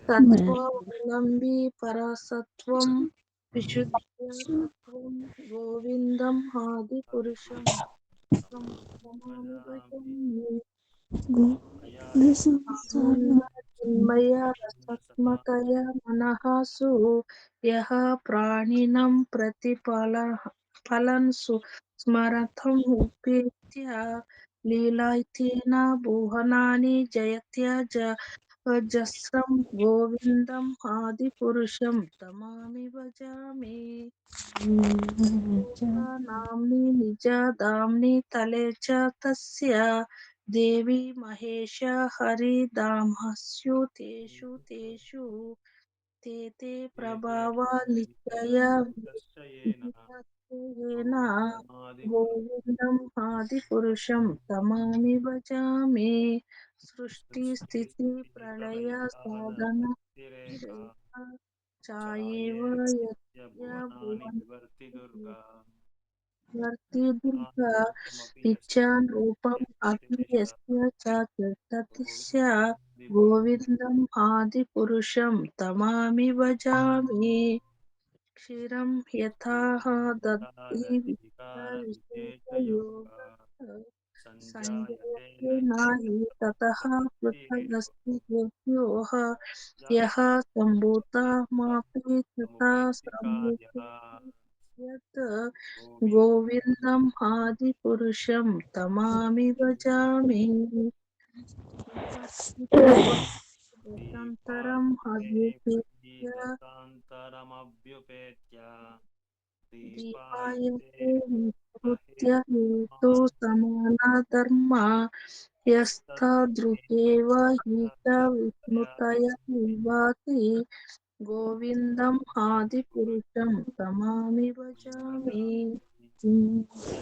సత్వావలంబి పరసత్వం విశుద్ధసత్వం గోవిందం ఆది పురుషం నమామి భజామి. ఆనంద చిన్మయ రసాత్మకయ మనః యః ప్రాణినం ప్రతిఫలన్సు స్మరతం ఉపేత్య లీలాయతేన భువనాని జస్రం గోవిందం ఆది పురుషం తమామి భజామి. నామ్ని నిజ దామ్ని తలే చ తస్య దేవి మహేశ హరి దామస్యు తేషు తేషు ते ते ప్రభావ నిత్యయ नित्ययेन వితస్యేన भुवनादिपुरुषं గోవిందం ఆది పురుషం తమామి భజామి. సృష్టి స్థితి ప్రళయ సాధన सृष्टिस्थित्यप्रलयसाधनतिरेका ఛాయేవ चायेव యస్య भुवनानि భువన विवर्ति दुर्गा వర్తి దుర్గా नास्तिकमपि यस्य ఇచ్ఛాన్ రూపం అపి यस्तितिशा యస్య చ తిష్టతిస్య गोविन्दादिपुरुषं గోవిందం ఆది పురుషం తమామి భజామి. క్షీరం యథాహ దధి विकारविशेषयोगा విశేషయోగः सञ्जायते సంజాయతే न నాహి తతః पृथगस्ति పృథగస్తి యస్యోః యః जायते సంభూతమపి తథా समुपैति कार्यः సంభూతమపి యత్ गोविन्दं గోవిందం ఆది పురుషం తమామి భజామి. దశాంతరం అభ్యుపేత్య दीपायते దీపాయతే दीपायते నివృత్య హేతు सहेतुसमान् సమాన ధర్మ యస్తదృకేవ హి చ यस्तदृकेवाहितविस्मृतया విస్మృతయ విభాతి గోవిందం ఆది పురుషం తమామి భజామి.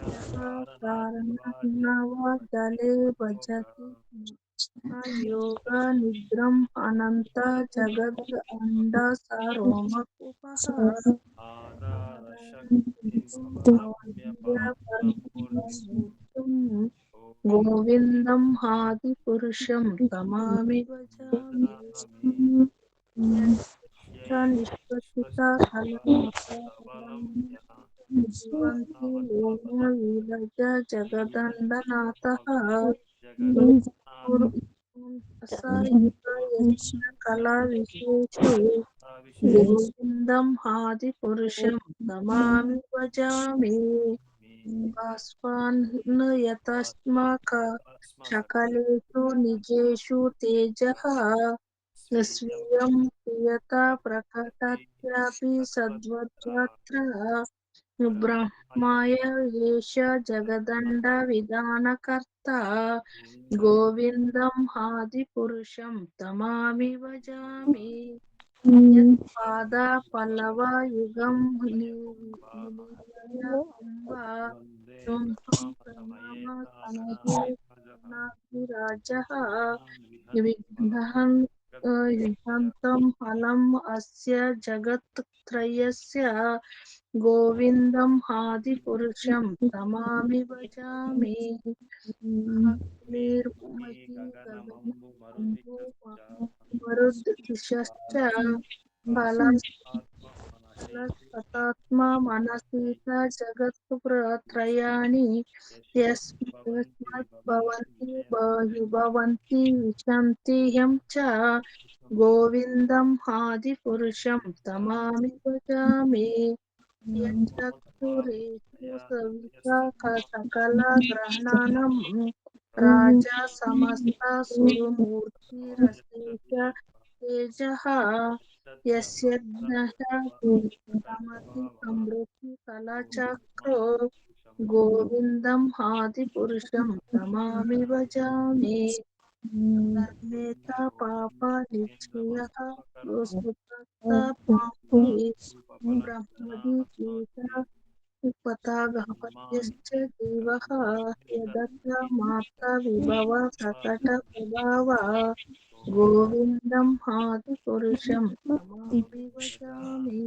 యః కారణాన్నవ జలే భజతి యోగ నిద్రం అనంత జగద్ అండ సార్వమకుపః आधारशक्तिमवाप्यपावकपूर्तिं गोविन्दं గోవిందం ఆది పురుషం తమామి భజామి. भजामि నిష్పత్తిత కళామకరం विश्वसिताफलमस्तबलं यः జీవంతి యోన విరజ జగదండనాథః जगदनाथ స యుగ యస్య కళా విశేషే గోవిందం ఆది పురుషం నమామి భజామి. భాస్వాన్నయతస్మాక సకలేషు నిజేషు తేజః स्वीयं స్వీయం ప్రియత प्रकटयति ప్రకటత్యాపి सद्वत्र సద్వత్ర ब्रह्मय బ్రహ్మయ ఏష జగదండ విధానకర్త गोविन्दं గోవిందం ఆది పురుషం తమామి భజామి. యత్పాద పల్లవ యుగం నిలీయ కుంభ वन्दे ధ్వంసం रामतमये ప్రణామ తనహే तारकात्मजः కరుణాభిరాజః विघ्नान् विहन्ति విఘ్నహం जगत्त्रयस्य యుహంతం ఫలం అస్య జగత్త్రయస్య గోవిందం ఆది పురుషం తమామి భజామి. भूमि అగ్నిర్మహి గగన అంబు गगनमम्बुमरुदिश्च మరుద్దిశశ్చ आकाशात्ममनशेषु ఫలస్తతాత్మా మనసీత జగత్త్రయాణి भवन्ति యస్మత్ भवन्ति భవంతి क्षयन्ति భవంతి విశంతి హ్యం చ గోవిందం ఆది పురుషం తమామి భజామి. యచ్చక్షురేషు సవిత సకల గ్రహణానం రాజా సమస్త సురమూర్తిరశేష తేజః యస్య జ్ఞః రమతి సమృద్ధి కళాచక్రో గోవిందం ఆది పురుషం తమామి భజామి. ధర్మేత పాప నిశ్చయః సుతత పాపి బ్రహ్మది గీత ఉపతాగపత్యశ్చ జీవః యదత్ర మాత్ర విభవ ప్రకట ప్రభావ గోవిందం ఆది పురుషం తమామి భజామి.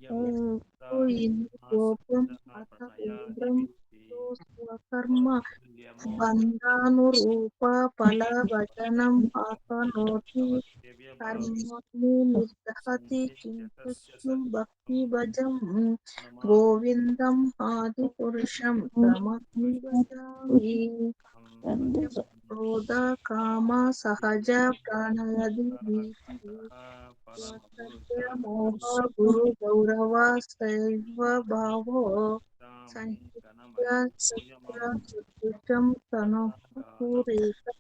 యస్తో ఇందు గోపం అథ ఇంద్రం తో స్వకర్మ బంధానురూప ఫల వచనం ఆపనోతి कर्माणि निर्दहति किन्तु भक्तिभजं नमामि गोविन्दम् आदिपुरुषं तमहं भजामि यः क्रोध काम सहज प्रणयदिभिः वात्सल्य मोह गुरुगौरव सैव भावो सञ्चित्य सत्पुरुषं तनोः पूरयितं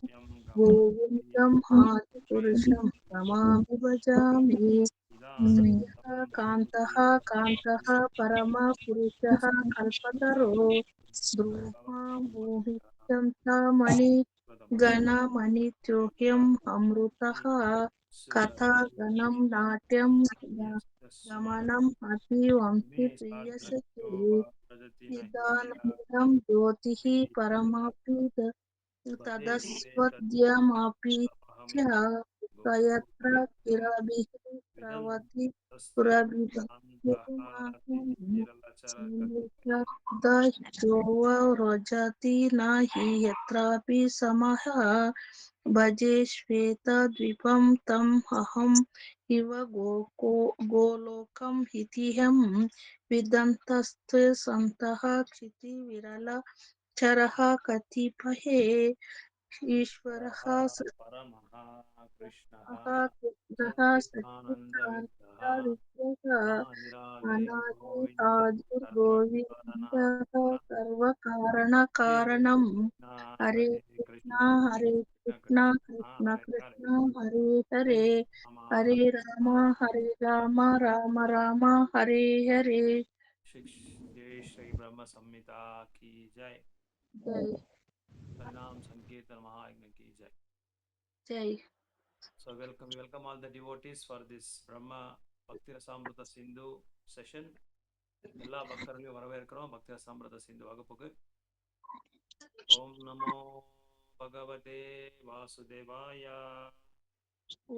गोविन्दम् आदिपुरुषं नमामि भजामि श्रियः कान्तः कान्तः परमपुरुषः कल्पतरो ब्रूमा मोहितं च मणिगणमणिद्योह्यम् अमृतः कथागणं नाट्यं गमनम् अपि वंशि प्रियसखे चिदानन्दं ज्योतिः परमपि तदस्वद्यमपि च कयत्र किरभिः प्रवति पुरभिदश्चोरजति न हि यत्रापि समः भजे श्वेतद्वीपं तम् अहम् इव गोलोकम् इतिहं विदन्तस्ते सन्तः क्षितिविरलचरः कतिपये ईश्वरः परमः कृष्णः कृष्णः सच्चिदानन्दविग्रहः सच्चिदानन्दविग्रहः अनादिर्भयो अनादि यो आदिर्गोविन्दः जय सर्वकारणकारणम् कृष्ण हरे हरे कृष्णा कृष्ण हरे कृष्ण कृष्णा कृष्ण कृष्ण हरे हरे कृष्ण हरे हरे हरे राम हरे राम हरे राम राम राम हरे हरे जय श्री ब्रह्म संहिता की जय जय हरिनाम संकीर्तन महायज्ञ की जय. जय So welcome all the devotees for this Brahma Bhakti Rasamrita Sindhu session. எல்லா பக்தர்களையும் வரவேற்கிறோம் பக்தி ரசாமிரத சிந்து வகுப்புக்கு. ஓம் நமோ பகவதே வாசுதேவாய.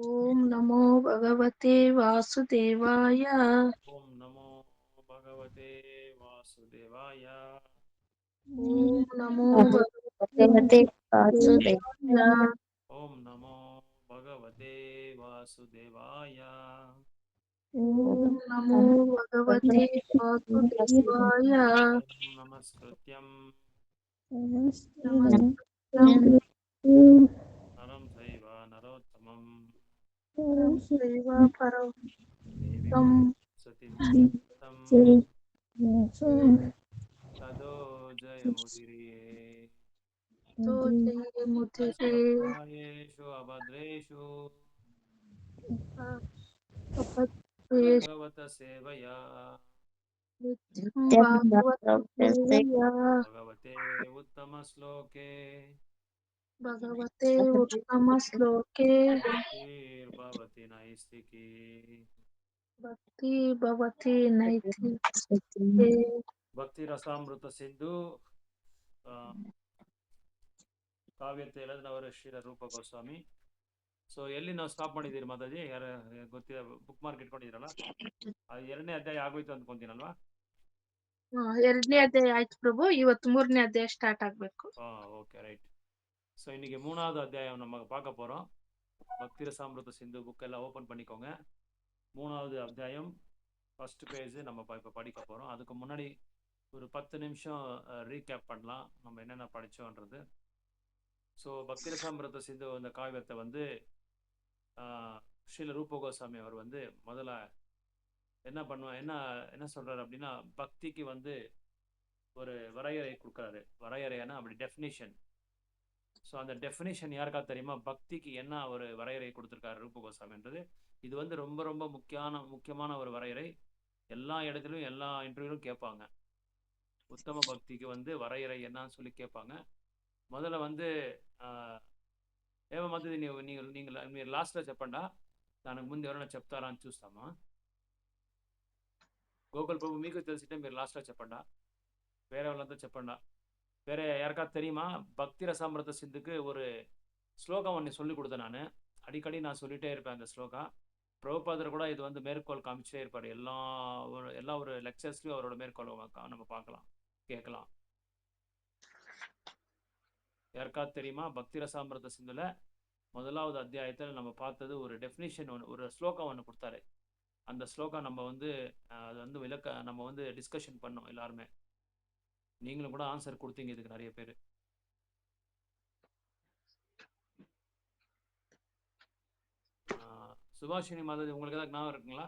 ओम नमो भगवते वासुदेवाय ஓம் நமோ பகவதே வாசுதேவாய. ओम नमो भगवते वासुदेव वासुदेवाय ஓம் நமோ பகவதே வாசுதேவாய. ओम नमो भगवते वासुदेवाय ஓம் நமஸ்கிருத்யம் नमस्कृत्यं நரம் சைவ நரோத்தமம் परं सैव தேவீம் परं சதிம் ஜெகதம் तदो जयमुदिरिये तो जय मुदिते अष्टभ्यायेषु अभद्रेषु अपत्ये भगवतसेवया नित्यं भागवत सेवया भगवते उत्तमश्लोके भगवते उत्तमश्लोके भक्तिर्भवति नैस्तिकी. भक्ति भवति नैतिके ಭಕ್ತಿರಸಾಮೃತ ಸಿಂಧು ಕಾವ್ಯತೆ எழுதினவர் ಶ್ರೀಲ ರೂಪ ಗೋಸ್ವಾಮಿ. ಸೊ ಎಲ್ಲಿ ನಾವು ಸ್ಟಾಪ್ ಮಾಡಿದ್ದೀರಿ ಮಾತಾಜಿ? ಯಾರ ಗೊತ್ತಿಲ್ಲ, ಬುಕ್ ಮಾರ್ಕ್ ಇಟ್ಕೊಂಡಿದ್ದೀರಲ್ಲ, ಅದು 2ನೇ ಅಧ್ಯಾಯ ಆಗೋಯ್ತು ಅಂದ್ಕೊಂತೀನಲ್ವಾ? ಎರಡನೇ ಅಧ್ಯಾಯ ಆಯ್ತು ಪ್ರಭು, ಇವತ್ತು 3ನೇ ಅಧ್ಯಾಯ ಸ್ಟಾರ್ಟ್ ಆಗ್ಬೇಕು. Okay right. ஸோ இன்னைக்கு 3வது அத்தியாயம் நம்ம பார்க்க போகிறோம். பக்தி ரசாமிருத சிந்து புக் எல்லாம் ஓப்பன் பண்ணிக்கோங்க. 3வது அத்தியாயம் ஃபர்ஸ்ட் பேஜ் நம்ம இப்போ படிக்க போகிறோம். அதுக்கு முன்னாடி ஒரு 10 நிமிஷம் ரீகேப் பண்ணலாம் நம்ம என்னென்ன படித்தோன்றது. ஸோ பக்தி ரசாமிருத சிந்து அந்த காவியத்தை வந்து ஸ்ரீல ரூப கோஸ்வாமி அவர் வந்து முதல்ல என்ன சொல்றாரு அப்படின்னா, பக்திக்கு வந்து ஒரு வரையறை கொடுக்குறாரு. வரையறைனா அப்படி டெஃபினிஷன். ஸோ அந்த டெஃபினிஷன் யாருக்கா தெரியுமா? பக்திக்கு என்ன ஒரு வரையறை கொடுத்துருக்காரு ரூப கோஸ்வாமின்றது. இது வந்து ரொம்ப ரொம்ப முக்கியமான ஒரு வரையறை. எல்லா இடத்துலையும் எல்லா இன்டர்வியூலும் கேட்பாங்க. உத்தம பக்திக்கு வந்து வரையறை என்னன்னு சொல்லி கேட்பாங்க. మొదల வந்து ఏమవుతుంది, మీరు లాస్ట్లో చెప్పండా, దానికి ముందు ఎవరైనా చెప్తారా అని చూస్తామా? గోకుల్ ప్రభు మీకు తెలిసింటే మీరు లాస్ట్లో చెప్పండా, వేరే వాళ్ళంతా చెప్పండా. வேற யாருக்காவது தெரியுமா? பக்தி ரசாமிரத சிந்துக்கு ஒரு ஸ்லோகம் ஒன்று சொல்லி கொடுத்தேன் நான். அடிக்கடி நான் சொல்லிட்டே இருப்பேன் அந்த ஸ்லோகா. பிரபுபாதர் கூட இது வந்து மேற்கோள் காமிச்சிட்டே இருப்பார். எல்லா ஒரு லெக்சர்ஸ்லையும் அவரோட மேற்கோள் நம்ம பார்க்கலாம், கேட்கலாம். யாருக்காவது தெரியுமா? பக்தி ரசாமிரத சிந்துல முதலாவது அத்தியாயத்தில் நம்ம பார்த்தது ஒரு டெஃபினிஷன் ஒன்று, ஒரு ஸ்லோகம் ஒன்று கொடுத்தாரு. அந்த ஸ்லோகம் நம்ம வந்து அது வந்து நம்ம வந்து டிஸ்கஷன் பண்ணோம் எல்லாருமே. நீங்களும் கூட ஆன்சர் கொடுத்தீங்க இதுக்கு நிறைய பேர். சுபாஷினி மாதாஜி, உங்களுக்கு ஏதாவது ஞாபகம் இருக்குங்களா?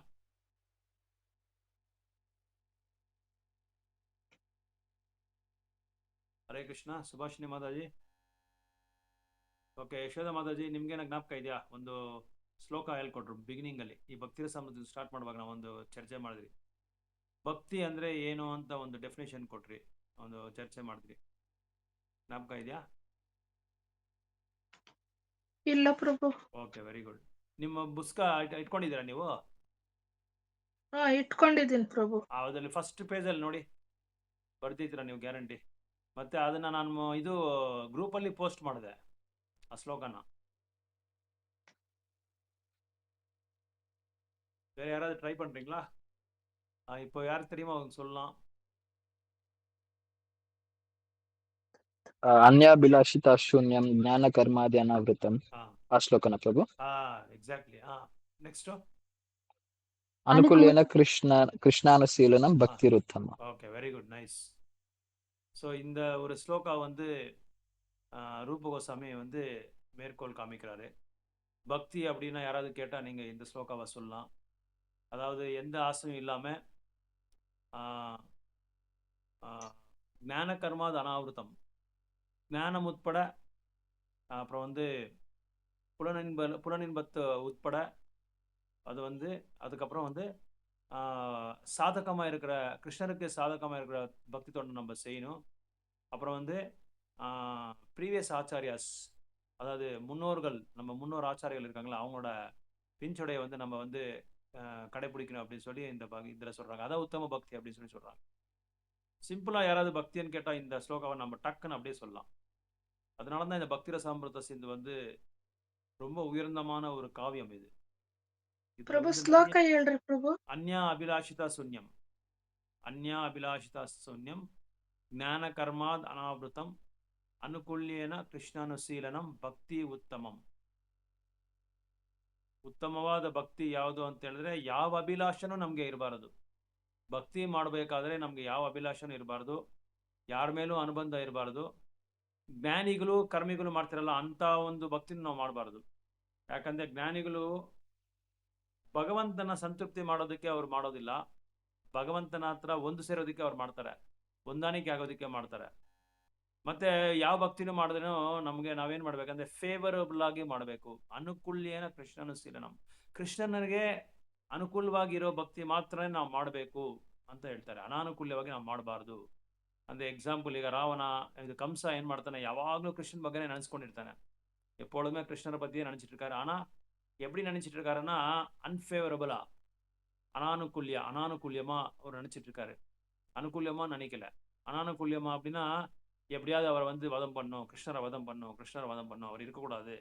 ಹರೇ ಕೃಷ್ಣ. ಸುಭಾಷಿಣಿ ಮಾತಾಜಿ. ಓಕೆ, ಯಶೋಧ ಮಾತಾಜಿ, ನಿಮ್ಗೇನ ಜ್ಞಾಪಕ ಇದೆಯಾ? ಒಂದು ಶ್ಲೋಕ ಹೇಳ್ಕೊಟ್ರು ಬಿಗಿನಿಂಗಲ್ಲಿ. ಈ ಭಕ್ತಿ ರಸಾಮೃತ ಸ್ಟಾರ್ಟ್ ಮಾಡುವಾಗ ನಾವು ಒಂದು ಚರ್ಚೆ ಮಾಡಿದ್ವಿ. ಭಕ್ತಿ ಅಂದರೆ ಏನು ಅಂತ ಒಂದು ಡೆಫಿನೇಷನ್ ಕೊಟ್ರಿ, ಒಂದು ಚರ್ಚೆ ಮಾಡಿದ್ವಿ. ಜ್ಞಾಪಕ ಇದೆಯಾ? ಇಲ್ಲ ಪ್ರಭು. Okay, very good. ನಿಮ್ಮ ಪುಸ್ತಕ ಇಟ್ಕೊಂಡಿದ್ದೀರಾ ನೀವು? ಹಾ, ಇಟ್ಕೊಂಡಿದ್ದೀನಿ ಪ್ರಭು. ಅದರಲ್ಲಿ ಫಸ್ಟ್ ಪೇಜಲ್ಲಿ ನೋಡಿ ಬರ್ದಿದ್ದೀರಾ ನೀವು, ಗ್ಯಾರಂಟಿ. ಮತ್ತೆ ಅದನ್ನ ನಾನು ಇದು ಗ್ರೂಪಲ್ಲಿ ಪೋಸ್ಟ್ ಮಾಡಿದೆ ಆ ಶ್ಲೋಕನ. வேற யாராவது ட்ரை பண்றீங்களா? இப்போ யார் தெரியுமா அவங்க சொல்லலாம். ಅನ್ಯಾಭಿಲಾಷಿತ ಶೂನ್ಯಂ ಜ್ಞಾನ ಕರ್ಮಾದಿ ಅನಾವೃತಂ. ಆ ಶ್ಲೋಕನ ಪ್ರಭು? ಎಕ್ಸಾಕ್ಟ್ಲಿ. ನೆಕ್ಸ್ಟ್ ಅನುಕೂಲೇನ கிருஷ்ணானுசீலனம் பக்திருத்தம். Okay, very good, nice. So இந்த ஒரு ஸ்லோகா வந்து ரூப கோஸ்வாமி வந்து மேற்கோள் காமிக்கிறாரு. பக்தி அப்படின்னா யாராவது கேட்டால் நீங்கள் இந்த ஸ்லோகாவை சொல்லலாம். அதாவது எந்த ஆசையும் இல்லாமல் ஞான கர்மாது அனாவிருத்தம், ஞானம் உட்பட, அப்புறம் வந்து புலனின்பத்து உட்பட, அது வந்து அதுக்கப்புறம் வந்து சாதகமாக இருக்கிற கிருஷ்ணருக்கு சாதகமாக இருக்கிற பக்தி தொண்டு நம்ம செய்யணும். அப்புறம் வந்து ப்ரீவியஸ் ஆச்சாரியாஸ், அதாவது முன்னோர்கள், நம்ம முன்னோர் ஆச்சாரிகள் இருக்காங்களா, அவங்களோட பின்சொடையை வந்து நம்ம வந்து கடைபிடிக்கணும் அப்படின்னு சொல்லி இந்த இதில் சொல்கிறாங்க. அதான் உத்தம பக்தி அப்படின்னு சொல்லி சொல்கிறாங்க. சிம்பிளாக யாராவது பக்தின்னு கேட்டால் இந்த ஸ்லோகாவை நம்ம டக்குன்னு அப்படியே சொல்லலாம். அதனால தான் இந்த பக்தி ரசாமிருத சிந்து வந்து ரொம்ப உயர்ந்தமான ஒரு காவியம் இது. ಪ್ರಭು ಶ್ಲೋಕ ಹೇಳ್ರಿ ಪ್ರಭು. ಅನ್ಯ ಅಭಿಲಾಷಿತ ಶೂನ್ಯಂ, ಅನ್ಯ ಅಭಿಲಾಷಿತ ಶೂನ್ಯಂ ಜ್ಞಾನ ಕರ್ಮಾದ್ ಅನಾವೃತಂ ಅನುಕೂಲ್ಯೇನ ಕೃಷ್ಣಾನುಶೀಲನಂ ಭಕ್ತಿ ಉತ್ತಮಂ. ಉತ್ತಮವಾದ ಭಕ್ತಿ ಯಾವುದು ಅಂತ ಹೇಳಿದ್ರೆ ಯಾವ ಅಭಿಲಾಷನೂ ನಮಗೆ ಇರಬಾರದು. ಭಕ್ತಿ ಮಾಡಬೇಕಾದ್ರೆ ನಮಗೆ ಯಾವ ಅಭಿಲಾಷನೂ ಇರಬಾರ್ದು, ಯಾರ ಮೇಲೂ ಅನುಬಂಧ ಇರಬಾರ್ದು. ಜ್ಞಾನಿಗಳು ಕರ್ಮಿಗಳು ಮಾಡ್ತಿರಲ್ಲ ಅಂತ ಒಂದು ಭಕ್ತಿನ ನಾವು ಮಾಡಬಾರ್ದು. ಯಾಕಂದ್ರೆ ಜ್ಞಾನಿಗಳು ಭಗವಂತನ ಸಂತೃಪ್ತಿ ಮಾಡೋದಕ್ಕೆ ಅವ್ರು ಮಾಡೋದಿಲ್ಲ, ಭಗವಂತನ ಹತ್ರ ಒಂದು ಸೇರೋದಕ್ಕೆ ಅವ್ರು ಮಾಡ್ತಾರೆ, ಹೊಂದಾಣಿಕೆ ಆಗೋದಕ್ಕೆ ಮಾಡ್ತಾರೆ. ಮತ್ತೆ ಯಾವ ಭಕ್ತಿನೂ ಮಾಡಿದ್ರೂ ನಮಗೆ ನಾವೇನು ಮಾಡ್ಬೇಕಂದ್ರೆ ಫೇವರಬಲ್ ಆಗಿ ಮಾಡಬೇಕು. ಅನುಕೂಲ್ಯೇನ ಕೃಷ್ಣಾನುಶೀಲನಂ, ಕೃಷ್ಣನಿಗೆ ಅನುಕೂಲವಾಗಿರೋ ಭಕ್ತಿ ಮಾತ್ರ ನಾವು ಮಾಡಬೇಕು ಅಂತ ಹೇಳ್ತಾರೆ. ಅನಾನುಕೂಲ್ಯವಾಗಿ ನಾವು ಮಾಡಬಾರ್ದು. ಅಂದರೆ ಎಕ್ಸಾಂಪಲ್, ಈಗ ರಾವಣ, ಇದು ಕಂಸ ಏನು ಮಾಡ್ತಾನೆ, ಯಾವಾಗಲೂ ಕೃಷ್ಣನ ಬಗ್ಗೆನೇ ನೆನೆಸ್ಕೊಂಡಿರ್ತಾನೆ, எப்பொழுதுமே கிருஷ்ணரை பற்றியே நினச்சிட்டு இருக்காரு. ஆனால் எப்படி நினச்சிட்டு இருக்காருன்னா அன்ஃபேவரபுளா, அனானுகூல்யமாக அவர் நினச்சிட்டு இருக்காரு. அனுகூல்யமாக நினைக்கல, அனானுகூல்யமாக அப்படின்னா எப்படியாவது அவரை வந்து வதம் பண்ணும், கிருஷ்ணரை வதம் பண்ணும், அவர் இருக்கக்கூடாது,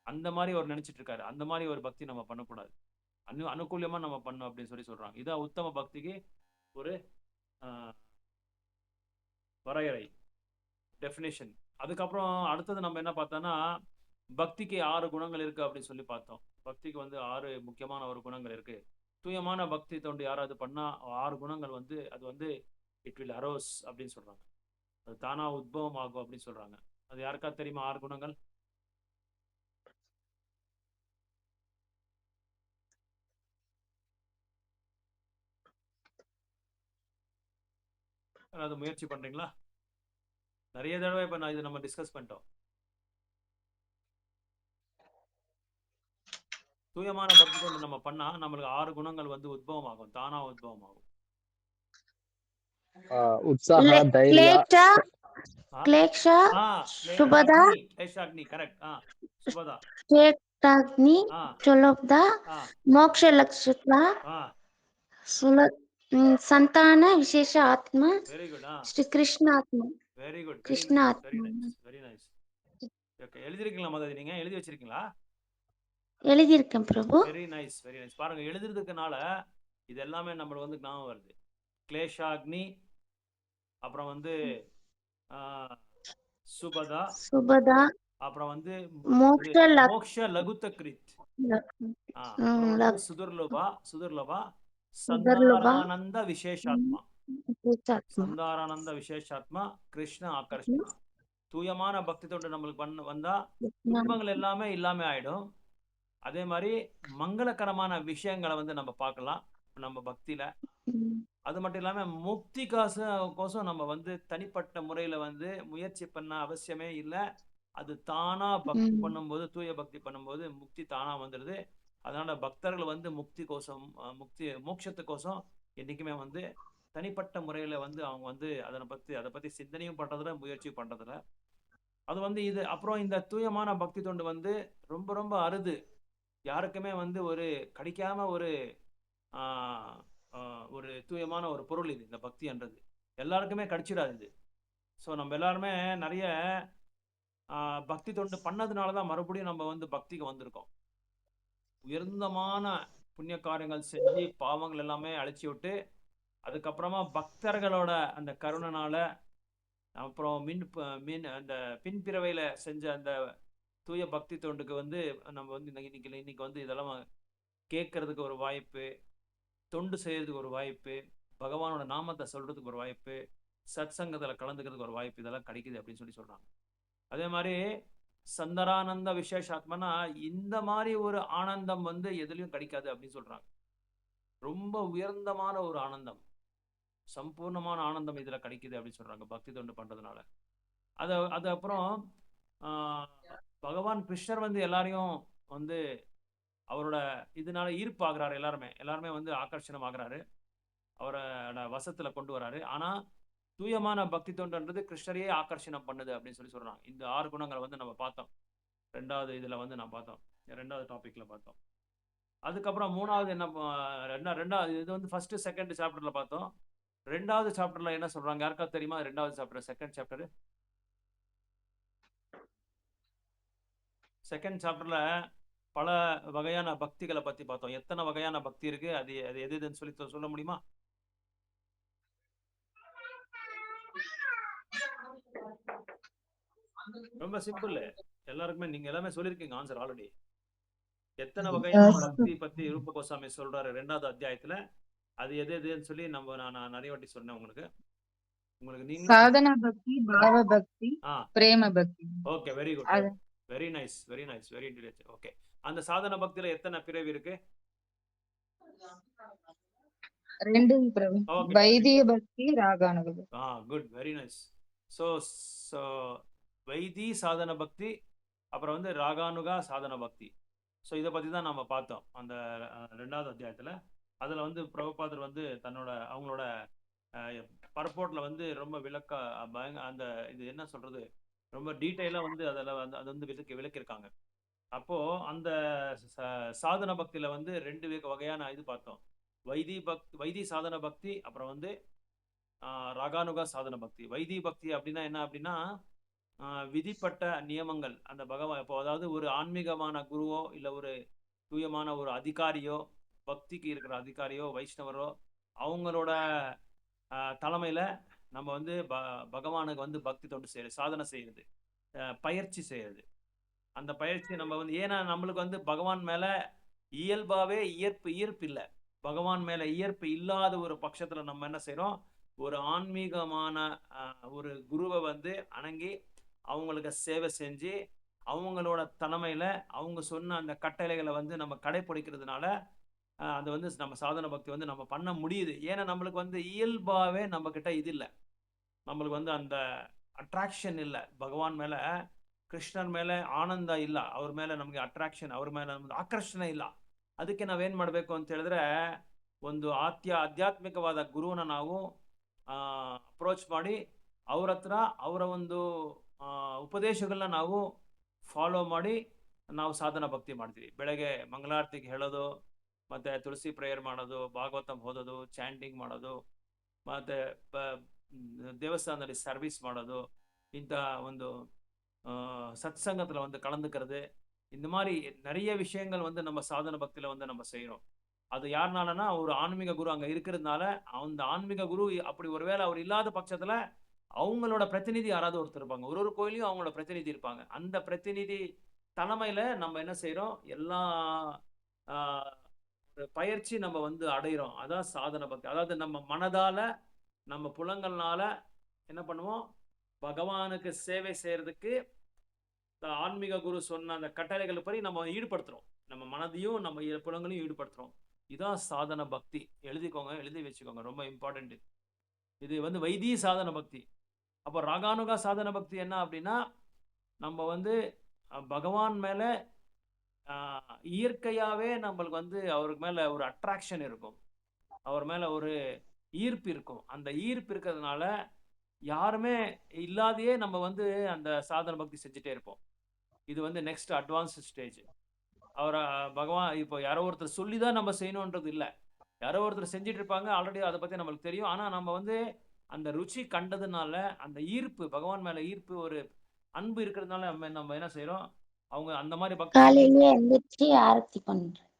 அந்த மாதிரி அவர் நினச்சிட்டு இருக்காரு. அந்த மாதிரி ஒரு பக்தி நம்ம பண்ணக்கூடாது, அனுகூல்யமாக நம்ம பண்ணோம் அப்படின்னு சொல்லி சொல்கிறாங்க. இதான் உத்தம பக்திக்கு ஒரு வரையறை, டெஃபினேஷன். அதுக்கப்புறம் அடுத்தது நம்ம என்ன பார்த்தோன்னா, பக்திக்கு 6 குணங்கள் இருக்குது அப்படின்னு சொல்லி பார்த்தோம். பக்திக்கு வந்து 6 முக்கியமான ஒரு குணங்கள் இருக்குது. தூயமான பக்தி தொண்டு யாராவது பண்ணால் 6 குணங்கள் வந்து அது வந்து இட் வில் அரோஸ் அப்படின்னு சொல்கிறாங்க, அது தானாக உத்பவம் ஆகும் அப்படின்னு சொல்கிறாங்க. அது யாருக்கா தெரியுமா 6 குணங்கள்? அது முயற்சி பண்ணுறீங்களா? நிறைய தடவை இப்போ நான் இது நம்ம டிஸ்கஸ் பண்ணிட்டோம். தூயமான பக்தி கொண்டு நம்ம பண்ணா நம்மளுக்கு 6 குணங்கள் வந்து உத்பவம் ஆகும், தானா உத்பவம் ஆகும். உற்சாக, தைரியம், ಕ್ಲೇಶ, ಶುಭದ, ಕ್ಲೇಶಾಗ್ನಿ, ಕರೆಕ್ಟ್. ಶುಭದ, ಶ್ರೇಷ್ಠಾಗ್ನಿ, ಚೊಲೋಬ್ದ, ಮೋಕ್ಷ ಲಕ್ಷಿತ, ಸಂತಾನ ವಿಶೇಷ ಆತ್ಮ, ವೆರಿ ಗುಡ್. ಶ್ರೀ ಕೃಷ್ಣ ಆತ್ಮ, வெரி குட், கிருஷ்ண ஆத்மா. Very nice. ஓகே, எழுதிருக்கீங்களா மாதாஜி? நீங்க எழுதி வச்சிருக்கீங்களா? எழுதியிருக்கேன் பிரபு. Very nice, very nice. பாருங்க, எழுதுறதுக்குனால இது எல்லாமே நம்மளுக்கு வந்து ஞாபகம் வருது. கிளேஷாக்னி, அப்புறம் வந்து சுபதா, அப்புறம் வந்து மோக்ஷ மோக்ஷ லகுத்த கிரித், அப்புறம் வந்து லக் சுதுர்லபா சுதர்லபா சந்தாரானந்த விசேஷாத்மா, விசேஷாத்மா சந்தாரானந்த விசேஷாத்மா கிருஷ்ண ஆகர்ஷணா. தூயமான பக்தி தொண்டு நம்மளுக்கு வந்தா துன்பங்கள் எல்லாமே இல்லாம ஆயிடும். அதே மாதிரி மங்களகரமான விஷயங்களை வந்து நம்ம பார்க்கலாம் நம்ம பக்தியில. அது மட்டும் இல்லாம முக்தி கோசம் நம்ம வந்து தனிப்பட்ட முறையில வந்து முயற்சி பண்ண அவசியமே இல்லை. அது தானா பக்தி பண்ணும்போது, தூய பக்தி பண்ணும்போது முக்தி தானா வந்துடுது. அதனால பக்தர்கள் வந்து முக்தி கோசம் மோட்சத்துக்கோசம் என்னைக்குமே வந்து தனிப்பட்ட முறையில வந்து அவங்க வந்து அதை பத்தி சிந்தனையும் பண்றதுல முயற்சியும் பண்றதுல அது வந்து இது. அப்புறம் இந்த தூயமான பக்தி தொண்டு வந்து ரொம்ப ரொம்ப அருது. யாருக்குமே வந்து ஒரு கிடைக்காம ஒரு தூயமான ஒரு பொருள் இது. இந்த பக்தின்றது எல்லாருக்குமே கிடைச்சிடாது இது. ஸோ நம்ம எல்லாருமே நிறைய பக்தி தொண்டு பண்ணதுனாலதான் மறுபடியும் நம்ம வந்து பக்திக்கு வந்திருக்கோம். உயர்ந்தமான புண்ணிய காரியங்கள் செஞ்சு பாவங்கள் எல்லாமே அழிச்சு விட்டு அதுக்கப்புறமா பக்தர்களோட அந்த கருணனால அப்புறம் அந்த பின்பிறவையில செஞ்ச அந்த தூய பக்தி தொண்டுக்கு வந்து நம்ம வந்து இன்னைக்கு வந்து இதெல்லாம் கேட்கறதுக்கு ஒரு வாய்ப்பு, தொண்டு செய்யறதுக்கு ஒரு வாய்ப்பு, பகவானோட நாமத்தை சொல்றதுக்கு ஒரு வாய்ப்பு, சத் சங்கத்துல கலந்துக்கிறதுக்கு ஒரு வாய்ப்பு இதெல்லாம் கிடைக்குது அப்படின்னு சொல்றாங்க. அதே மாதிரி சந்தரானந்த விசேஷாத்மனா இந்த மாதிரி ஒரு ஆனந்தம் வந்து எதுலயும் கிடைக்காது அப்படின்னு சொல்றாங்க. ரொம்ப உயர்ந்தமான ஒரு ஆனந்தம், சம்பூர்ணமான ஆனந்தம் இதுல கிடைக்குது அப்படின்னு சொல்றாங்க பக்தி தொண்டு பண்றதுனால. அது அப்புறம் பகவான் கிருஷ்ணர் வந்து எல்லாரையும் வந்து அவரோட இதனால ஈர்ப்பாகிறாரு. எல்லாருமே வந்து ஆகர்ஷணம் ஆகிறாரு, அவரோட வசத்துல கொண்டு வராரு. ஆனா தூயமான பக்தி தொண்டுன்றது கிருஷ்ணரையே ஆகர்ஷணம் பண்ணுது அப்படின்னு சொல்றாங்க. இந்த 6 குணங்களை வந்து நம்ம பார்த்தோம். 2வது இதுல வந்து நான் பார்த்தோம், 2வது டாபிக்ல பார்த்தோம். அதுக்கப்புறம் 3வது என்ன, 2வது இது வந்து ஃபர்ஸ்ட் செகண்ட் சாப்டர்ல பார்த்தோம். 2வது சாப்டர்ல என்ன சொல்றாங்க யாருக்காவது தெரியுமா? 2வது சாப்டர், செகண்ட் சாப்டர், செகண்ட் சாப்டர்ல பல வகையான பக்திகளை பத்தி பார்த்தோம். எத்தனை வகையான பக்தி இருக்கு, அது எதுன்னு சொல்லி சொல்ல முடியுமா? ரொம்ப சிம்பிள். எல்லாருக்குமே நீங்க எல்லாமே சொல்லிருக்கீங்க ஆன்சர் ஆல்ரெடி. எத்தனை வகையான பக்தி பத்தி ரூப கோஸ்வாமி சொல்றாரு 2வது அத்தியாயத்துல, அது எதுன்னு சொல்லி நான் நிறைய வாட்டி சொன்னேன் உங்களுக்கு. நீங்க சாதனா பக்தி, பாவ பக்தி, பிரேம பக்தி. Okay, very good, very nice, very nice, very intelligent. Okay, அந்த சாதன பக்தியில எத்தனை பிறவி இருக்கு? 2 பிரபு. வைதிக பக்தி, ராகானுக. Good, very nice. சோ வைதி சாதன பக்தி, அப்புறம் வந்து ராகானுகா சாதன பக்தி. ஸோ இதை பத்தி தான் நம்ம பார்த்தோம் அந்த 2வது அத்தியாயத்துல. அதுல வந்து பிரபுபாதர் வந்து அவங்களோட பர்போர்ட்ல வந்து ரொம்ப அந்த இது என்ன சொல்றது, ரொம்ப டீட்டெயிலா வந்து அது வந்து விளக்கியிருக்காங்க. அப்போ அந்த சாதன பக்தியில வந்து 2 வகையான இது பார்த்தோம். வைதி சாதன பக்தி, அப்புறம் வந்து ராகானுகா சாதன பக்தி. வைதி பக்தி அப்படின்னா என்ன அப்படின்னா, விதிப்பட்ட நியமங்கள் அந்த இப்போ அதாவது ஒரு ஆன்மீகமான குருவோ இல்ல ஒரு தூயமான ஒரு அதிகாரியோ, பக்திக்கு இருக்கிற அதிகாரியோ வைஷ்ணவரோ அவங்களோட தலைமையில நம்ம வந்து பகவானுக்கு வந்து பக்தி தொண்டு செய்யறது, சாதனை செய்யறது, பயிற்சி செய்யறது. அந்த பயிற்சி நம்ம வந்து ஏன்னா நம்மளுக்கு வந்து பகவான் மேல இயல்பாவே ஈர்ப்பு இல்லை. பகவான் மேல ஈர்ப்பு இல்லாத ஒரு பட்சத்துல நம்ம என்ன செய்யறோம், ஒரு ஆன்மீகமான ஒரு குருவை வந்து அணங்கி அவங்களுக்கு சேவை செஞ்சு அவங்களோட தலைமையில அவங்க சொன்ன அந்த கட்டளைகளை வந்து நம்ம கடைபிடிக்கிறதுனால அது வந்து நம்ம சாதன பக்தி வந்து நம்ம பண்ண முடியுது. ஏன்னா நம்மளுக்கு வந்து இயல்பாவே நம்ம கிட்ட இது இல்லை, நம்மளுக்கு வந்து அந்த அட்ராக்ஷன் இல்லை பகவான் மேல, ಕೃಷ್ಣರ ಮೇಲೆ ಆನಂದ ಇಲ್ಲ, ಅವ್ರ ಮೇಲೆ ನಮಗೆ ಅಟ್ರಾಕ್ಷನ್, ಅವ್ರ ಮೇಲೆ ನಮ್ಗೆ ಆಕರ್ಷಣೆ ಇಲ್ಲ. ಅದಕ್ಕೆ ನಾವೇನ್ ಮಾಡಬೇಕು ಅಂತ ಹೇಳಿದ್ರೆ, ಒಂದು ಆಧ್ಯಾತ್ಮಿಕವಾದ ಗುರುವನ್ನ ನಾವು ಅಪ್ರೋಚ್ ಮಾಡಿ ಅವ್ರ ಹತ್ರ ಅವರ ಒಂದು ಉಪದೇಶಗಳನ್ನ ನಾವು ಫಾಲೋ ಮಾಡಿ ನಾವು ಸಾಧನ ಭಕ್ತಿ ಮಾಡ್ತೀವಿ. ಬೆಳಗ್ಗೆ ಮಂಗಳಾರತಿಗೆ ಹೇಳೋದು, ಮತ್ತೆ ತುಳಸಿ ಪ್ರೇಯರ್ ಮಾಡೋದು, ಭಾಗವತಂ ಓದೋದು, ಚಾಂಟಿಂಗ್ ಮಾಡೋದು, ಮತ್ತೆ ದೇವಸ್ಥಾನದಲ್ಲಿ ಸರ್ವಿಸ್ ಮಾಡೋದು, ಇಂಥ ಒಂದು சத் சங்கத்துல வந்து கலந்துக்கிறது, இந்த மாதிரி நிறைய விஷயங்கள் வந்து நம்ம சாதன பக்தியில வந்து நம்ம செய்யறோம். அது யாருனாலனா ஒரு ஆன்மீக குரு அங்க இருக்கிறதுனால, அந்த ஆன்மீக குரு அப்படி ஒருவேளை அவர் இல்லாத பட்சத்துல அவங்களோட பிரதிநிதி யாராவது ஒருத்தர் இருப்பாங்க. ஒரு கோயிலையும் அவங்களோட பிரதிநிதி இருப்பாங்க. அந்த பிரதிநிதி தலைமையில நம்ம என்ன செய்றோம்? எல்லா ஆ பயிற்சி நம்ம வந்து அடையிறோம். அதான் சாதன பக்தி. அதாவது நம்ம மனதால, நம்ம புலங்கள்னால என்ன பண்ணுவோம்? பகவானுக்கு சேவை செய்றதுக்கு ஆன்மீக குரு சொன்ன அந்த கட்டளைகள் படி நம்ம ஈடுபடுத்துறோம். நம்ம மனதையும், நம்ம புலங்களையும் ஈடுபடுத்துறோம். இதான் சாதன பக்தி. எழுதிக்கோங்க, எழுதி வச்சுக்கோங்க. ரொம்ப இம்பார்ட்டன்ட். இது வந்து வைதிக சாதன பக்தி. அப்போ ராகானுகா சாதன பக்தி என்ன அப்படின்னா, நம்ம வந்து பகவான் மேல இயற்கையாவே நம்மளுக்கு வந்து அவருக்கு மேல ஒரு அட்ராக்ஷன் இருக்கும். அவர் மேல ஒரு ஈர்ப்பு இருக்கும். அந்த ஈர்ப்பு இருக்கிறதுனால யாருமே இல்லாதையே நம்ம வந்து அந்த சாதன பக்தி செஞ்சுட்டே இருப்போம். இது வந்து நெக்ஸ்ட் அட்வான்ஸ் ஸ்டேஜ். அவர பகவான் இப்போ யாரோ ஒருத்தர் சொல்லி தான் நம்ம செய்யணுன்றது இல்ல. யாரோ ஒருத்தர் செஞ்சுட்டு இருப்பாங்க. ஆல்ரெடி அத பத்தி நம்மளுக்கு தெரியும். ஆனா நம்ம வந்து அந்த ருச்சி கண்டதுனால, அந்த ஈர்ப்பு பகவான் மேல ஈர்ப்பு ஒரு அன்பு இருக்கிறதுனால நம்ம என்ன செய்றோம்? அவங்க அந்த மாரி பக்தி காலையிலே எந்திரிச்சு ஆரத்தி பண்றேன்.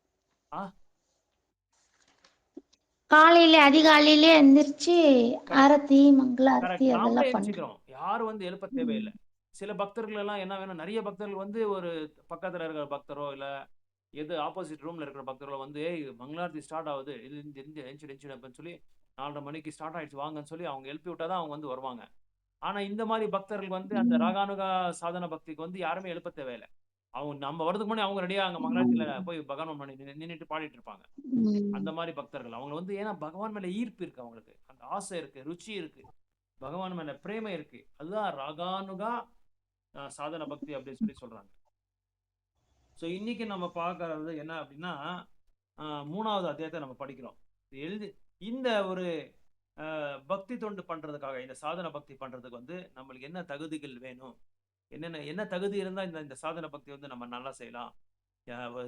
ஆ காலையில அதிகாலையிலே எந்திரிச்சு கரெக்ட். ஆரத்தி, மங்கள ஆரத்தி கரெக்ட். நாமளே அதெல்லாம் பண்றேன். எந்திரிச்சுக்கிறோம். யாரும் வந்து எழுப்ப தேவையில்ல. சில பக்தர்கள் எல்லாம் என்ன வேணும்? நெறைய பக்தர்கள் வந்து ஒரு பக்கத்துல இருக்கிற பக்தரோ, இல்ல எது ஆப்போசிட் ரூம்ல இருக்கிற பக்தர்களோ வந்து, "ஏய் மங்களாரத்தி ஸ்டார்ட் ஆகுது. இது எந்திரிச்சிடு எந்திரிச்சிடு" அப்படின்னு சொல்லி 4:30 மணிக்கு ஸ்டார்ட் ஆயிடுச்சு வாங்கன்னு சொல்லி அவங்க எழுப்பி விட்டா தான் அவங்க வந்து வருவாங்க. ஆனா இந்த மாரி பக்தர்கள் வந்து அந்த ராகானுகா சாதன பக்திக்கு வந்து யாருமே எழுப்ப தேவையில்ல. அவங்க நம்ம வரதுக்கு முன்னாடி அவங்க ரெடியா அங்க மங்களாரத்தில போய் பகவான் முன்னாடி நின்னுட்டு பாடிட்டு இருப்பாங்க. அந்த மாரி பக்தர்கள். அவங்க வந்து ஏன்னா பகவான் மேல ஈர்ப்பு இருக்கு அவங்களுக்கு. அந்த ஆசை இருக்கு, ருச்சி இருக்கு. பகவான் மேல பிரேமை இருக்கு. அதுதான் ராகானுகா சாதன பக்தி அப்படின்னு சொல்லி சொல்றாங்க. ஸோ இன்னைக்கு நம்ம பார்க்கறது என்ன அப்படின்னா, 3வது அத்தியாயத்தை நம்ம படிக்கிறோம். எழுதி இந்த ஒரு பக்தி தொண்டு பண்றதுக்காக, இந்த சாதன பக்தி பண்றதுக்கு வந்து நம்மளுக்கு என்ன தகுதிகள் வேணும்? என்ன தகுதி இருந்தா இந்த சாதன பக்தி வந்து நம்ம நல்லா செய்யலாம்?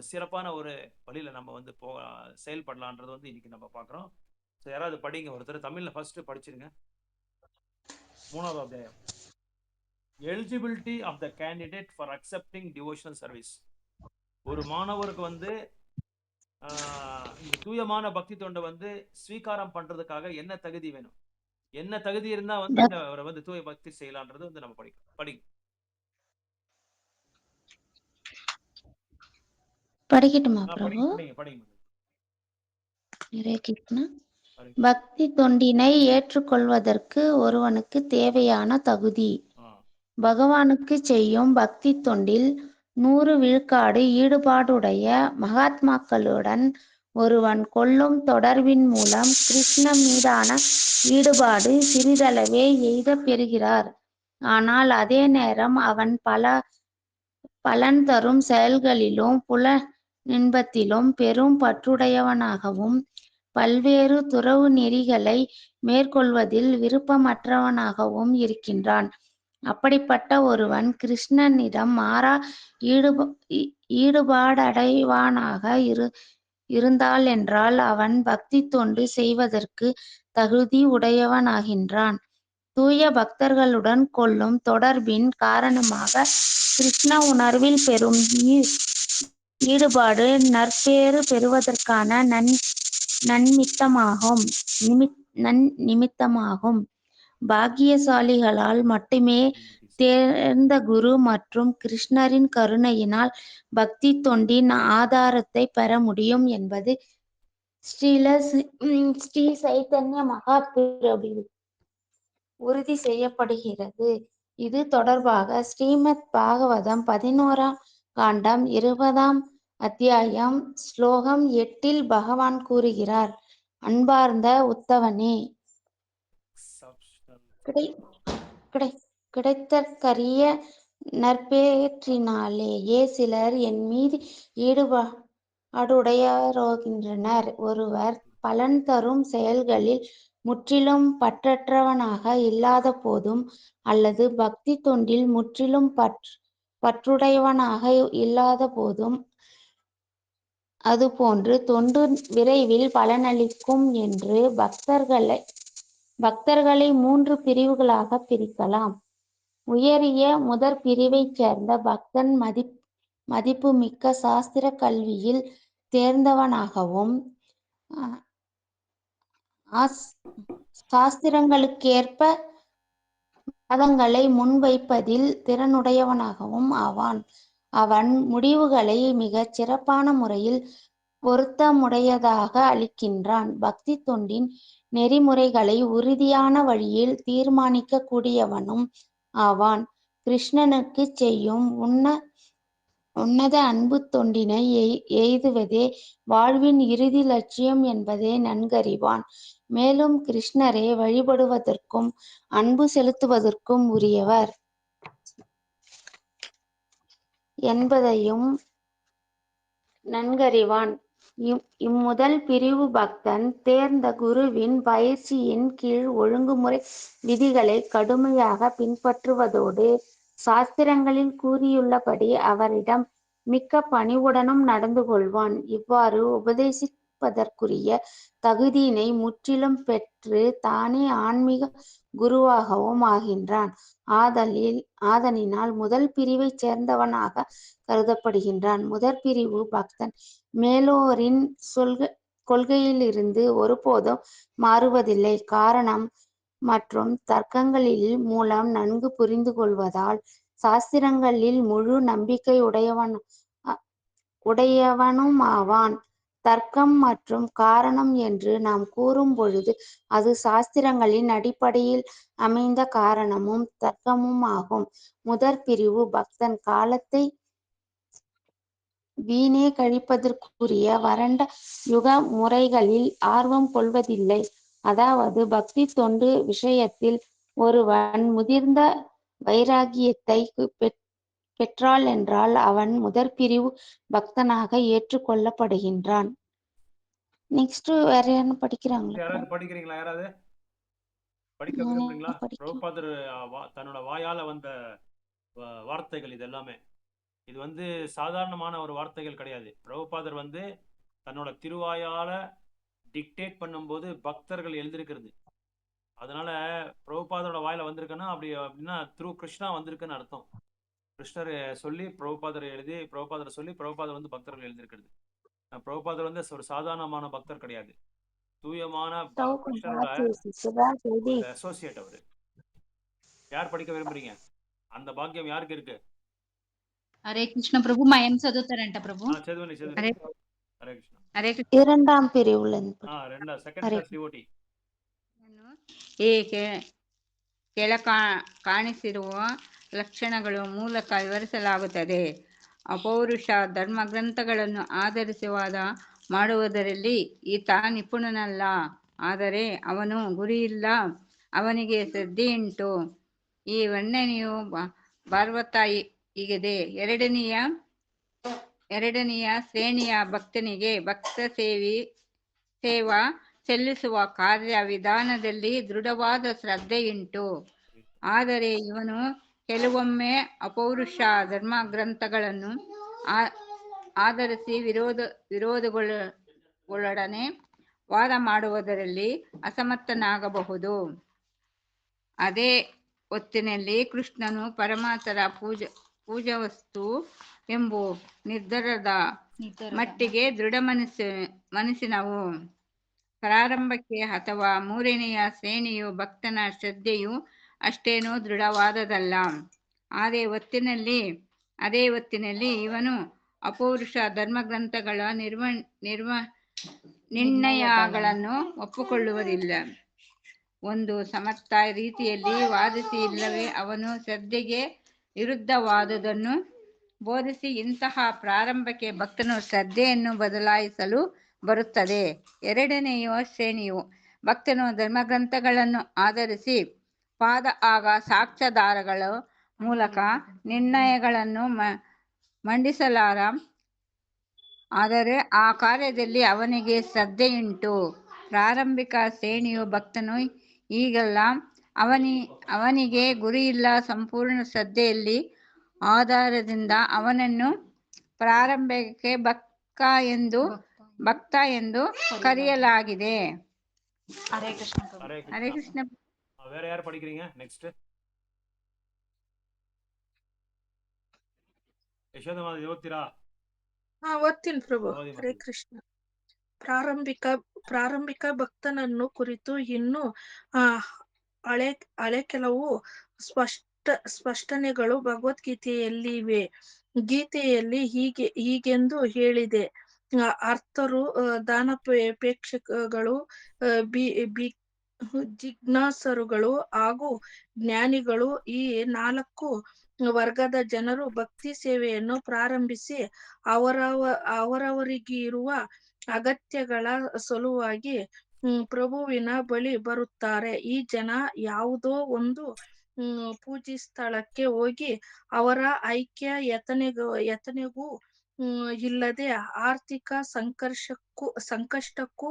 சிறப்பான ஒரு வழியில நம்ம வந்து செயல்படலான்றது வந்து இன்னைக்கு நம்ம பார்க்குறோம். ஸோ யாராவது படிங்க ஒருத்தர் தமிழ்ல ஃபர்ஸ்ட் படிச்சிருங்க. 3வது அத்தியாயம். Eligibility of the candidate for accepting devotional service. ஒரு மாணவருக்கு வந்து இந்த தூயமான பக்தி தொண்டை வந்து ஸ்வீகாரம் பண்றதுக்காக என்ன தகுதி வேணும்? என்ன தகுதி இருந்தா வந்து அவரை வந்து தூய பக்தி செய்யலான்றது வந்து நம்ம படிங்க. படிக்கட்டுமா பிரபு? படிங்க. நிறைய கேட்கணும். பக்தி தொண்டினை ஏற்றுக்கொள்வதற்கு ஒருவனுக்கு தேவையான தகுதி. பகவானுக்கு செய்யும் பக்தி தொண்டில் 100 விழுக்காடு ஈடுபாடுடைய மகாத்மாக்களுடன் ஒருவன் கொள்ளும் தொடர்பின் மூலம் கிருஷ்ண மீதான ஈடுபாடு சிறிதளவே எய்தப் பெறுகிறார். ஆனால் அதே நேரம் அவன் பலன் தரும் செயல்களிலும் புலனின்பத்திலும் பெரும் பற்றுடையவனாகவும் பல்வேறு துறவு நெறிகளை மேற்கொள்வதில் விருப்பமற்றவனாகவும் இருக்கின்றான். அப்படிப்பட்ட ஒருவன் கிருஷ்ணனிடம் மாறா ஈடுபாடடைவானாக இருந்தாலென்றால் அவன் பக்தி தொண்டு செய்வதற்கு தகுதி உடையவனாகின்றான். தூய பக்தர்களுடன் கொள்ளும் தொடர்பின் காரணமாக கிருஷ்ண உணர்வில் பெறும் ஈடுபாடு நற்பேறு பெறுவதற்கான நன்னிமித்தமாகும். பாக்கியசாலிகளால் மட்டுமே தேர்ந்த குரு மற்றும் கிருஷ்ணரின் கருணையினால் பக்தி தொண்டின் ஆதாரத்தை பெற முடியும் என்பது ஸ்ரீ சைத்தன்ய மகாபிரபுவில் உறுதி செய்யப்படுகிறது. இது தொடர்பாக ஸ்ரீமத் பாகவதம் 11ஆம் காண்டம் 20ஆம் அத்தியாயம் ஸ்லோகம் 8 பகவான் கூறுகிறார்: அன்பார்ந்த உத்தவனே, கிடைத்தற்கரிய நற்பேற்றினாலேயே சிலர் என் மீது ஈடுபாடுடையவராகின்றனர். ஒருவர் பலன் தரும் செயல்களில் முற்றிலும் பற்றற்றவனாக இல்லாத போதும் அல்லது பக்தி தொண்டில் முற்றிலும் பற்றுடையவனாக இல்லாத போதும் அதுபோன்று தொண்டு விரைவில் பலனளிக்கும் என்று பக்தர்களை 3 பிரிவுகளாக பிரிக்கலாம். உயரிய முதற் பிரிவைச் சேர்ந்த பக்தன் மதிப்புமிக்க சாஸ்திர கல்வியில் தேர்ந்தவனாகவும் சாஸ்திரங்களுக்கேற்ப வாதங்களை முன்வைப்பதில் திறனுடையவனாகவும் ஆவான். அவன் முடிவுகளை மிகச் சிறப்பான முறையில் பொருத்தமுடையதாக அளிக்கின்றான். பக்தி தொண்டின் நெறிமுறைகளை உறுதியான வழியில் தீர்மானிக்கக் கூடியவனும் ஆவான். கிருஷ்ணனுக்குச் செய்யும் உன்னத அன்புத் தொண்டினை எய்துவதே வாழ்வின் இறுதி லட்சியம் என்பதை நன்கறிவான். மேலும் கிருஷ்ணரை வழிபடுவதற்கும் அன்பு செலுத்துவதற்கும் உரியவர் என்பதையும் நன்கறிவான். இம்முதல் பிரிவு பக்தன் தேர்ந்த குருவின் பயிற்சியின் கீழ் ஒழுங்குமுறை விதிகளை கடுமையாக பின்பற்றுவதோடு சாஸ்திரங்களில் கூறியுள்ளபடி அவரிடம் மிக்க பணிவுடனும் நடந்து கொள்வான். இவ்வாறு உபதேசிப்பதற்குரிய தகுதியினை முற்றிலும் பெற்று தானே ஆன்மீக குருவாகவும் ஆகின்றான். ஆதலினால் முதல் பிரிவைச் சேர்ந்தவனாக கருதப்படுகின்றான். முதற்பிரிவு பக்தன் மேலோரின் கொள்கையிலிருந்து ஒருபோதும் மாறுவதில்லை. காரணம் மற்றும் தர்க்கங்களில் மூலம் நன்கு புரிந்து கொள்வதால் சாஸ்திரங்களில் முழு நம்பிக்கை உடையவனுமாவான். தர்க்கம் மற்றும் காரணம் என்று நாம் கூறும் பொழுது அது சாஸ்திரங்களின் அடிப்படையில் அமைந்த காரணமும் தர்க்கமும் ஆகும். முதற்பிரிவு பக்தன் காலத்தை வீணே கழிப்பதற்குரிய வறண்ட யுக முறைகளில் ஆர்வம் கொள்வதில்லை. அதாவது பக்தி தொண்டு விஷயத்தில் ஒருவன் முதிர்ந்த வைராகியத்தை பெற்றாலென்றால் அவன் முதற்பிரிவு பக்தனாக ஏற்றுக் கொள்ளப்படுகின்றான். நெக்ஸ்ட் வேற யாரும் படிக்கிறாங்களா? யாராவது படிக்கிறீங்களா? யாராவது படிக்க விரும்புறீங்களா? பிரபுபாதர் தன்னோட வாயால வந்த வார்த்தைகள் இது எல்லாமே. இது வந்து சாதாரணமான ஒரு வார்த்தைகள் கிடையாது. பிரபுபாதர் வந்து தன்னோட திருவாயால டிக்டேட் பண்ணும்போது பக்தர்கள் எழுதிருக்கிறது. அதனால பிரபுபாதரோட வாயில வந்திருக்குன்னா அப்படின்னா த்ரூ கிருஷ்ணா வந்திருக்குன்னு அர்த்தம். கிருஷ்ணர் சொல்லி பிரபுபாதர் எழுதி, பிரபுபாதர் சொல்லி பிரபுபாதர் வந்து பக்தர்கள் எழுதியிருக்கிறது. பிரபுபாதர் வந்து ஒரு சாதாரணமான பக்தர் கிடையாது. தூயமான கிருஷ்ணரோட அசோசியேட் அவரு. யார் படிக்க விரும்புறீங்க? அந்த பாக்கியம் யாருக்கு இருக்கு? హరే కృష్ణ ప్రభు మా ఏం చదువుతారంట ప్రభు? హరే కృష్ణ. హరే కృష్ణ. இரண்டாம் பிரிவுல సెకండ్ క్లాస్ డివోటీ. ಈ ಕೆಳ ಕಾಣಿಸಿರುವ ಲಕ್ಷಣಗಳು ಮೂಲಕ ವಿವರಿಸಲಾಗುತ್ತದೆ. ಅಪೌರುಷ ಧರ್ಮ ಗ್ರಂಥಗಳನ್ನು ಆಧರಿಸಿ ವಾದ ಮಾಡುವುದರಲ್ಲಿ ಈತ ನಿಪುಣನಲ್ಲ. ಆದರೆ ಅವನು ಗುರಿಯಿಲ್ಲ, ಅವನಿಗೆ ಶ್ರದ್ಧೆಯುಂಟು. ಈ ವರ್ಣನೆಯು ಭಾರ್ವತಾಯಿಗಿದೆ. ಎರಡನೆಯ ಶ್ರೇಣಿಯ ಭಕ್ತನಿಗೆ ಭಕ್ತ ಸೇವಾ ಸಲ್ಲಿಸುವ ಕಾರ್ಯ ವಿಧಾನದಲ್ಲಿ ದೃಢವಾದ ಶ್ರದ್ಧೆಯುಂಟು. ಆದರೆ ಇವನು ಕೆಲವೊಮ್ಮೆ ಅಪೌರುಷ ಧರ್ಮ ಗ್ರಂಥಗಳನ್ನು ಆಧರಿಸಿ ವಿರೋಧಗಳೊಡನೆ ವಾದ ಮಾಡುವುದರಲ್ಲಿ ಅಸಮರ್ಥನಾಗಬಹುದು. ಅದೇ ಹೊತ್ತಿನಲ್ಲಿ ಕೃಷ್ಣನು ಪರಮಾತ್ಮರ ಪೂಜಾವಸ್ತು ಎಂಬ ನಿರ್ಧಾರದ ಮಟ್ಟಿಗೆ ದೃಢ ಮನಸ್ಸಿನವು. ಪ್ರಾರಂಭಕ್ಕೆ ಅಥವಾ ಮೂರನೆಯ ಶ್ರೇಣಿಯು ಭಕ್ತನ ಶ್ರದ್ಧೆಯು ಅಷ್ಟೇನೂ ದೃಢವಾದದಲ್ಲ. ಅದೇ ಹೊತ್ತಿನಲ್ಲಿ ಇವನು ಅಪೌರುಷ ಧರ್ಮಗ್ರಂಥಗಳ ನಿರ್ಣಯಗಳನ್ನು ಒಪ್ಪಿಕೊಳ್ಳುವುದಿಲ್ಲ. ಒಂದು ಸಮರ್ಥ ರೀತಿಯಲ್ಲಿ ವಾದಿಸಿ, ಇಲ್ಲವೇ ಅವನು ಶ್ರದ್ಧೆಗೆ ವಿರುದ್ಧವಾದುದನ್ನು ಬೋಧಿಸಿ ಇಂತಹ ಪ್ರಾರಂಭಕ್ಕೆ ಭಕ್ತನು ಶ್ರದ್ಧೆಯನ್ನು ಬದಲಾಯಿಸಲು ಬರುತ್ತದೆ. ಎರಡನೆಯ ಶ್ರೇಣಿಯು ಭಕ್ತನು ಧರ್ಮಗ್ರಂಥಗಳನ್ನು ಆಧರಿಸಿ ಪಾದ ಆಗ ಸಾಕ್ಷ್ಯಾಧಾರಗಳ ಮೂಲಕ ನಿರ್ಣಯಗಳನ್ನು ಮಂಡಿಸಲಾರ. ಆದರೆ ಆ ಕಾರ್ಯದಲ್ಲಿ ಅವನಿಗೆ ಶ್ರದ್ಧೆಯುಂಟು. ಪ್ರಾರಂಭಿಕ ಶ್ರೇಣಿಯು ಭಕ್ತನು ಈಗಲ್ಲ, ಅವನಿಗೆ ಗುರಿಯಿಲ್ಲ. ಸಂಪೂರ್ಣ ಶ್ರದ್ಧೆಯಲ್ಲಿ ಆಧಾರದಿಂದ ಅವನನ್ನು ಪ್ರಾರಂಭಕ್ಕೆ ಭಕ್ತ ಎಂದು ಕರೆಯಲಾಗಿದೆ. ಹರೇ ಕೃಷ್ಣ. ಹರೇ ಕೃಷ್ಣ. வேற யார் படிக்கிறீங்க? நெக்ஸ்ட் ಯಶೋಧಮಾದೇವಿ ಓದ್ತೀರಾ? ಓದ್ತೀನಿ ಪ್ರಭು. ಹರೇ ಕೃಷ್ಣ. ಪ್ರಾರಂಭಿಕ ಭಕ್ತನನ್ನು ಕುರಿತು ಇನ್ನು ಹಳೆ ಕೆಲವು ಸ್ಪಷ್ಟನೆಗಳು ಭಗವದ್ಗೀತೆಯಲ್ಲಿವೆ. ಗೀತೆಯಲ್ಲಿ ಹೀಗೆಂದು ಹೇಳಿದೆ. ಅರ್ಥರು, ದಾನಾಪೇಕ್ಷಕಗಳು, ಜಿಜ್ಞಾಸರುಗಳು ಹಾಗೂ ಜ್ಞಾನಿಗಳು ಈ 4 ವರ್ಗದ ಜನರು ಭಕ್ತಿ ಸೇವೆಯನ್ನು ಪ್ರಾರಂಭಿಸಿ ಅವರವರಿಗಿರುವ ಅಗತ್ಯಗಳ ಸಲುವಾಗಿ ಪ್ರಭುವಿನ ಬಳಿ ಬರುತ್ತಾರೆ. ಈ ಜನ ಯಾವುದೋ ಒಂದು ಪೂಜೆ ಸ್ಥಳಕ್ಕೆ ಹೋಗಿ ಅವರ ಐಕ್ಯ ಯತನೆಗೂ ಇಲ್ಲದೆ ಆರ್ಥಿಕ ಸಂಕಷ್ಟಕ್ಕೂ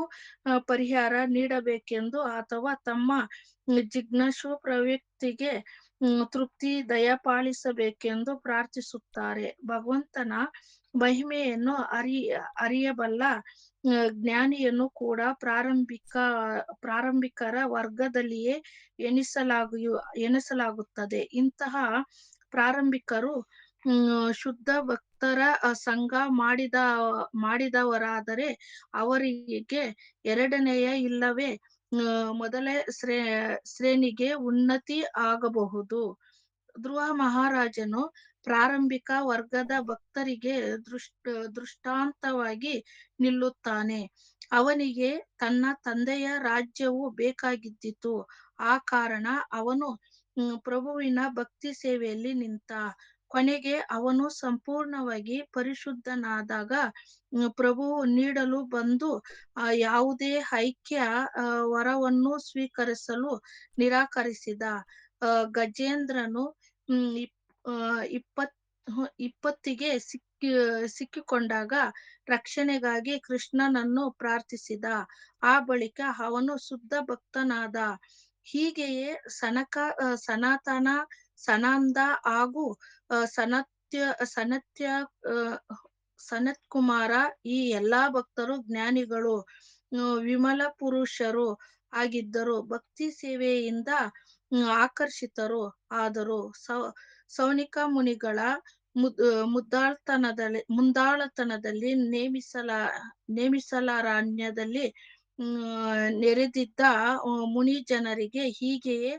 ಪರಿಹಾರ ನೀಡಬೇಕೆಂದು ಅಥವಾ ತಮ್ಮ ಜಿಜ್ಞಾಸು ಪ್ರವೃತ್ತಿಗೆ ತೃಪ್ತಿ ದಯಪಾಲಿಸಬೇಕೆಂದು ಪ್ರಾರ್ಥಿಸುತ್ತಾರೆ. ಭಗವಂತನ ಮಹಿಮೆಯನ್ನು ಅರಿಯಬಲ್ಲ ಜ್ಞಾನಿಯನ್ನು ಕೂಡ ಪ್ರಾರಂಭಿಕರ ವರ್ಗದಲ್ಲಿಯೇ ಎಣಿಸಲಾಗುತ್ತದೆ. ಇಂತಹ ಪ್ರಾರಂಭಿಕರು ಶುದ್ಧ ಭಕ್ತರ ಸಂಘ ಮಾಡಿದವರಾದರೆ ಅವರಿಗೆ ಎರಡನೆಯ ಇಲ್ಲವೇ ಮೊದಲ ಶ್ರೇಣಿಗೆ ಉನ್ನತಿ ಆಗಬಹುದು. ಧ್ರುವ ಮಹಾರಾಜನು ಪ್ರಾರಂಭಿಕ ವರ್ಗದ ಭಕ್ತರಿಗೆ ದೃಷ್ಟಾಂತವಾಗಿ ನಿಲ್ಲುತ್ತಾನೆ. ಅವನಿಗೆ ತನ್ನ ತಂದೆಯ ರಾಜ್ಯವು ಬೇಕಾಗಿದ್ದಿತು. ಆ ಕಾರಣ ಅವನು ಪ್ರಭುವಿನ ಭಕ್ತಿ ಸೇವೆಯಲ್ಲಿ ನಿಂತ. ಕೊನೆಗೆ ಅವನು ಸಂಪೂರ್ಣವಾಗಿ ಪರಿಶುದ್ಧನಾದಾಗ ಪ್ರಭುವು ನೀಡಲು ಬಂದು ಯಾವುದೇ ಐಕ್ಯ ವರವನ್ನು ಸ್ವೀಕರಿಸಲು ನಿರಾಕರಿಸಿದ. ಗಜೇಂದ್ರನು ವಿಪತ್ತಿಗೆ ಸಿಕ್ಕಿಕೊಂಡಾಗ ರಕ್ಷಣೆಗಾಗಿ ಕೃಷ್ಣನನ್ನು ಪ್ರಾರ್ಥಿಸಿದ. ಆ ಬಳಿಕ ಅವನು ಶುದ್ಧ ಭಕ್ತನಾದ. ಹೀಗೆಯೇ ಸನಾತನ, ಸನಂದ ಹಾಗೂ ಸನತ್ಕುಮಾರ ಈ ಎಲ್ಲಾ ಭಕ್ತರು ಜ್ಞಾನಿಗಳು, ವಿಮಲ ಪುರುಷರು ಆಗಿದ್ದರು. ಭಕ್ತಿ ಸೇವೆಯಿಂದ ಆಕರ್ಷಿತರು ಆದರು. ಸೌನಿಕ ಮುನಿಗಳ ಮುಂದಾಳತನದಲ್ಲಿ ನೇಮಿಸಲಾರಣ್ಯದಲ್ಲಿ ನೆರೆದಿದ್ದ ಮುನಿ ಜನರಿಗೆ ಹೀಗೆಯೇ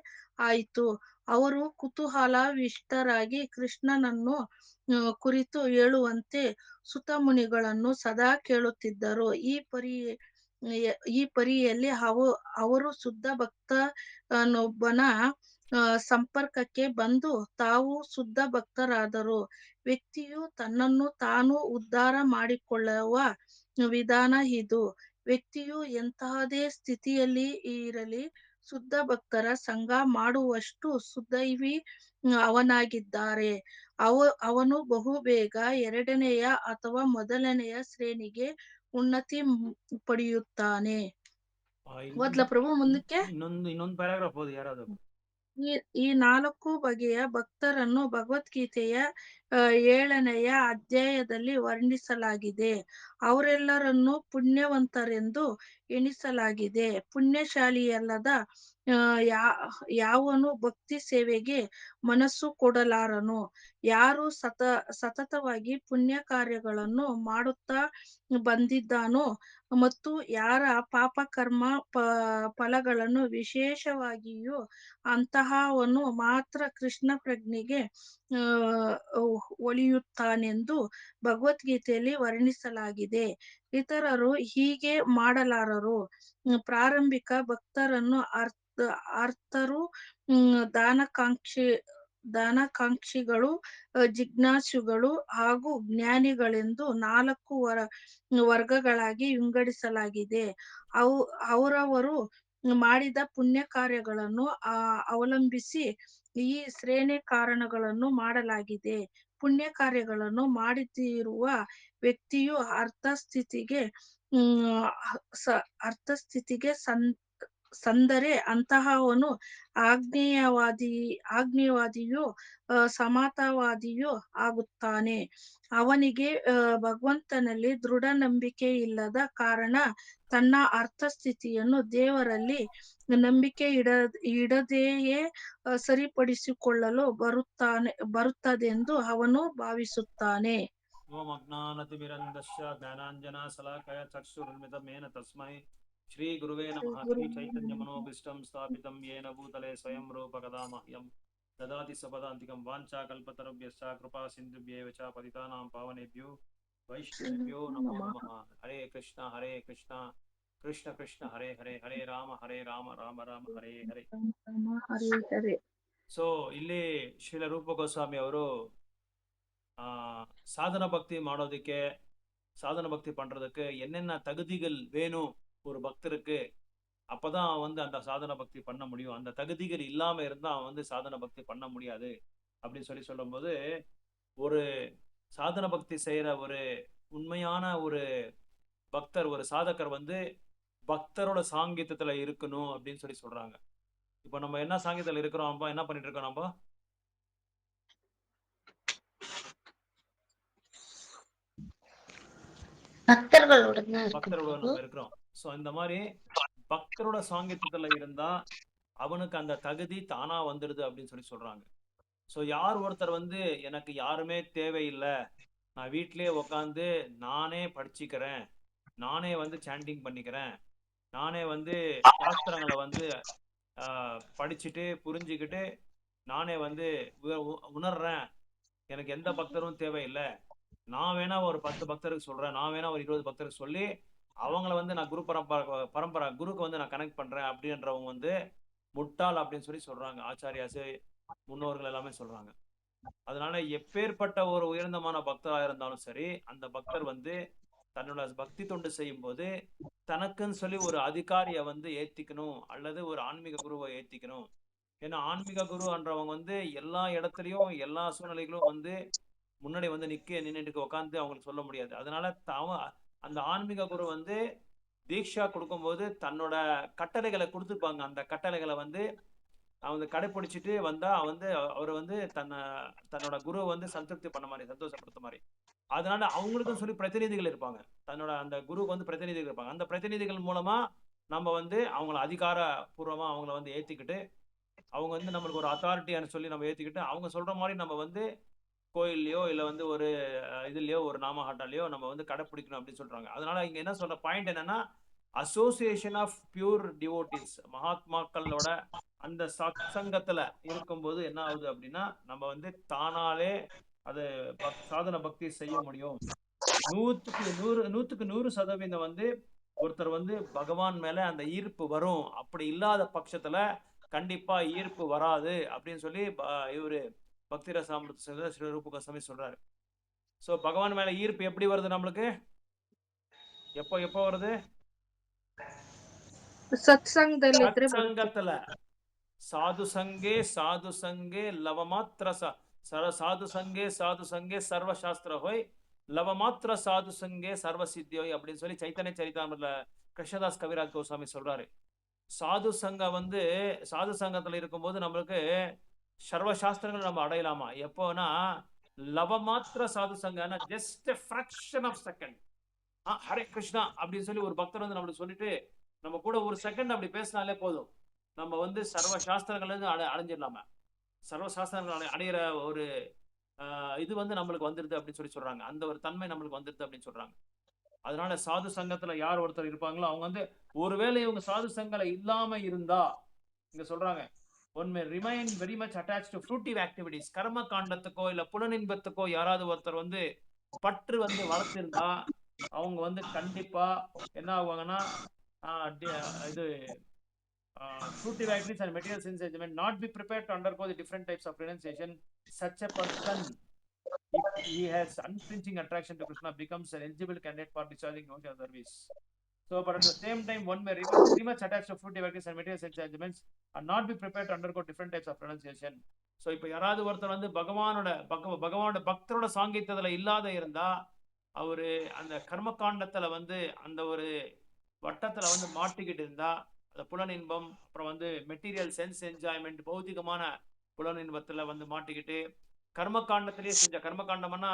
ಆಯಿತು. ಅವರು ಕುತೂಹಲವಿಷ್ಟರಾಗಿ ಕೃಷ್ಣನನ್ನು ಕುರಿತು ಹೇಳುವಂತೆ ಸುತ ಮುನಿಗಳನ್ನು ಸದಾ ಕೇಳುತ್ತಿದ್ದರು. ಈ ಪರಿಯಲ್ಲಿ ಅವರು ಶುದ್ಧ ಭಕ್ತನೊಬ್ಬನ ಸಂಪರ್ಕಕ್ಕೆ ಬಂದು ತಾವು ಶುದ್ಧ ಭಕ್ತರಾದರು. ವ್ಯಕ್ತಿಯು ತನ್ನನ್ನು ತಾನು ಉದ್ಧಾರ ಮಾಡಿಕೊಳ್ಳುವ ವಿಧಾನ ಇದು. ವ್ಯಕ್ತಿಯು ಎಂತಹದೇ ಸ್ಥಿತಿಯಲ್ಲಿ ಇರಲಿ, ಶುದ್ಧ ಭಕ್ತರ ಸಂಘ ಮಾಡುವಷ್ಟು ಸುದೈವಿ ಅವನಾಗಿದ್ದರೆ ಅವನು ಬಹುಬೇಗ ಎರಡನೆಯ ಅಥವಾ ಮೊದಲನೆಯ ಶ್ರೇಣಿಗೆ ಉನ್ನತಿ ಪಡೆಯುತ್ತಾನೆ. ಓದ್ಲಾ ಪ್ರಭು ಮುಂದಕ್ಕೆ? ಇನ್ನೊಂದು ಪ್ಯಾರಾಗ್ರಾಫ್ ಓದಿ ಯಾರಾದರೂ. ಈ 4 ಬಗೆಯ ಭಕ್ತರನ್ನು ಭಗವದ್ಗೀತೆಯ 7ನೆಯ ಅಧ್ಯಾಯದಲ್ಲಿ ವರ್ಣಿಸಲಾಗಿದೆ. ಅವರೆಲ್ಲರನ್ನೂ ಪುಣ್ಯವಂತರೆಂದು ಎಣಿಸಲಾಗಿದೆ. ಪುಣ್ಯಶಾಲಿಯಲ್ಲದ ಯಾವನು ಭಕ್ತಿ ಸೇವೆಗೆ ಮನಸ್ಸು ಕೊಡಲಾರನು. ಯಾರು ಸತತವಾಗಿ ಪುಣ್ಯ ಕಾರ್ಯಗಳನ್ನು ಮಾಡುತ್ತಾ ಬಂದಿದ್ದಾನೋ ಮತ್ತು ಯಾರ ಪಾಪಕರ್ಮ ಫಲಗಳನ್ನು ವಿಶೇಷವಾಗಿಯೂ ಅಂತಹವನು ಮಾತ್ರ ಕೃಷ್ಣ ಪ್ರಜ್ಞೆಗೆ ಒಲಿಯುತ್ತಾನೆಂದು ಭಗವದ್ಗೀತೆಯಲ್ಲಿ ವರ್ಣಿಸಲಾಗಿದೆ. ಇತರರು ಹೀಗೆ ಮಾಡಲಾರರು. ಪ್ರಾರಂಭಿಕ ಭಕ್ತರನ್ನು ಅರ್ಥರು, ದಾನಾಕಾಂಕ್ಷಿಗಳು, ಜಿಜ್ಞಾಸುಗಳು ಹಾಗೂ ಜ್ಞಾನಿಗಳೆಂದು 4 ವರ್ಗಗಳಾಗಿ ವಿಂಗಡಿಸಲಾಗಿದೆ. ಅವರವರು ಮಾಡಿದ ಪುಣ್ಯ ಕಾರ್ಯಗಳನ್ನು ಅವಲಂಬಿಸಿ ಈ ಶ್ರೇಣಿ ಕಾರಣಗಳನ್ನು ಮಾಡಲಾಗಿದೆ. ಪುಣ್ಯ ಕಾರ್ಯಗಳನ್ನು ಮಾಡದಿರುವ ವ್ಯಕ್ತಿಯು ಅರ್ಥಸ್ಥಿತಿಗೆ ಸಂದರೆ ಅಂತಹವನು ಆಗ್ನೇಯವಾದಿಯೂ ಸಮತಾವಾದಿಯೂ ಆಗುತ್ತಾನೆ. ಅವನಿಗೆ ಭಗವಂತನಲ್ಲಿ ದೃಢ ನಂಬಿಕೆ ಇಲ್ಲದ ಕಾರಣ ತನ್ನ ಅರ್ಥಸ್ಥಿತಿಯನ್ನು ದೇವರಲ್ಲಿ ನಂಬಿಕೆ ಇಡದೆಯೇ ಸರಿಪಡಿಸಿಕೊಳ್ಳಲು ಬರುತ್ತದೆಂದು ಅವನು ಭಾವಿಸುತ್ತಾನೆ. ಓಂ ಅಜ್ಞಾನತಿಮಿರಂಧಸ್ಯ ಜ್ಞಾನಾಂಜನಶಲಾಕಯ ಚಕ್ಷುರುನ್ಮಿಲಿತಮೇನ ತಸ್ಮೈ ಶ್ರೀ ಗುರುವೇ ನಮಃ. ಶ್ರೀ ಚೈತನ್ಯ ಮನೋಭೀಷ್ಟಂ ಸ್ಥಾಪಿತಂ ಯೇನ ಭೂತಲೆ ಸ್ವಯಂ ರೂಪ ಕದಾ ಮಹ್ಯಂ ददाति सपदान्तिकं वाञ्छा कल्पतरुभ्यश्च कृपा सिन्धुभ्येव च पतितानां पावनेभ्यो वैष्णवेभ्यो नमो नमः. हरे कृष्णा कृष्ण कृष्ण हरे हरे, हरे राम राम राम हरे हरे. ಹರೇ ಹರೇ. ಸೊ ಇಲ್ಲಿ ಶ್ರೀಲ ರೂಪ ಗೋಸ್ವಾಮಿ ಅವರು சாதன பக்தி ಮಾಡೋದಕ್ಕೆ, சாதன பக்தி பண்றதுக்கு என்னென்ன தகுதிகள் வேணும் ஒரு பக்தருக்கு, அப்பதான் வந்து அந்த சாதன பக்தி பண்ண முடியும். அந்த தகுதிகள் இல்லாம இருந்தா அவன் வந்து சாதன பக்தி பண்ண முடியாது அப்படின்னு சொல்லும்போது, ஒரு சாதன பக்தி செய்யற ஒரு உண்மையான ஒரு பக்தர், ஒரு சாதகர் வந்து பக்தரோட சாங்கியத்துல இருக்கணும் அப்படின்னு சொல்றாங்க. இப்ப நம்ம என்ன சாங்கியத்துல இருக்கிறோம், என்ன பண்ணிட்டு இருக்கோம், நம்ம பக்தர்களோட நம்ம இருக்கிறோம். சோ இந்த மாதிரி பக்தரோட சாங்கியத்துல இருந்தா அவனுக்கு அந்த தகுதி தானா வந்துடுது அப்படின்னு சொல்றாங்க. ஸோ யார் ஒருத்தர் வந்து எனக்கு யாருமே தேவையில்லை, நான் வீட்டிலே உக்காந்து நானே படிச்சுக்கிறேன், நானே வந்து சாண்டிங் பண்ணிக்கிறேன், நானே வந்து சாஸ்திரங்களை வந்து படிச்சுட்டு புரிஞ்சுக்கிட்டு நானே வந்து உணர்றேன், எனக்கு எந்த பக்தரும் தேவையில்லை, நான் வேணா ஒரு 10 பக்தருக்கு சொல்றேன், நான் வேணா ஒரு 20 பக்தருக்கு சொல்லி அவங்கள வந்து நான் குரு பரம்பரை குருக்கு வந்து நான் கனெக்ட் பண்றேன் அப்படின்றவங்க வந்து முட்டாள் அப்படின்னு சொல்றாங்க. ஆச்சாரியாசு முன்னோர்கள் எல்லாமே சொல்றாங்க. அதனால எப்பேற்பட்ட ஒரு உயர்ந்தமான பக்தரா இருந்தாலும் சரி, அந்த பக்தர் வந்து தன்னோட பக்தி தொண்டு செய்யும் போது தனக்குன்னு சொல்லி ஒரு அதிகாரியை வந்து ஏத்திக்கணும், அல்லது ஒரு ஆன்மீக குருவை ஏத்திக்கணும். ஏன்னா ஆன்மீக குருன்றவங்க வந்து எல்லா இடத்துலயும் எல்லா சூழ்நிலைகளும் வந்து முன்னாடி வந்து நின்றுட்டு உட்காந்து அவங்களுக்கு சொல்ல முடியாது. அதனால அந்த ஆன்மீக குரு வந்து தீட்சா கொடுக்கும்போது தன்னோட கட்டளைகளை கொடுத்துப்பாங்க. அந்த கட்டளைகளை வந்து அவங்க கடைப்பிடிச்சிட்டு வந்தா வந்து அவர் வந்து தன்னோட குருவை வந்து சந்திருப்தி பண்ண மாதிரி, சந்தோஷப்படுத்த மாதிரி. அதனால அவங்களுக்கும் சொல்லி பிரதிநிதிகள் இருப்பாங்க, தன்னோட அந்த குருவுக்கு வந்து பிரதிநிதிகள் இருப்பாங்க. அந்த பிரதிநிதிகள் மூலமா நம்ம வந்து அவங்கள அதிகாரபூர்வமா அவங்கள வந்து ஏத்திக்கிட்டு, அவங்க வந்து நம்மளுக்கு ஒரு அத்தாரிட்டியான்னு சொல்லி நம்ம ஏத்திக்கிட்டு, அவங்க சொல்ற மாதிரி நம்ம வந்து கோயில்லையோ இல்ல வந்து ஒரு இதுலயோ ஒரு நாமஹாட்டாலையோ நம்ம வந்து கடைப்பிடிக்கணும் அப்படின்னு சொல்றாங்க. அதனால இங்க என்ன சொல்ற பாயிண்ட் என்னன்னா, அசோசியேஷன் ஆஃப் பியூர் டிவோட்டிஸ், மகாத்மாக்களோட அந்த சத்சங்கத்துல இருக்கும்போது என்ன ஆகுது அப்படின்னா, நம்ம வந்து தானாலே அது சாதன பக்தி செய்ய முடியும். 100% வந்து ஒருத்தர் வந்து பகவான் மேல அந்த ஈர்ப்பு வரும். அப்படி இல்லாத பட்சத்துல கண்டிப்பா ஈர்ப்பு வராது அப்படின்னு சொல்லி இவரு பக்தி ரசாமிர்த ஸ்ரீ ரூப கோஸ்வாமி சொல்றாரு. சோ பகவான் மேல ஈர்ப்பு எப்படி வருது நம்மளுக்கு, எப்போ வருது? சத்சங்கத்துல. சாது சங்கே லவமாத்திர சாது சங்கே சர்வசாஸ்திர ஹோய், லவமாத்திர சாது சங்கே சர்வ சித்தியோய் அப்படின்னு சொல்லி சைத்தன்ய சரிதாமிர்ல கிருஷ்ணதாஸ் கவிராஜ் கோஸ்வாமி சொல்றாரு. சாது சங்கம் வந்து சாது சங்கத்துல இருக்கும்போது நம்மளுக்கு சர்வசாஸ்திரங்கள் நம்ம அடையலாமா? எப்போனா லவமாத்திர சாது சங்கம்னா just fraction of second, Hare Krishna அப்படின்னு சொல்லி ஒரு பக்தர் வந்து நம்மளுக்கு சொல்லிட்டு நம்ம கூட ஒரு செகண்ட் அப்படி பேசினாலே போதும், நம்ம வந்து சர்வசாஸ்திரங்கள் அடைஞ்சிடலாமா? சர்வசாஸ்திரங்கள் அடையிற ஒரு இது வந்து நம்மளுக்கு வந்துருது அப்படின்னு சொல்றாங்க. அந்த ஒரு தன்மை நம்மளுக்கு வந்துருது அப்படின்னு சொல்றாங்க. அதனால சாது சங்கத்துல யார் ஒருத்தர் இருப்பாங்களோ அவங்க வந்து, ஒருவேளை இவங்க சாது சங்கங்களை இல்லாம இருந்தா, இங்க சொல்றாங்க, one may remain very much attached to fruitive activities, கர்ம காண்டத்துக்கோ இல்ல புலனின்பத்துக்கோ யாராவது ஒருத்தர் வந்து பற்று வந்து வளர்த்திருந்தா அவங்க வந்து கண்டிப்பா என்ன ஆகுவாங்கன்னா, இது fruitive activities and material sense enjoyment not be prepared to undergo the different types of renunciation. Such a person, if he has unflinching attraction to Krishna, becomes an eligible candidate for discharging no other service. So, but at the same time, one may remain very much attached to fruitive activities and material sense enjoyments and not be prepared to undergo different types of renunciation. So, இப்ப யாராவது ஒருத்தர் வந்து பகவானோட பக்தரோட சாங்கியத்துல இல்லாத இருந்தா, அவரு அந்த கர்மகாண்டத்துல வந்து அந்த ஒரு வட்டத்துல வந்து மாட்டிக்கிட்டு இருந்தா, அந்த புலனின்பம், அப்புறம் வந்து மெட்டீரியல் சென்ஸ் என்ஜாய்மெண்ட், பௌதிகமான புலனின்பத்துல வந்து மாட்டிக்கிட்டு, கர்மகாண்டத்திலேயே செஞ்ச கர்மகாண்டம்னா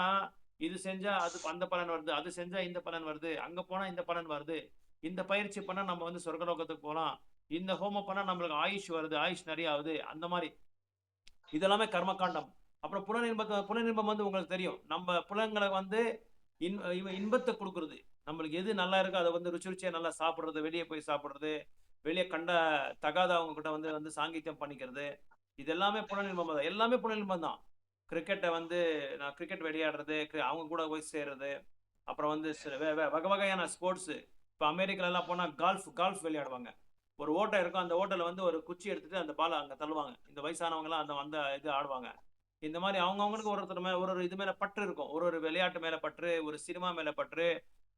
இது செஞ்சா அது அந்த பலன் வருது, அது செஞ்சா இந்த பலன் வருது, அங்க போனா இந்த பலன் வருது, இந்த பயிற்சி பண்ணா நம்ம வந்து சொர்க்கலோகத்துக்கு போகலாம், இந்த ஹோமம் பண்ணா நம்மளுக்கு ஆயுஷ் வருது, ஆயுஷ் நிறைய ஆகுது, அந்த மாதிரி இதெல்லாமே கர்மகாண்டம். அப்புறம் புலனின்பம் வந்து உங்களுக்கு தெரியும், நம்ம புலன்களை வந்து இன்பத்தை கொடுக்குறது, நம்மளுக்கு எது நல்லா இருக்கோ அதை வந்து ருச்சியா நல்லா சாப்பிடுறது, வெளியே போய் சாப்பிடுறது, வெளியே கண்ட தகாதவங்க கிட்ட வந்து சாங்கித்யம் பண்ணிக்கிறது, இது எல்லாமே புலனின்பம் தான், எல்லாமே புலனின்பம் தான். கிரிக்கெட்டை வந்து நான் கிரிக்கெட் விளையாடுறது, அவங்க கூட போய் சேர்றது, அப்புறம் வந்து வகை வகையான ஸ்போர்ட்ஸு. இப்போ அமெரிக்காலலாம் போனால் கால்ஃப் விளையாடுவாங்க. ஒரு ஓட்டை இருக்கும், அந்த ஓட்டில் வந்து ஒரு குச்சி எடுத்துட்டு அந்த பாலை அங்கே தள்ளுவாங்க. இந்த வயசானவங்கலாம் அந்த அந்த இது ஆடுவாங்க. இந்த மாதிரி அவங்கவுங்களுக்கு ஒருத்தர் மேலே ஒரு இது மேலே பற்று இருக்கும், ஒரு விளையாட்டு மேலே பற்று, ஒரு சினிமா மேலே பற்று.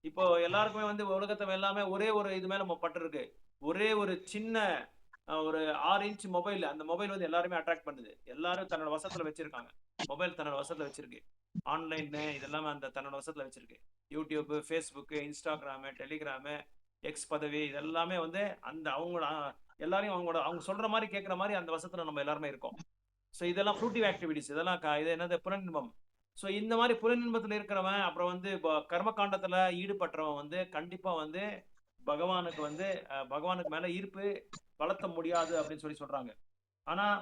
இப்போ எல்லாருக்குமே வந்து உலகத்தை எல்லாமே ஒரே ஒரு இது மேலே பற்று இருக்கு. ஒரே ஒரு சின்ன ஒரு 6 இன்ச் மொபைல், அந்த மொபைல் வந்து எல்லாருமே அட்ராக்ட் பண்ணுது. எல்லாரும் தன்னோட வசத்துல வச்சிருக்காங்க. மொபைல் தன்னோட வசத்துல வச்சிருக்கு. ஆன்லைன் இதெல்லாமே அந்த தன்னோட வசத்துல வச்சிருக்கு. YouTube, Facebook, Instagram, Telegram, X பதவி, இதெல்லாமே வந்து அந்த அவங்களோட எல்லாரையும் அவங்க சொல்ற மாதிரி கேட்குற மாதிரி அந்த வசத்துல நம்ம எல்லாருமே இருக்கோம். ஸோ இதெல்லாம் ஃப்ரூட்டிவ் ஆக்டிவிட்டிஸ், இதெல்லாம் இது என்னது புலனின்பம். ஸோ இந்த மாதிரி புலனின்பத்தில் இருக்கிறவன், அப்புறம் வந்து கர்மகாண்டத்தில் ஈடுபட்டவன் வந்து கண்டிப்பாக வந்து பகவானுக்கு மேலே ஈர்ப்பு வளர்த்த முடியாது அப்படின்னு சொல்றாங்க. ஆனால்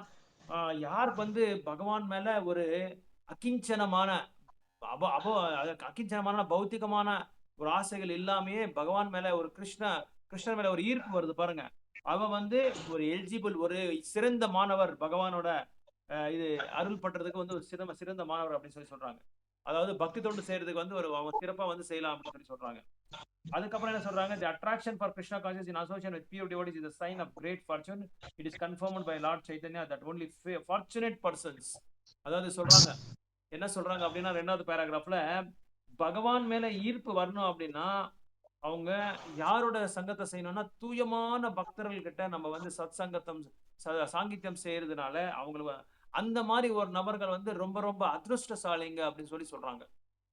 யாருக்கு வந்து பகவான் மேலே ஒரு அகிஞ்சனமான அகிஞ்சனமான பௌத்திகமான ஒரு ஆசைகள் இல்லாமையே பகவான் மேலே ஒரு கிருஷ்ணர் மேலே ஒரு ஈர்ப்பு வருது பாருங்க, அவன் வந்து ஒரு எலிஜிபிள், ஒரு சிறந்த மாணவர், பகவானோட இது அருள் பண்றதுக்கு வந்து ஒரு சிறந்த மாணவர் அப்படின்னு சொல்றாங்க. அதாவது பக்தி தொண்டு செய்யறதுக்கு வந்து அவன் சிறப்பா வந்து செய்யலாம் அப்படின்னு சொல்றாங்க. அதுக்கப்புறம் என்ன சொல்றாங்க, the attraction for Krishna consciousness in association with pure devotees is a sign of great fortune. It is confirmed by Lord Chaitanya that only fortunate persons. அதாவது சொல்றாங்க, என்ன சொல்றாங்க அப்படின்னா, 2வது பேராகிராஃப்ல பகவான் மேல ஈர்ப்பு வரணும் அப்படின்னா அவங்க யாரோட சங்கத்தை செய்யணும்னா, தூயமான பக்தர்கள் கிட்ட நம்ம வந்து சாங்கித்யம் செய்யறதுனால அவங்களுக்கு அந்த மாதிரி ஒரு நபர்கள் வந்து ரொம்ப ரொம்ப அதிருஷ்டசாலிங்க அப்படின்னு சொல்றாங்க.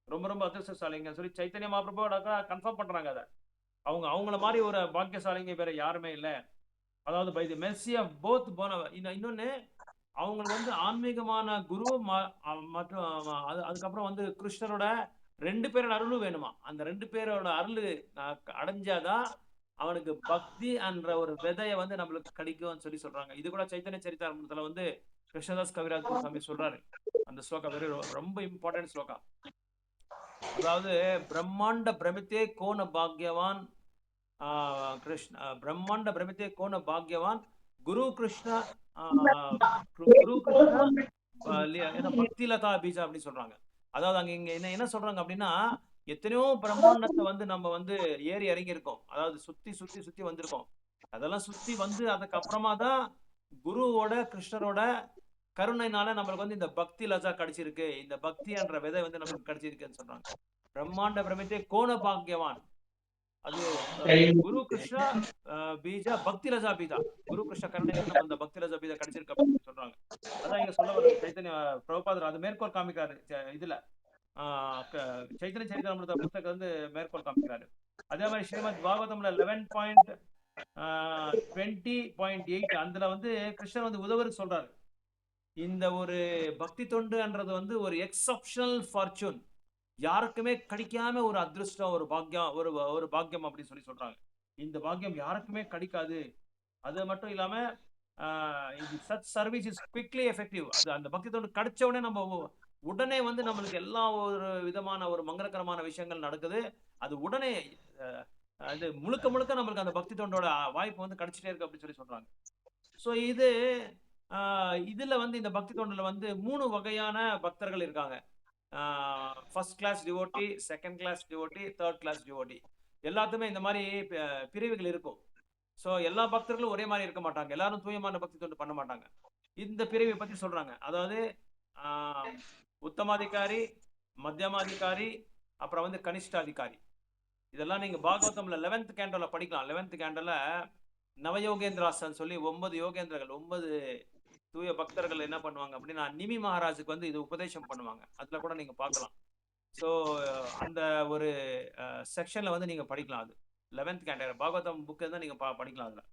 ரொம்ப ரொம்ப அதிர்ஷ்டசாலிங்க சொல்லி சைத்தன்ய மகாபிரபு கன்ஃபார்ம் பண்றாங்க. அதை அவங்கள மாதிரி ஒரு பாக்கியசாலிங்க வேற யாருமே இல்லை. அதாவது by the mercy of both இன்னொன்னு, அவங்களுக்கு வந்து ஆன்மீகமான குரு மற்றும் அதுக்கப்புறம் வந்து கிருஷ்ணரோட 2 பேரோட அருளும் வேணுமா. அந்த 2 பேரோட அருள் அடைஞ்சாதான் அவனுக்கு பக்தி என்ற ஒரு விதையை வந்து நம்மளுக்கு கிடைக்கும் சொல்றாங்க. இது கூட சைத்தன்ய சரிதாமிரத்துல வந்து கிருஷ்ணதாஸ் கவிராஜ் கோஸ்வாமி சொல்றாரு. அந்த ஸ்லோகா ரொம்ப இம்பார்ட்டன்ட் ஸ்லோகா. அதாவது பிரம்மாண்ட பிரமித்தே கோன பாக்யவான் பிரம்மாண்ட பிரமித்தே கோன பாக்யவான் குரு கிருஷ்ண பக்தி லதா பீஜா அப்படின்னு சொல்றாங்க. அதாவது அங்க இங்க என்ன சொல்றாங்க அப்படின்னா, எத்தனையோ பிரம்மாண்டத்தை வந்து நம்ம வந்து ஏறி இறங்கி இருக்கோம். அதாவது சுத்தி வந்திருக்கோம். அதெல்லாம் சுத்தி வந்து அதுக்கப்புறமா தான் குருவோட கிருஷ்ணரோட கருணைனால நம்மளுக்கு வந்து இந்த பக்தி லஜா கிடைச்சிருக்கு, இந்த பக்தி என்ற விதை வந்து நம்மளுக்கு கிடைச்சிருக்குன்னு சொல்றாங்க. பிரம்மாண்ட பிரமித்தே கோண பாக்யவான், அது குரு கிருஷ்ணா பீஜா பக்தி லஜா பீஜா, குரு கிருஷ்ண கருணை நம்ம அந்த பக்தி லஜா பீஜா கிடைச்சிருக்கு அப்படின்னு சொல்றாங்க. அதான் இங்க சொல்ல வர சைத்தன்ய பிரபுபாதர் அது மேற்கோள் காமிக்கிறாரு. இதுல சைத்தன்ய சரிதாமிரத புத்தகம் வந்து மேற்கோள் காமிக்கிறாரு. அதே மாதிரி ஸ்ரீமத் பாகவதம்ல 11.20.8 அதுல வந்து கிருஷ்ணர் வந்து உதவருக்கு சொல்றாரு, இந்த ஒரு பக்தி தொண்டுன்றது வந்து ஒரு எக்ஸப்ஷனல் ஃபார்ச்சூன், யாருக்குமே கிடைக்காம ஒரு அதிருஷ்டம், ஒரு பாக்கியம், ஒரு பாக்கியம் அப்படின்னு சொல்றாங்க. இந்த பாக்கியம் யாருக்குமே கிடைக்காது. அது மட்டும் இல்லாம such service is quickly effective. அது அந்த பக்தி தொண்டு கிடைச்ச உடனே நம்ம உடனே வந்து நம்மளுக்கு எல்லா ஒரு விதமான ஒரு மங்களகரமான விஷயங்கள் நடக்குது. அது உடனே அது முழுக்க நம்மளுக்கு அந்த பக்தி தொண்டோட வாய்ப்பு வந்து கிடைச்சிட்டே இருக்கு அப்படின்னு சொல்றாங்க. ஸோ இதுல வந்து இந்த பக்தி தொண்டுல வந்து 3 வகையான பக்தர்கள் இருக்காங்க. First class devotee, second class devotee, third class devotee. எல்லாத்துமே இந்த மாதிரி பிரிவுகள் இருக்கும். ஸோ எல்லா பக்தர்களும் ஒரே மாதிரி இருக்க மாட்டாங்க, எல்லாரும் தூயமான பக்தி தொண்டு பண்ண மாட்டாங்க. இந்த பிரிவை பத்தி சொல்றாங்க. அதாவது உத்தமாதிகாரி, மத்தியமாதிகாரி, அப்புறம் வந்து கனிஷ்டாதிகாரி. இதெல்லாம் நீங்க பாகவதம்ல 11th கேண்டோல படிக்கலாம். 11th கேண்டோல நவயோகேந்திராசன் சொல்லி 9 யோகேந்திரர்கள், 9 தூய பக்தர்கள் என்ன பண்ணுவாங்க அப்படின்னா, நிமி மகாராஜுக்கு வந்து இது உபதேசம் பண்ணுவாங்க. அதுல கூட நீங்க பார்க்கலாம். ஸோ அந்த ஒரு செக்ஷன்ல வந்து நீங்க படிக்கலாம். அது 11th கேண்டர் பாகவதம் புக் தான் நீங்க படிக்கலாம் அதுல.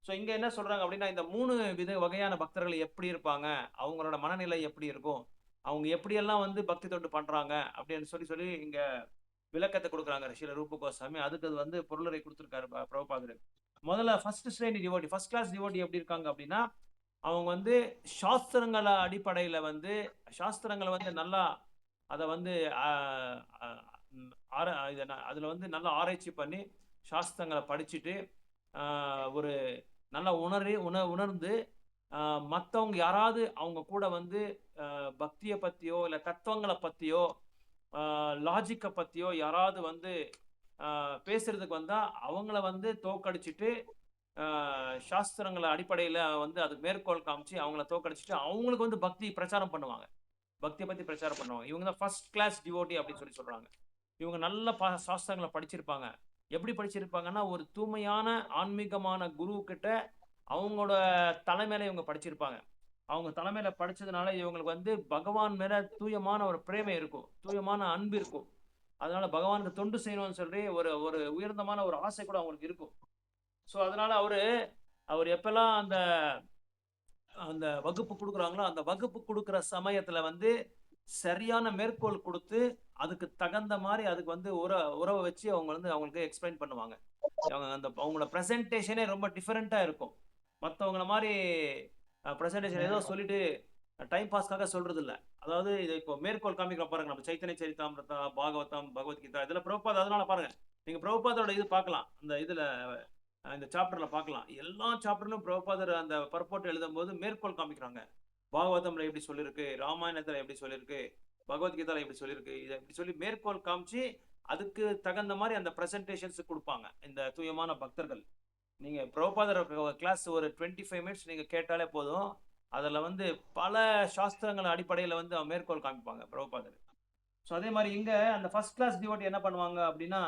ஸோ இங்க என்ன சொல்றாங்க அப்படின்னா, இந்த 3 வகையான பக்தர்கள் எப்படி இருப்பாங்க, அவங்களோட மனநிலை எப்படி இருக்கும், அவங்க எப்படியெல்லாம் வந்து பக்தி தொண்டு பண்றாங்க அப்படின்னு சொல்லி இங்க விளக்கத்தை கொடுக்குறாங்க ஸ்ரீல ரூப கோஸ்வாமி. அதுக்கு அது வந்து பொருளரை கொடுத்துருக்காரு பிரபுபாதர். முதல்ல ஃபர்ஸ்ட் ஸ்ரேணி டிவோட்டி, ஃபர்ஸ்ட் கிளாஸ் டிவோட்டி எப்படி இருக்காங்க அப்படின்னா, அவங்க வந்து சாஸ்திரங்களை அடிப்படையில வந்து சாஸ்திரங்களை வந்து நல்லா அதை வந்து அதுல வந்து நல்லா ஆராய்ச்சி பண்ணி சாஸ்திரங்களை படிச்சுட்டு ஒரு நல்லா உணர்ந்து மற்றவங்க யாராவது அவங்க கூட வந்து பக்தியை பற்றியோ இல்லை தத்துவங்களை பற்றியோ லாஜிக்கை பற்றியோ யாராவது வந்து பேசுறதுக்கு வந்தால் அவங்கள வந்து தோக்கடிச்சிட்டு சாஸ்திரங்களை அடிப்படையில் வந்து அதுக்கு மேற்கோள் காமிச்சு அவங்கள தோக்கடிச்சிட்டு அவங்களுக்கு வந்து பக்தி பிரச்சாரம் பண்ணுவாங்க, பக்தியை பற்றி பிரச்சாரம் பண்ணுவாங்க. இவங்க தான் ஃபர்ஸ்ட் கிளாஸ் டிவோட்டி அப்படின்னு சொல்லி சொல்கிறாங்க. இவங்க நல்ல சாஸ்திரங்களை படிச்சிருப்பாங்க. எப்படி படிச்சிருப்பாங்கன்னா ஒரு தூய்மையான ஆன்மீகமான குரு கிட்ட அவங்களோட தலைமையில இவங்க படிச்சிருப்பாங்க. அவங்க தலைமையில படிச்சதுனால இவங்களுக்கு வந்து பகவான் மேல தூயமான ஒரு பிரேமை இருக்கும், தூயமான அன்பு இருக்கும். அதனால பகவானுக்கு தொண்டு செய்யணும்னு சொல்லி ஒரு ஒரு உயர்ந்தமான ஒரு ஆசை கூட அவங்களுக்கு இருக்கும். ஸோ அதனால அவர் எப்பெல்லாம் அந்த அந்த வகுப்பு கொடுக்குறாங்களோ அந்த வகுப்பு கொடுக்குற சமயத்துல வந்து சரியான மேற்கோள் கொடுத்து அதுக்கு தகுந்த மாதிரி அதுக்கு வந்து உறவை வச்சு அவங்க வந்து அவங்களுக்கு எக்ஸ்பிளைன் பண்ணுவாங்க. அவங்களோட ப்ரெசன்டேஷனே ரொம்ப டிஃபரெண்ட்டாக இருக்கும். மற்றவங்கள மாதிரி ப்ரெசன்டேஷன் ஏதோ சொல்லிட்டு டைம் பாஸ்க்காக சொல்றது இல்லை. அதாவது இது இப்போ மேற்கோள் காமிக்கிற பாருங்க, நம்ம சைத்தன்ய சரிதாமிரதா, பாகவதம், பகவத்கீதா, இதில் பிரபுபாத். அதனால பாருங்க, நீங்கள் பிரபுபாதோட இது பார்க்கலாம், அந்த இதில் இந்த சாப்டர்ல பார்க்கலாம். எல்லா சாப்டர்லையும் பிரபுபாதர் அந்த பர்போர்ட் எழுதும் போது மேற்கோள் காமிக்கிறாங்க. பாகவதம்ல எப்படி சொல்லியிருக்கு, ராமாயணத்துல எப்படி சொல்லியிருக்கு, பகவத்கீதால எப்படி சொல்லியிருக்கு, இதை எப்படி சொல்லி மேற்கோள் காமிச்சு அதுக்கு தகுந்த மாதிரி அந்த ப்ரெசன்டேஷன்ஸ் கொடுப்பாங்க இந்த தூயமான பக்தர்கள். நீங்க பிரபுபாதர் கிளாஸ் ஒரு 25 மினிட்ஸ் நீங்க கேட்டாலே போதும், அதில் வந்து பல சாஸ்திரங்கள் அடிப்படையில் வந்து மேற்கோள் காமிப்பாங்க பிரபுபாதர். ஸோ அதே மாதிரி இங்கே அந்த ஃபர்ஸ்ட் கிளாஸ் டிவோட்டி என்ன பண்ணுவாங்க அப்படின்னா,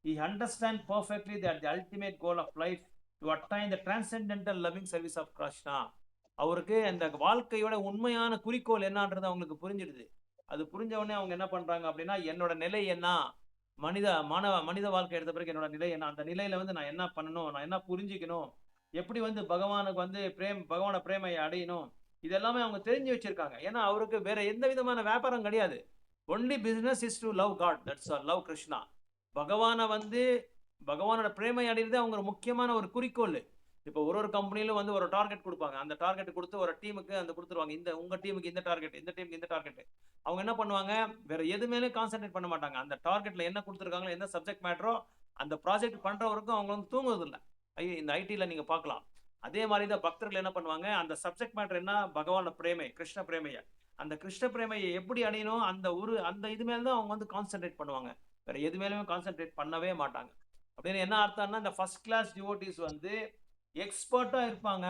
he understand perfectly that the ultimate goal of life to attain the transcendental loving service of Krishna. அவருக்கு அந்த வாழ்க்கையோட உண்மையான குறிக்கோள் என்னன்றது அவங்களுக்கு புரிஞ்சிடுது. அது புரிஞ்ச உடனே அவங்க என்ன பண்றாங்க அப்படின்னா, என்னோட நிலை என்ன, மனித வாழ்க்கை எடுத்த பிறகு என்னோட நிலை என்ன, அந்த நிலையில வந்து நான் என்ன பண்ணணும், நான் என்ன புரிஞ்சுக்கணும், எப்படி வந்து பகவானுக்கு வந்து பகவான பிரேமையை அடையணும், இது எல்லாமே அவங்க தெரிஞ்சு வச்சிருக்காங்க. ஏன்னா அவருக்கு வேற எந்த விதமான வியாபாரம் கிடையாது. Only business is to love God, that's all, love Krishna. பகவானை வந்து பகவானோட பிரேமை அடையிறது அவங்க முக்கியமான ஒரு குறிக்கோள். இப்போ ஒரு கம்பெனிலும் வந்து ஒரு டார்கெட் கொடுப்பாங்க, அந்த டார்கெட் கொடுத்து ஒரு டீமுக்கு அந்த கொடுத்துருவாங்க, இந்த உங்க டீமுக்கு இந்த டார்கெட், இந்த டீமுக்கு இந்த டார்கெட். அவங்க என்ன பண்ணுவாங்க, வேற எது மேலும் கான்சென்ட்ரேட் பண்ண மாட்டாங்க. அந்த டார்கெட்ல என்ன கொடுத்துருக்காங்களோ, என்ன சப்ஜெக்ட் மேட்டரோ அந்த ப்ராஜெக்ட் பண்றவருக்கும் அவங்க வந்து தூங்குவது இல்லை. இந்த ஐடியில நீங்க பார்க்கலாம். அதே மாதிரி தான் பக்தர்கள் என்ன பண்ணுவாங்க, அந்த சப்ஜெக்ட் மேட்டர் என்ன, பகவான பிரேமை, கிருஷ்ண பிரேமையை, அந்த கிருஷ்ண பிரேமையை எப்படி அடையணும், அந்த இது மேல தான் அவங்க வந்து கான்சென்ட்ரேட் பண்ணுவாங்க. வேற எது மேலுமே கான்சென்ட்ரேட் பண்ணவே மாட்டாங்க. அப்படின்னு என்ன அர்த்தம்னா, இந்த ஃபர்ஸ்ட் கிளாஸ் டிவோட்டிஸ் வந்து எக்ஸ்பர்ட்டா இருப்பாங்க.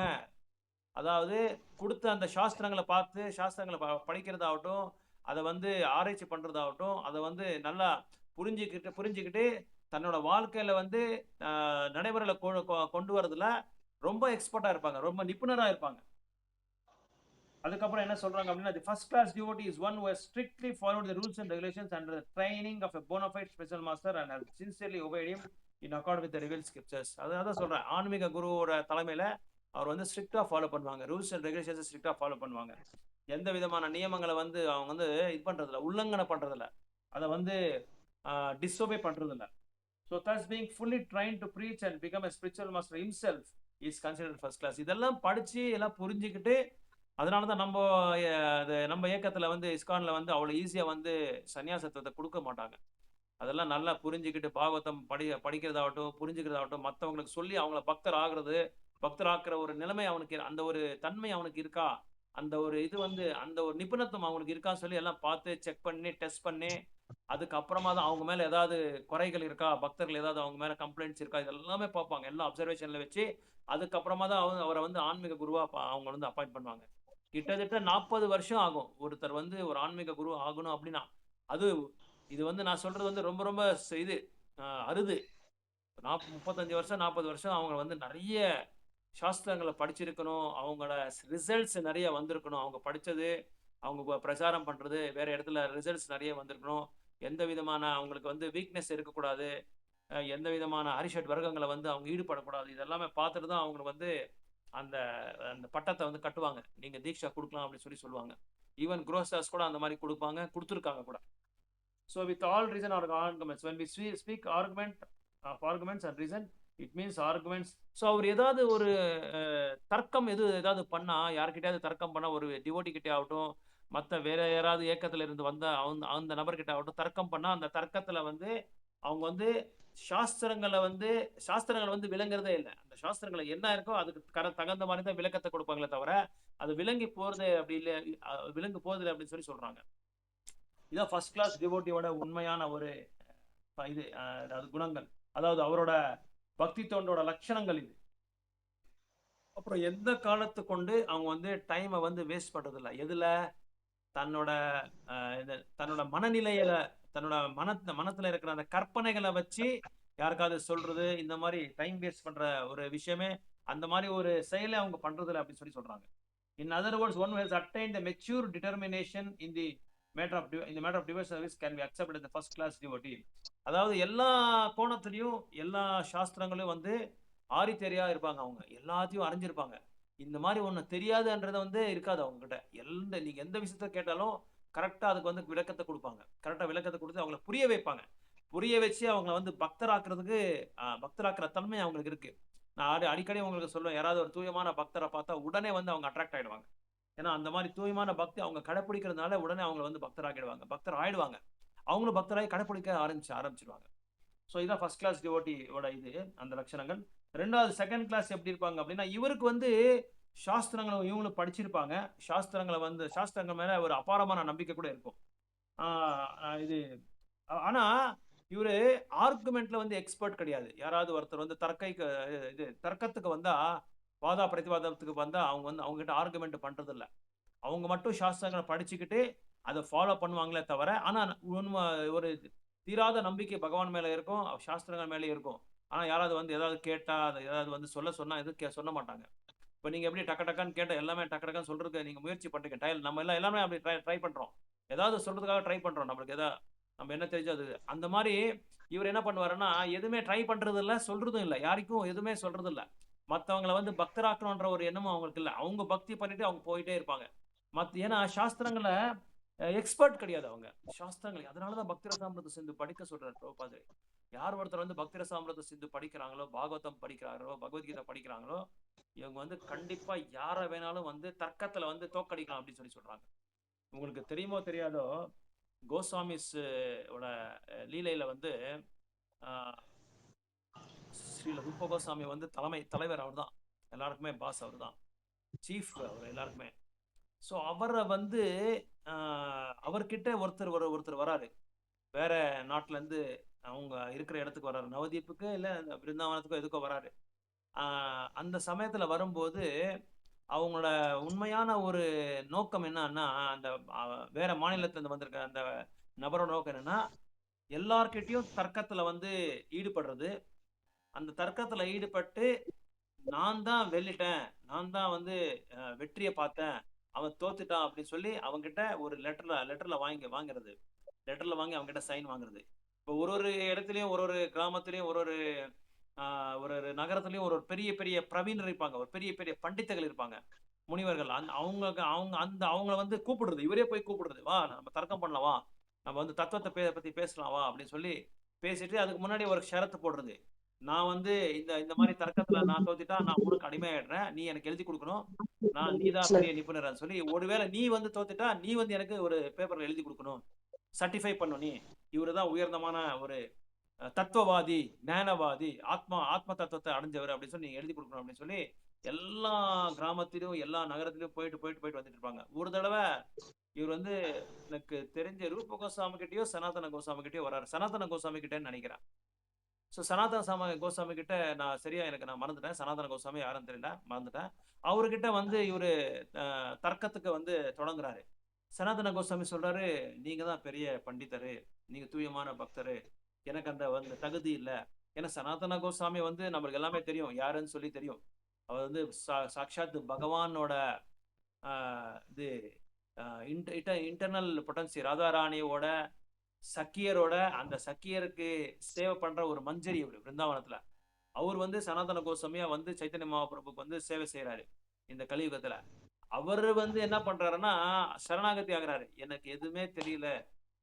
அதாவது கொடுத்த அந்த சாஸ்திரங்களை பார்த்து சாஸ்திரங்களை படிக்கிறதாகட்டும், அதை வந்து ஆராய்ச்சி பண்றதாகட்டும், அதை வந்து நல்லா புரிஞ்சுக்கிட்டு தன்னோட வாழ்க்கையில வந்து நடைமுறையில கொண்டு வரதுல ரொம்ப எக்ஸ்பர்ட்டா இருப்பாங்க, ரொம்ப நிபுணரா இருப்பாங்க. அதுக்கப்புறம் என்ன சொல்றாங்க அப்படின்னா, the first class devotee is one who has strictly followed the rules and regulations under the training of a bona fide special master and has sincerely obeyed him in accord with the revealed scriptures. அதான் சொல்றேன், ஆன்மீக குருவோட தலைமையில அவர் வந்து ஸ்ட்ரிக்டா follow பண்ணுவாங்க, rules and regulations ஸ்ட்ரிக்டா follow பண்ணுவாங்க. எந்த விதமான நியமங்களை வந்து அவங்க வந்து இது பண்றதில்ல, உல்லங்கனை பண்றதில்ல, அதை வந்து டிஸ்ஓபே பண்றதில்ல. So thus being fully trained to preach and become a spiritual master himself is considered first class. இதெல்லாம் படிச்சு எல்லாம் புரிஞ்சுக்கிட்டு, அதனால தான் நம்ம இயக்கத்தில் வந்து இஸ்கானில் வந்து அவ்வளோ ஈஸியாக வந்து சன்னியாசத்தை கொடுக்க மாட்டாங்க. அதெல்லாம் நல்லா புரிஞ்சுக்கிட்டு பாகவதம் படிக்கிறதாகட்டும், புரிஞ்சுக்கிறதாகட்டும், மற்றவங்களுக்கு சொல்லி அவங்கள பக்தர் ஆக்குற ஒரு நிலைமை அவனுக்கு, அந்த ஒரு தன்மை அவனுக்கு இருக்கா, அந்த ஒரு இது வந்து அந்த ஒரு நிபுணத்துவம் அவங்களுக்கு இருக்கான்னு சொல்லி எல்லாம் பார்த்து செக் பண்ணி டெஸ்ட் பண்ணி, அதுக்கப்புறமா தான் அவங்க மேலே ஏதாவது குறைகள் இருக்கா, பக்தர்கள் ஏதாவது அவங்க மேலே கம்ப்ளைண்ட்ஸ் இருக்கா, இதெல்லாமே பார்ப்பாங்க. எல்லாம் அப்சர்வேஷனில் வச்சு அதுக்கப்புறமா தான் அவரை வந்து ஆன்மீக குருவாக அவங்க வந்து அப்பாயிண்ட் பண்ணுவாங்க. கிட்டத்தட்ட 40 வருஷம் ஆகும் ஒருத்தர் வந்து ஒரு ஆன்மீக குரு ஆகணும் அப்படின்னா. இது வந்து நான் சொல்றது வந்து ரொம்ப ரொம்ப இது அருது. 35 வருஷம் 40 வருஷம் அவங்க வந்து நிறைய சாஸ்திரங்களை படிச்சிருக்கணும், அவங்களோட ரிசல்ட்ஸ் நிறைய வந்திருக்கணும், அவங்க படித்தது, அவங்க பிரச்சாரம் பண்ணுறது, வேற இடத்துல ரிசல்ட்ஸ் நிறைய வந்திருக்கணும், எந்த விதமான அவங்களுக்கு வந்து வீக்னஸ் இருக்கக்கூடாது, எந்த விதமான அரிஷட் வர்க்கங்களை வந்து அவங்க ஈடுபடக்கூடாது. இதெல்லாமே பார்த்துட்டு தான் அவங்களுக்கு வந்து அந்த அந்த பட்டத்தை வந்து கட்டுவாங்க, நீங்கள் தீட்சா கொடுக்கலாம் அப்படின்னு சொல்லுவாங்க. ஈவன் குரோஸ்டாஸ் கூட அந்த மாதிரி கொடுத்துருக்காங்க கூட. So with all reason or arguments, when we speak arguments and reason, it means arguments. So அவர் ஏதாவது ஒரு தர்க்கம் ஏதாவது பண்ணால், யார்கிட்டயாவது தர்க்கம் பண்ணால், ஒரு டிவோட்டி கிட்டே ஆகட்டும், மற்ற வேற யாராவது இயக்கத்தில் இருந்து வந்த அந்த நபர்கிட்ட ஆகட்டும், தர்க்கம் பண்ணால் அந்த தர்க்கத்தில் வந்து அவங்க வந்து சாஸ்திரங்களை வந்து விளங்குறதே இல்லை. அந்த சாஸ்திரங்களை என்ன இருக்கோ அதுக்கு தகுந்த மாதிரி தான் விளக்கத்தை கொடுப்பாங்களே தவிர அது விளங்கி போறது அப்படி இல்லை, விளங்கு போறது அப்படின்னு சொல்லி சொல்றாங்க. இதான் ஃபர்ஸ்ட் கிளாஸ் டிவோட்டியோட உண்மையான ஒரு இது அது குணங்கள், அதாவது அவரோட பக்தி தொண்டோட லட்சணங்கள் இது. அப்புறம் எந்த காலத்து கொண்டு அவங்க வந்து டைமை வந்து வேஸ்ட் பண்றது இல்லை. எதுல? தன்னோட தன்னோட மனநிலையில, தன்னோட மனத்துல இருக்கிற அந்த கற்பனைகளை வச்சு யாருக்காவது சொல்றது, இந்த மாதிரி டைம் வேஸ்ட் பண்ற ஒரு விஷயமே, அந்த மாதிரி ஒரு செயலை அவங்க பண்றது இல்லை அப்படின்னு சொல்லி சொல்றாங்க. In other words, one who has attained the mature determination in the matter of devotional service can be accepted as the first class devotee. அதாவது எல்லா கோணத்திலையும் எல்லா சாஸ்திரங்களையும் வந்து ஆரித்தெரியா இருப்பாங்க. அவங்க எல்லாத்தையும் அறிஞ்சிருப்பாங்க. இந்த மாதிரி ஒண்ணு தெரியாதுன்றத வந்து இருக்காது அவங்க கிட்ட. நீங்க எந்த விஷயத்த கேட்டாலும் கரெக்டா அதுக்கு வந்து விளக்கத்தை கொடுப்பாங்க. கரெக்டா விளக்கத்தை கொடுத்து அவங்களை புரிய வைப்பாங்க. புரிய வச்சு அவங்களை வந்து பக்தராக்குற தன்மை அவங்களுக்கு இருக்கு. நான் அடிக்கடி உங்களுக்கு சொல்லுவேன், யாராவது ஒரு தூயமான பக்தரை பார்த்தா உடனே வந்து அவங்க அட்ராக்ட் ஆயிடுவாங்க. ஏன்னா அந்த மாதிரி தூயமான பக்தி அவங்க கடைப்பிடிக்கிறதுனால உடனே அவங்களை வந்து பக்தர் ஆயிடுவாங்க. அவங்களும் பக்தராகி கடைப்பிடிக்க ஆரம்பிச்சிருவாங்க. ஸோ இதான் ஃபர்ஸ்ட் கிளாஸ் டிவோட்டியோட இது அந்த லட்சணங்கள். ரெண்டாவது செகண்ட் கிளாஸ் எப்படி இருப்பாங்க அப்படின்னா, இவருக்கு வந்து சாஸ்திரங்களை இவங்களும் படிச்சிருப்பாங்க. சாஸ்திரங்கள் மேல ஒரு அபாரமான நம்பிக்கை கூட இருக்கும். இது ஆனா இவரு ஆர்குமெண்ட்ல வந்து எக்ஸ்பர்ட் கிடையாது. யாராவது ஒருத்தர் வந்து தர்க்கத்துக்கு வந்தா, வாதா பிரதிவாதத்துக்கு வந்தா அவங்க கிட்ட ஆர்குமெண்ட் பண்றது இல்லை. அவங்க மட்டும் சாஸ்திரங்களை படிச்சுக்கிட்டு அதை ஃபாலோ பண்ணுவாங்களே தவிர, ஆனா ஒரு தீராத நம்பிக்கை பகவான் மேல இருக்கும், சாஸ்திரங்கள் மேலே இருக்கும். ஆனா யாராவது வந்து ஏதாவது கேட்டா, அதை ஏதாவது வந்து சொன்னா எதுவும் சொல்ல மாட்டாங்க. இப்போ நீங்க எப்படி டக்குன்னு கேட்ட எல்லாமே டக்குன்னு சொல்றதுக்கு நீங்க முயற்சி பண்றீங்க. நம்ம எல்லாமே அப்படி ட்ரை பண்றோம். ஏதாவது சொல்றதுக்காக ட்ரை பண்றோம். நம்ம என்ன தெரிஞ்சோ அது. அந்த மாதிரி இவர் என்ன பண்ணுவாருன்னா, எதுவுமே ட்ரை பண்றது இல்லை, சொல்றதும் இல்லை, யாருக்கும் எதுவுமே சொல்றது இல்லை. மற்றவங்களை வந்து பக்தராக்கணுன்ற ஒரு எண்ணமும் அவங்களுக்கு இல்லை. அவங்க பக்தி பண்ணிட்டு அவங்க போயிட்டே இருப்பாங்க. ஏன்னா சாஸ்திரங்களை எக்ஸ்பர்ட் கிடையாது அவங்க சாஸ்திரங்கள். அதனாலதான் பக்தி ரசாமிர்த சிந்து படிக்க சொல்றாரு பிரபுபாதர். யார் ஒருத்தர் வந்து பக்தி ரசாமிர்த சிந்து படிக்கிறாங்களோ, பாகவதம் படிக்கிறாங்களோ, பகவத்கீதை படிக்கிறாங்களோ, இவங்க வந்து கண்டிப்பா யாரை வேணாலும் வந்து தர்க்கத்துல வந்து தோக்கடிக்கலாம் அப்படின்னு சொல்றாங்க. உங்களுக்கு தெரியுமோ தெரியாதோ, கோஸ்வாமிஸ் லீலையில வந்து ஸ்ரீல ரூப கோஸ்வாமி வந்து தலைவர் அவர் தான். எல்லாருக்குமே பாஸ் அவர் தான், சீஃப் அவர் எல்லாருக்குமே. ஸோ அவரை வந்து அவர்கிட்ட ஒருத்தர் வராரு, வேற நாட்டுல இருந்து அவங்க இருக்கிற இடத்துக்கு வராரு, நவதீப்புக்கு இல்லை பிருந்தாவனத்துக்கோ எதுக்கோ வராரு. அந்த சமயத்துல வரும்போது அவங்களோட உண்மையான ஒரு நோக்கம் என்னன்னா, அந்த வேற மாநிலத்துல இருந்து வந்திருக்க அந்த நபரோட நோக்கம் என்னன்னா, எல்லார்கிட்டையும் தர்க்கத்துல வந்து ஈடுபடுறது. அந்த தர்க்கத்துல ஈடுபட்டு நான் தான் வெல்லிட்டேன், நான் தான் வந்து வெற்றியை பார்த்தேன், அவன் தோத்துட்டான் அப்படின்னு சொல்லி அவங்ககிட்ட ஒரு லெட்டர்ல வாங்கிறது. லெட்டர்ல வாங்கி அவங்ககிட்ட சைன் வாங்குறது. இப்போ ஒரு இடத்துலயும் ஒரு கிராமத்திலயும் ஒரு நகரத்துலயும் ஒரு பெரிய பெரிய பிரவீனர் இருப்பாங்க, ஒரு பெரிய பெரிய பண்டிதர்கள் இருப்பாங்க, முனிவர்கள். அவங்கள வந்து கூப்பிடுறது, இவரே போய் கூப்பிடுறது, வா நம்ம தர்க்கம் பண்ணலாம், வா நம்ம வந்து தத்துவத்தை பத்தி பேசலாம் வா அப்படின்னு சொல்லி பேசிட்டு, அதுக்கு முன்னாடி ஒரு ஷரத்து போடுறது. நான் வந்து இந்த மாதிரி தர்க்கத்துல நான் தோத்துட்டா நான் உனக்கு அடிமையாயிடுறேன், நீ எனக்கு எழுதி கொடுக்கணும், நீதான் பெரிய நிபுணர் சொல்லி. ஒருவேளை நீ வந்து தோத்துட்டா நீ வந்து எனக்கு ஒரு பேப்பர்ல எழுதி கொடுக்கணும், சர்டிஃபை பண்ணும், நீ இவருதான் உயர்ந்தமான ஒரு தத்துவவாதி, ஞானவாதி, ஆத்ம தத்துவத்தை அடைஞ்சவர் அப்படின்னு சொல்லி நீங்க எழுதி கொடுக்கணும் அப்படின்னு சொல்லி எல்லா கிராமத்திலும் எல்லா நகரத்திலும் போயிட்டு வந்துட்டு இருப்பாங்க. ஒரு தடவை இவர் வந்து எனக்கு தெரிஞ்ச ரூப கோஸ்வாமி கிட்டயோ சனாதன கோஸ்வாமி கிட்டயோ வர்றாரு. சனாதன கோஸ்வாமி கிட்டேன்னு நினைக்கிறேன். ஸோ சனாதன கோஸ்வாமி கிட்ட நான் சரியா நான் மறந்துட்டேன், சனாதன கோஸ்வாமி யாரும் தெரியல, மறந்துட்டேன். அவர்கிட்ட வந்து இவரு தர்க்கத்துக்கு வந்து தொடங்குறாரு. சனாதன கோஸ்வாமி சொல்றாரு, நீங்க தான் பெரிய பண்டிதரு, நீங்க தூயமான பக்தரு, எனக்கு அந்த வந்து தகுதி இல்லை. ஏன்னா சனாதன கோஸ்வாமி வந்து நம்மளுக்கு எல்லாமே தெரியும், யாருன்னு சொல்லி தெரியும். அவர் வந்து சாட்சாத் பகவானோட இது இன்டர்னல் பொட்டன்சி, ராதாராணியோட சக்கியரோட அந்த சக்கியருக்கு சேவை பண்ற ஒரு மஞ்சரி இவர் பிருந்தாவனத்துல. அவர் வந்து சனாதன கோஸ்வாமியா வந்து சைத்தன்ய மகாபிரபுக்கு வந்து சேவை செய்யறாரு இந்த கலியுகத்துல. அவர் வந்து என்ன பண்றாருன்னா சரணாகதி ஆகிறாரு. எனக்கு எதுவுமே தெரியல,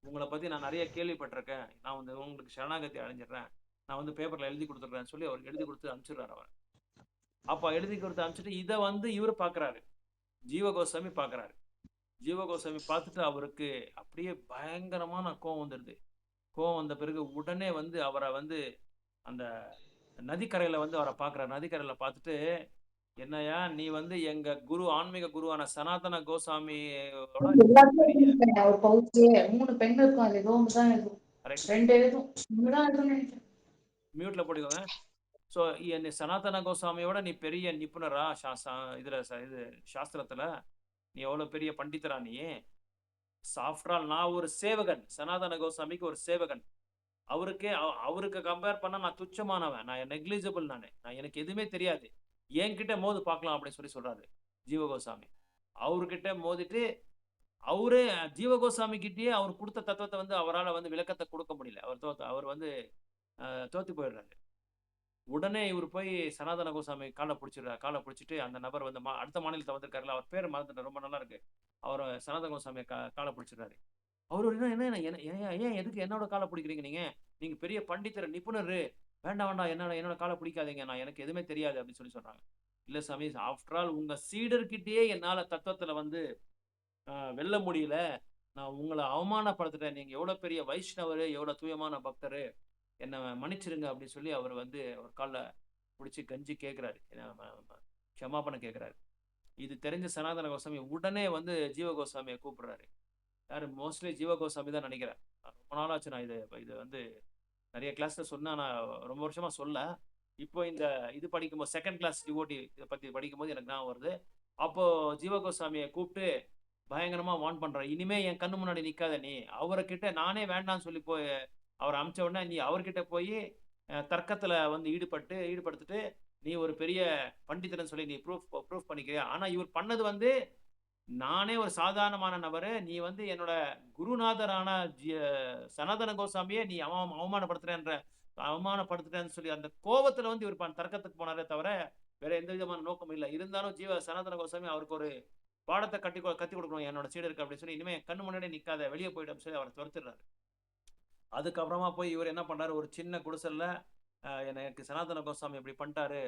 உங்களை பத்தி நான் நிறைய கேள்விப்பட்டிருக்கேன், நான் வந்து உங்களுக்கு சரணாகதி அடைஞ்சிடுறேன், நான் வந்து பேப்பர்ல எழுதி கொடுத்துருக்கேன்னு சொல்லி அவருக்கு எழுதி கொடுத்து அனுப்பிச்சிடுறாரு. அவர் அப்ப எழுதி கொடுத்து அனுப்பிச்சிட்டு இதை வந்து இவரு பாக்குறாரு, ஜீவ கோஸ்வாமி பாக்குறாரு. ஜீவ கோஸ்வாமி பார்த்துட்டு அவருக்கு அப்படியே பயங்கரமான கோவம் வந்துடுது. கோவம் வந்த பிறகு உடனே வந்து அவரை வந்து அந்த நதிக்கரையில வந்து அவரை பார்க்குறாரு. நதிக்கரையில பார்த்துட்டு, என்னய்யா நீ வந்து எங்க குரு, ஆன்மீக குருவான சனாதன கோசாமியோட எல்லாருமே பெரிய எழுதிருக்கேன். ஒரு பவுச்சு 3 பெண் இருக்கும். அது ஏதோ ஒண்ணுதான் எழுதும். கரெக்ட் 2 எழுதும். 3 தான் எழுதும்னு நினைக்கிறேன். மியூட்ல போட்டுக்கோங்க. ஸோ என்னை சனாதன கோசாமியோட நீ பெரிய நிபுணரா இதுல இது சாஸ்திரத்துல நீ எவ்வளவு பெரிய பண்டிதரா நீ? ஆஃப்டர் ஆல் நான் ஒரு சேவகன், சனாதன கோசாமிக்கு ஒரு சேவகன். அவருக்கு கம்பேர் பண்ணா நான் துச்சமானவன், நான் நெக்லிஜிபிள், நான் எனக்கு எதுவுமே தெரியாது, என்கிட்ட மோது பார்க்கலாம் அப்படின்னு சொல்லி சொல்றாரு ஜீவகோசாமி. அவர்கிட்ட மோதிட்டு அவரு ஜீவகோசாமி கிட்டயே அவர் கொடுத்த தத்துவத்தை வந்து அவரால் வந்து விளக்கத்தை கொடுக்க முடியல. அவர் வந்து தோத்து போயிடுறாரு. உடனே இவர் போய் சனாதன கோசாமி காலை பிடிச்சிட்டு அந்த நபர் வந்து அடுத்த மாநிலத்தை வந்திருக்காருல, அவர் பேர் மறந்துட்டு, ரொம்ப நல்லா இருக்கு. அவர் சனாதன கோசாமி காலை பிடிச்சிடுறாரு. அவர் என்ன ஏன் எதுக்கு என்னோட காலை பிடிக்கிறீங்க? நீங்க பெரிய பண்டிதர், நிபுணர், வேண்டாம் என்னோட காலை பிடிக்காதீங்க, நான் எனக்கு எதுவுமே தெரியாது அப்படின்னு சொல்லி சொல்றாங்க. இல்ல சாமி, ஆஃப்டர் ஆல் உங்க சீடர்கிட்டயே என்னால தத்துவத்துல வந்து வெல்ல முடியல, நான் உங்களை அவமானப்படுத்துட்டேன், நீங்க எவ்வளவு பெரிய வைஷ்ணவர், எவ்வளவு தூயமான பக்தர், என்னை மன்னிச்சிருங்க அப்படின்னு சொல்லி அவர் வந்து ஒரு காலில் பிடிச்சி கஞ்சி கேட்குறாரு, க்ஷமாபணம் கேட்குறாரு. இது தெரிஞ்ச சனாதன கோசாமி உடனே வந்து ஜீவகோசாமியை கூப்பிடுறாரு. யார்? மோஸ்ட்லி ஜீவகோசாமி தான் நினைக்கிறேன். ரொம்ப நாளாச்சு நான் இது வந்து நிறைய கிளாஸ்ல சொன்னா, நான் ரொம்ப வருஷமா சொல்ல. இப்போ இந்த இது படிக்கும்போது செகண்ட் கிளாஸ் டிவோட்டி இதை பத்தி படிக்கும்போது எனக்கு ஞாபகம் வருது. அப்போ ஜீவகோசாமியை கூப்பிட்டு பயங்கரமா வார்ன் பண்றாரு. இனிமே என் கண்ணு முன்னாடி நிக்காத நீ. அவர்கிட்ட நானே வேண்டாம்னு சொல்லி போய் அவர் அமிச்ச உடனே நீ அவர்கிட்ட போய் தர்க்கத்துல வந்து ஈடுபடுத்திட்டு நீ ஒரு பெரிய பண்டிதர்னு சொல்லி நீ ப்ரூஃப் பண்ணிக்கிறியா? ஆனா இவர் பண்ணது வந்து, நானே ஒரு சாதாரணமான நபரு, நீ வந்து என்னோட குருநாதரான சனாதன கோசாமியே நீ அவமானப்படுத்துறேன்னு சொல்லி அந்த கோபத்துல வந்து இவர் தர்க்கத்துக்கு போனாரே தவிர வேற எந்த விதமான நோக்கம் இல்லை. இருந்தாலும் சனாதன கோசாமி அவருக்கு ஒரு பாடத்தை கத்தி கொடுக்கணும் என்னோட சீடருக்கு அப்படின்னு சொல்லி, இனிமே கண்ணு முன்னாடி நிக்காத, வெளியே போயிடும் சொல்லி அவரை துரத்துறாரு. அதுக்கப்புறமா போய் இவர் என்ன பண்றாரு, ஒரு சின்ன குடிசல்ல எனக்கு சனாதன கோசாமி இப்படி பண்ணிட்டாரு,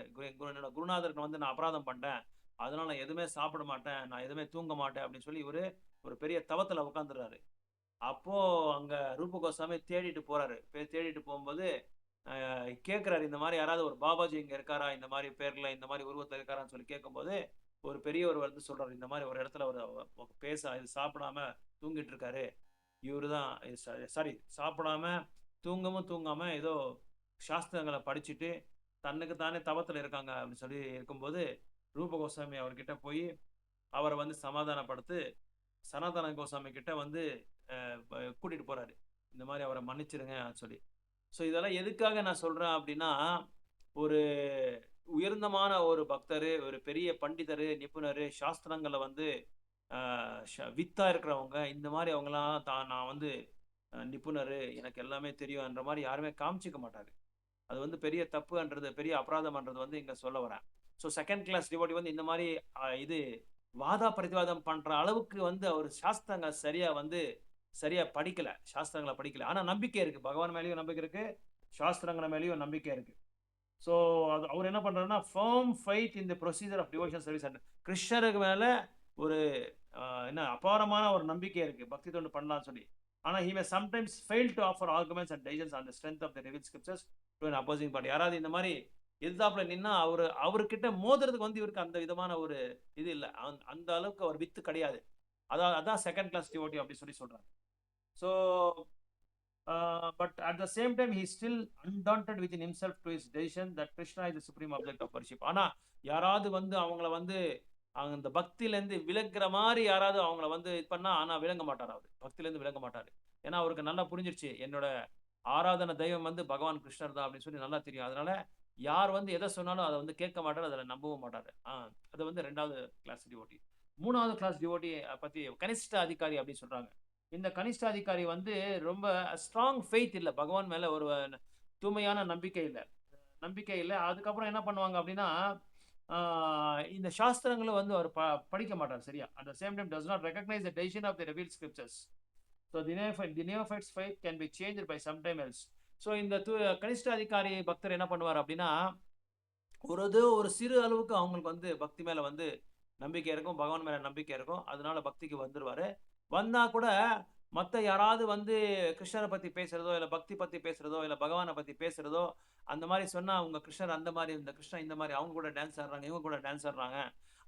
என்னோட குருநாதருக்கு வந்து நான் அபராதம் பண்ணிட்டேன், அதனால நான் எதுவுமே சாப்பிட மாட்டேன், நான் எதுவுமே தூங்க மாட்டேன் அப்படின்னு சொல்லி இவரு ஒரு பெரிய தவத்துல உட்காந்துடுறாரு. அப்போ அங்க ரூப கோசாமி தேடிட்டு போறாரு. தேடிட்டு போகும்போது கேட்கிறாரு, இந்த மாதிரி யாராவது ஒரு பாபாஜி இங்க இருக்காரா, இந்த மாதிரி பேர்ல இந்த மாதிரி உருவத்துல இருக்காரான்னு சொல்லி கேட்கும்போது ஒரு பெரியவர் வந்து சொல்றாரு, இந்த மாதிரி ஒரு இடத்துல ஒரு இது சாப்பிடாம தூங்கிட்டு இருக்காரு, இவரு தான், சாரி சாப்பிடாம தூங்காம ஏதோ சாஸ்திரங்களை படிச்சுட்டு தன்னுக்கு தானே தவத்துல இருக்காங்க அப்படின்னு சொல்லி இருக்கும்போது ரூப கோசாமி அவர்கிட்ட போய் அவரை வந்து சமாதானப்படுத்து சனாதன கோசாமி கிட்ட வந்து கூட்டிட்டு போறாரு, இந்த மாதிரி அவரை மன்னிச்சிருங்க சொல்லி. ஸோ இதெல்லாம் எதுக்காக நான் சொல்றேன் அப்படின்னா, ஒரு உயர்ந்தமான ஒரு பக்தர், ஒரு பெரிய பண்டிதர், நிபுணர், சாஸ்திரங்களை வந்து வித்தா இருக்கிறவங்க, இந்த மாதிரி அவங்களாம் நான் வந்து நிபுணர், எனக்கு எல்லாமே தெரியும்ன்ற மாதிரி யாருமே காமிச்சிக்க மாட்டாரு. அது வந்து பெரிய தப்புன்றது, பெரிய அபராதம்ன்றது வந்து இங்க சொல்ல வரேன். ஸோ செகண்ட் கிளாஸ் டிவோட்டி வந்து இந்த மாதிரி இது வாதா பிரதிவாதம் பண்ற அளவுக்கு வந்து அவர் சாஸ்திரங்களை சரியா படிக்கல, சாஸ்திரங்களை படிக்கல. ஆனா நம்பிக்கை இருக்கு, பகவான் மேலேயும் நம்பிக்கை இருக்கு, சாஸ்திரங்களை மேலேயும் நம்பிக்கை இருக்கு. ஸோ அவர் என்ன பண்றாருன்னா, firm fight in the procedure of devotion service and கிருஷ்ணருக்கு மேல ஒரு என்ன அபாரமான ஒரு நம்பிக்கை இருக்கு, பக்தி தொண்டு பண்ணலாம்னு சொல்லி. ஆனா he may sometimes fail to offer arguments and decisions on the strength of the revealed scriptures to an opposing party. யாராவது இந்த மாதிரி எதிர்த்தாப்புல நின்னா அவர்கிட்ட மோதுறதுக்கு வந்து இவருக்கு அந்த விதமான ஒரு இது இல்லை, அந்த அளவுக்கு அவர் வித்து கிடையாது. அதான் செகண்ட் கிளாஸ் டிவோட்டி அப்படி சொல்லி சொல்றாங்க. So but at the same time he is still undaunted within himself to his decision that Krishna is the supreme object of worship. ஆனா யாராவது வந்து அவங்கள வந்து அந்த பக்தியிலேருந்து விலங்குற மாதிரி யாராவது அவங்கள வந்து இது பண்ணா, ஆனா விளங்க மாட்டார், அவர் பக்தியிலேருந்து விளங்க மாட்டார். ஏன்னா அவருக்கு நல்லா புரிஞ்சிருச்சு, என்னோட ஆராதன தெய்வம் வந்து பகவான் கிருஷ்ணர் தான் அப்படின்னு சொல்லி நல்லா தெரியும். அதனால யார் வந்து எதை சொன்னாலும் அதை வந்து கேட்க மாட்டார், அதில் நம்பவும் மாட்டார். அது வந்து 2வது கிளாஸ் டிவோட்டி. 3வது கிளாஸ் டிவோட்டி பத்தி கனிஷ்ட அதிகாரி அப்படின்னு சொல்றாங்க. இந்த கனிஷ்ட அதிகாரி வந்து ரொம்ப ஸ்ட்ராங் ஃபெய்த் இல்லை, பகவான் மேல ஒரு தூய்மையான நம்பிக்கை இல்லை. அதுக்கப்புறம் என்ன பண்ணுவாங்க அப்படின்னா, இந்த சாஸ்திரங்களும் வந்து அவர் படிக்க மாட்டார் சரியா. At the same time does not recognize the decision of the revealed scriptures. So the neophyte's faith can be changed by sometime else. So இந்த கனிஷ்ட அதிகாரி பக்தர் என்ன பண்ணுவார் அப்படின்னா, ஒரு சிறு அளவுக்கு அவங்களுக்கு வந்து பக்தி மேல வந்து நம்பிக்கை இருக்கும், பகவான் மேல நம்பிக்கை இருக்கும், அதனால பக்திக்கு வந்துருவாரு. வந்தா கூட மற்ற யாராவது வந்து கிருஷ்ணரை பற்றி பேசுகிறதோ இல்லை பக்தி பற்றி பேசுகிறதோ இல்லை பகவானை பற்றி பேசுகிறதோ அந்த மாதிரி சொன்னால் அவங்க கிருஷ்ணர் அந்த மாதிரி இந்த கிருஷ்ணன் இந்த மாதிரி அவங்க கூட டான்ஸ் ஆடுறாங்க இவங்க கூட டான்ஸ் ஆடுறாங்க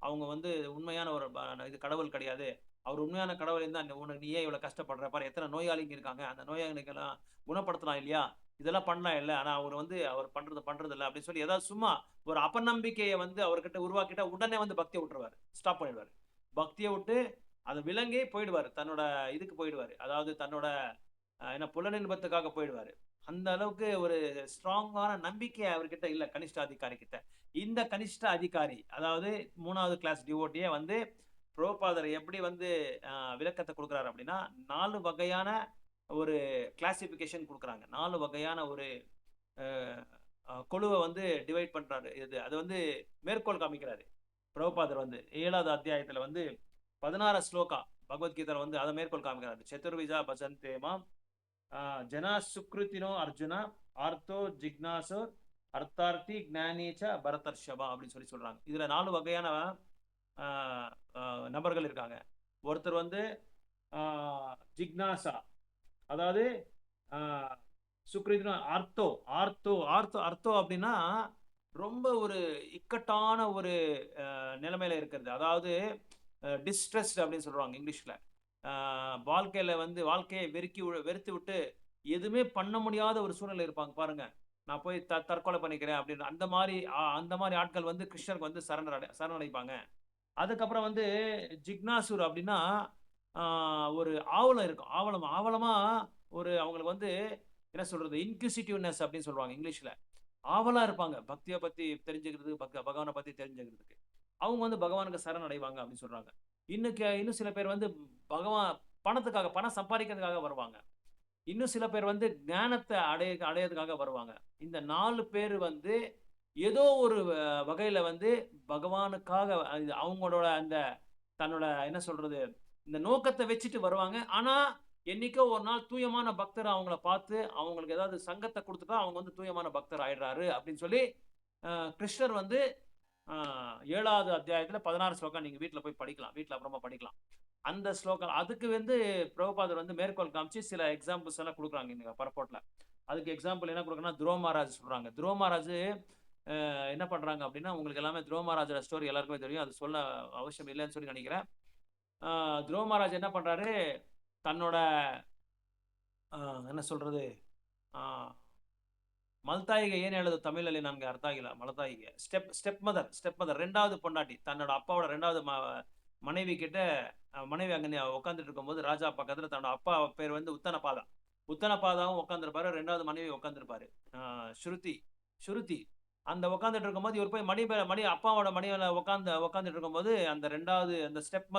அவங்க வந்து உண்மையான ஒரு இது கடவுள் கிடையாது, அவர் உண்மையான கடவுள் இருந்தால் உனக்கு நீயே இவ்வளோ கஷ்டப்படுற பாரு, எத்தனை நோயாளிங்க இருக்காங்க, அந்த நோயாளிகள்லாம் குணப்படுத்தலாம் இல்லையா, இதெல்லாம் பண்ணலாம் இல்லை, ஆனால் அவர் பண்ணுறது இல்லை அப்படின்னு சொல்லி ஏதாவது சும்மா ஒரு அப்பநம்பிக்கையை வந்து அவர்கிட்ட உருவாக்கிட்டா உடனே வந்து பக்தியை விட்டுருவார், ஸ்டாப் பண்ணிடுவார். பக்தியை விட்டு அதை விலங்கி போயிடுவார், தன்னோட இதுக்கு போயிடுவார், அதாவது தன்னோட என்ன புலனின்பத்துக்காக போயிடுவார். அந்த அளவுக்கு ஒரு ஸ்ட்ராங்கான நம்பிக்கை அவர்கிட்ட இல்லை கனிஷ்ட அதிகாரி கிட்ட. இந்த கனிஷ்ட அதிகாரி அதாவது 3வது கிளாஸ் டிவோட்டியே வந்து பிரபுபாதர் எப்படி வந்து விளக்கத்தை கொடுக்குறாரு அப்படின்னா 4 வகையான ஒரு கிளாசிபிகேஷன் கொடுக்குறாங்க. 4 வகையான ஒரு குழுவை வந்து டிவைட் பண்றாரு. அது வந்து மேற்கோள் காமிக்கிறாரு பிரபுபாதர் வந்து 7வது அத்தியாயத்துல வந்து 16 ஸ்லோகா பகவத்கீதையில வந்து அதை மேற்கோள் காமிக்கிறாரு. சதுர்விஜா பஜந்தேமா ஜனா சுக்ருத்தினோ அர்ஜுனா ஆர்த்தோ ஜிக்னாசோ அர்த்தார்த்தி ஞானீச்ச பரதர்ஷபா அப்படின்னு சொல்றாங்க. இதுல 4 வகையான நபர்கள் இருக்காங்க. ஒருத்தர் வந்து ஜிக்னாசா, அதாவது சுக்ரித்னா ஆர்த்தோ ஆர்த்தோ ஆர்த்தோ அர்த்தோ அப்படின்னா ரொம்ப ஒரு இக்கட்டான ஒரு நிலைமையில இருக்கிறது, அதாவது டிஸ்ட்ரெஸ்ட் அப்படின்னு சொல்றாங்க இங்கிலீஷ்ல. வாழ்க்கையில வந்து வாழ்க்கையை வெறுத்து விட்டு எதுவுமே பண்ண முடியாத ஒரு சூழ்நிலை இருப்பாங்க பாருங்க, நான் போய் தற்கொலை பண்ணிக்கிறேன் அப்படின்னு. அந்த மாதிரி ஆட்கள் வந்து கிருஷ்ணருக்கு வந்து சரணடைப்பாங்க. அதுக்கப்புறம் வந்து ஜிக்னாசுர் அப்படின்னா ஒரு ஆவலம் இருக்கும், ஆவலமா ஒரு அவங்களுக்கு வந்து என்ன சொல்றது இன்க்யூசிட்டிவ்னஸ் அப்படின்னு சொல்லுவாங்க இங்கிலீஷ்ல. ஆவலா இருப்பாங்க பக்தியை பத்தி தெரிஞ்சுக்கிறதுக்கு, பகவானை பத்தி தெரிஞ்சுக்கிறதுக்கு. அவங்க வந்து பகவானுக்கு சரணடைவாங்க அப்படின்னு சொல்றாங்க. இன்னும் சில பேர் வந்து பணம் சம்பாதிக்கிறதுக்காக வருவாங்க. இன்னும் சில பேர் வந்து ஞானத்தை அடையறதுக்காக வருவாங்க. இந்த 4 பேர் வந்து ஏதோ ஒரு வகையில வந்து பகவானுக்காக அவங்களோட அந்த தன்னோட என்ன சொல்றது இந்த நோக்கத்தை வச்சுட்டு வருவாங்க. ஆனா என்னைக்கோ ஒரு நாள் தூயமான பக்தர் அவங்கள பார்த்து அவங்களுக்கு ஏதாவது சங்கத்தை கொடுத்துட்டா அவங்க வந்து தூயமான பக்தர் ஆயிடுறாரு அப்படின்னு சொல்லி கிருஷ்ணர் வந்து 7வது அத்தியாயத்துல 16 ஸ்லோகம் நீங்க வீட்டுல போய் படிக்கலாம், வீட்டுல அப்புறமா படிக்கலாம் அந்த ஸ்லோகம். அதுக்கு வந்து பிரபுபாதர் வந்து மேற்கோள் காமிச்சு சில எக்ஸாம்பிள்ஸ் எல்லாம் கொடுக்குறாங்க இந்த பரப்போட்ல. அதுக்கு எக்ஸாம்பிள் என்ன கொடுக்குறேன்னா துருவ மகாராஜ் சொல்றாங்க. துருவ மகாராஜ் என்ன பண்றாங்க அப்படின்னா, உங்களுக்கு எல்லாமே துருவ மகாராஜோட ஸ்டோரி எல்லாருக்குமே தெரியும், அது சொல்ல அவசியம் இல்லைன்னு சொல்லி நினைக்கிறேன். துருவ மகாராஜ் என்ன பண்றாரு, தன்னோட என்ன சொல்றது மல்தாயிகை ஏன் எழுது தமிழில் நான்கு அர்த்தாகில மலதாயிகை ஸ்டெப் மதர் 2வது பொண்டாட்டி, தன்னோட அப்பாவோட 2வது மனைவி கிட்ட மனைவி அங்கே உட்காந்துட்டு இருக்கும்போது ராஜா பக்கத்துல தன்னோட அப்பா பேர் வந்து உத்தனபாதாவும் உட்காந்துருப்பாரு, 2வது மனைவி உட்காந்துருப்பாரு ஸ்ருதி. அந்த உட்காந்துட்டு இருக்கும்போது இவர் போய் அப்பாவோட மணியில உட்காந்துட்டு இருக்கும்போது அந்த 2வது அந்த ஸ்டெப்